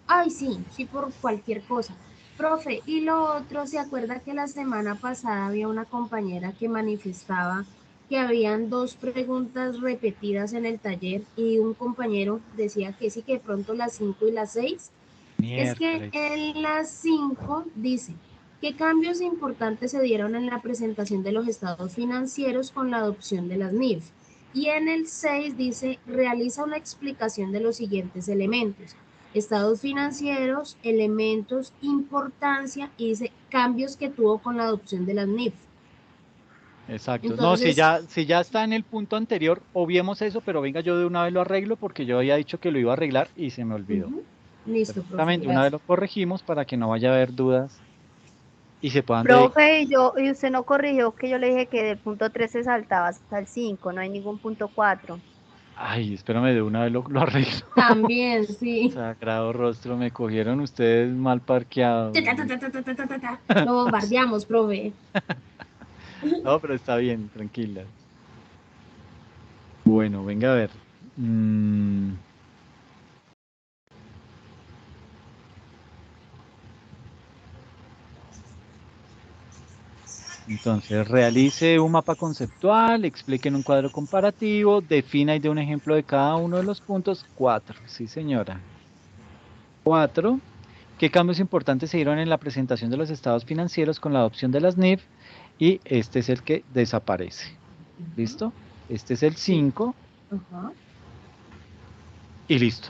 Speaker 3: Ay, sí, por cualquier cosa. Profe, y lo otro, ¿se acuerda que la semana pasada había una compañera que manifestaba que habían 2 preguntas repetidas en el taller y un compañero decía que sí, que de pronto las 5 y las 6? Es que
Speaker 2: Miércoles.
Speaker 3: en las 5 dice, ¿qué cambios importantes se dieron en la presentación de los estados financieros con la adopción de las NIF? Y en el 6 dice, realiza una explicación de los siguientes elementos: estados financieros, elementos, importancia, y dice cambios que tuvo con la adopción de las NIF.
Speaker 2: Exacto.
Speaker 3: Entonces,
Speaker 2: no, si ya está en el punto anterior, obviemos eso, pero venga, yo de una vez lo arreglo porque yo había dicho que lo iba a arreglar y se me olvidó.
Speaker 3: Listo, profe,
Speaker 2: Exactamente, una vez lo corregimos para que no vaya a haber dudas y se puedan dedicar.
Speaker 1: Profe, y usted no corrigió que yo le dije que del punto 3 se saltaba hasta el 5, no hay ningún punto 4.
Speaker 2: Ay, espérame, de una vez lo arreglo.
Speaker 3: También, sí.
Speaker 2: Sagrado rostro, me cogieron ustedes mal parqueados.
Speaker 3: Lo bombardeamos, profe.
Speaker 2: No, pero está bien, tranquila. Bueno, venga a ver. Entonces, realice un mapa conceptual, explique en un cuadro comparativo, defina y dé un ejemplo de cada uno de los puntos. 4, sí señora. 4. ¿Qué cambios importantes se dieron en la presentación de los estados financieros con la adopción de las NIF? Y este es el que desaparece. ¿Listo? Este es el 5. Y listo.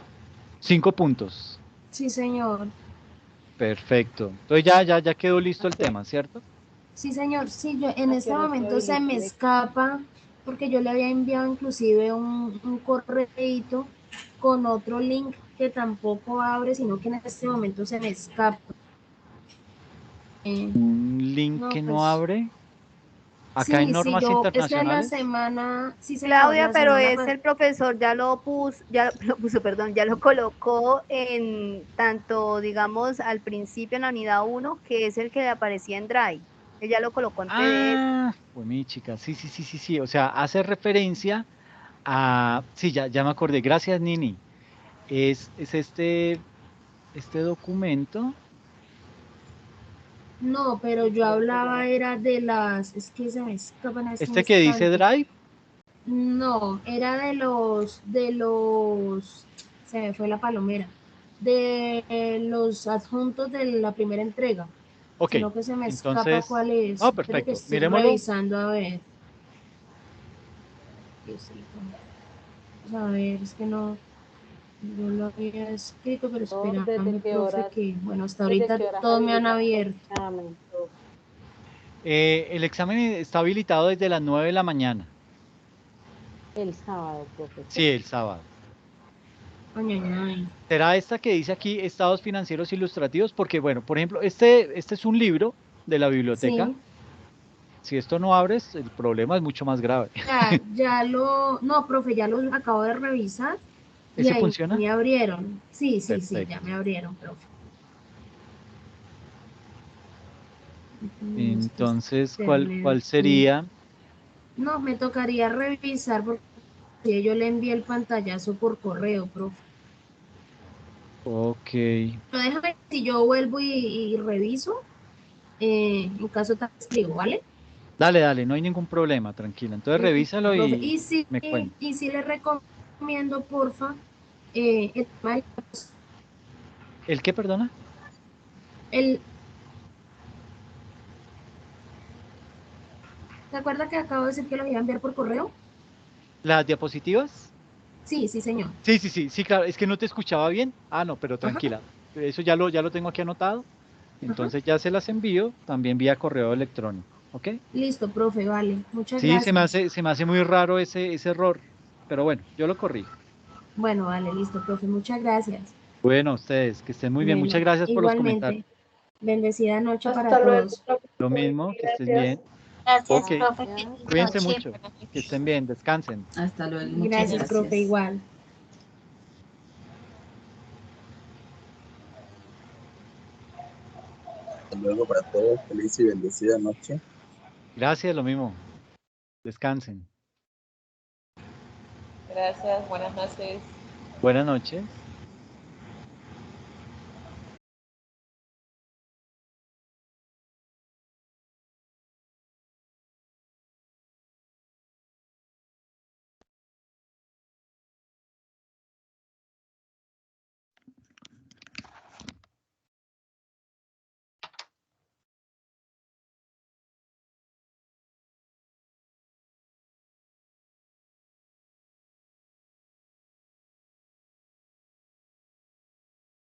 Speaker 2: 5 puntos.
Speaker 3: Sí, señor.
Speaker 2: Perfecto. Entonces ya quedó listo el tema, ¿cierto?
Speaker 3: Sí, señor. Sí, yo en este momento se me escapa porque yo le había enviado inclusive un correíto con otro link que tampoco abre, sino que en este momento se me escapa.
Speaker 2: Un link que no abre. Acá en normas internacionales.
Speaker 3: Es que la semana, sí,
Speaker 1: Claudia, pero el profesor ya lo colocó en tanto, digamos, al principio en la unidad 1, que es el que le aparecía en Drive. Él ya lo colocó en PDF.
Speaker 2: Ah, pues mi chica, sí. O sea, hace referencia a, sí, ya me acordé. Gracias, Nini. Es este documento.
Speaker 3: No, pero yo hablaba era de las, es que se me escapan así.
Speaker 2: ¿Este que dice Drive?
Speaker 3: No, era de los, se me fue la palomera, de los adjuntos de la primera entrega.
Speaker 2: Ok,
Speaker 3: sino que se me escapa
Speaker 2: entonces,
Speaker 3: cuál es.
Speaker 2: no,
Speaker 3: Pero que
Speaker 2: perfecto,
Speaker 3: estoy
Speaker 2: miremoslo.
Speaker 3: revisando a ver. A ver, es que no, yo lo había escrito, pero espérame, profe, que bueno, hasta ahorita todos me han abierto.
Speaker 2: El examen está habilitado desde las 9 de la mañana.
Speaker 12: El sábado, profesor.
Speaker 2: Sí, el sábado.
Speaker 3: Ay, ay, ay.
Speaker 2: ¿Será esta que dice aquí estados financieros ilustrativos? Porque, bueno, por ejemplo, este es un libro de la biblioteca.
Speaker 3: Sí,
Speaker 2: Si esto no abres, el problema es mucho más grave.
Speaker 3: no, profe, ya lo acabo de revisar y
Speaker 2: ¿Ese
Speaker 3: ahí
Speaker 2: funciona?
Speaker 3: me abrieron. Sí, sí, sí, ya
Speaker 2: Perfecto.
Speaker 3: me abrieron, profe.
Speaker 2: Entonces,
Speaker 3: Internet,
Speaker 2: ¿cuál sería?
Speaker 3: No, me tocaría revisar porque yo le envié el pantallazo por correo, profe.
Speaker 2: Ok.
Speaker 3: Pero déjame, si yo vuelvo y reviso, en caso tal escribo, ¿vale?
Speaker 2: Dale, no hay ningún problema, tranquila. Entonces revísalo
Speaker 3: Profe,
Speaker 2: y me cuenta.
Speaker 3: y sí le recomiendo, porfa, el tema
Speaker 2: ¿El qué, perdona?
Speaker 3: el, ¿se acuerda que acabo de decir que lo iba a enviar por correo?
Speaker 2: ¿Las diapositivas?
Speaker 3: Sí, sí, señor.
Speaker 2: Sí, claro. Es que no te escuchaba bien. Ah, no, pero
Speaker 3: Ajá,
Speaker 2: tranquila. Eso ya lo tengo aquí anotado.
Speaker 3: ajá.
Speaker 2: Entonces ya se las envío también vía correo electrónico. ¿Ok?
Speaker 3: Listo, profe, vale. Muchas
Speaker 2: Sí,
Speaker 3: gracias.
Speaker 2: se me hace muy raro ese error. Pero bueno, yo lo corrijo.
Speaker 3: Bueno, vale, listo, profe. Muchas gracias.
Speaker 2: Bueno, ustedes, que estén muy bien. Muchas
Speaker 3: Bueno,
Speaker 2: gracias por los comentarios.
Speaker 3: igualmente. Bendecida noche para
Speaker 5: Hasta luego,
Speaker 3: todos.
Speaker 5: profe.
Speaker 2: Lo mismo, que estén
Speaker 5: Gracias.
Speaker 2: bien. Ok,
Speaker 10: Gracias, profe. Feliz
Speaker 2: cuídense
Speaker 10: noche.
Speaker 2: mucho. Que estén bien, descansen.
Speaker 7: Hasta luego, muchas
Speaker 3: Gracias, profe,
Speaker 7: gracias.
Speaker 3: igual.
Speaker 12: Hasta luego para todos. Feliz y bendecida noche.
Speaker 2: Gracias, lo mismo. Descansen.
Speaker 8: Gracias, buenas noches.
Speaker 2: Buenas noches.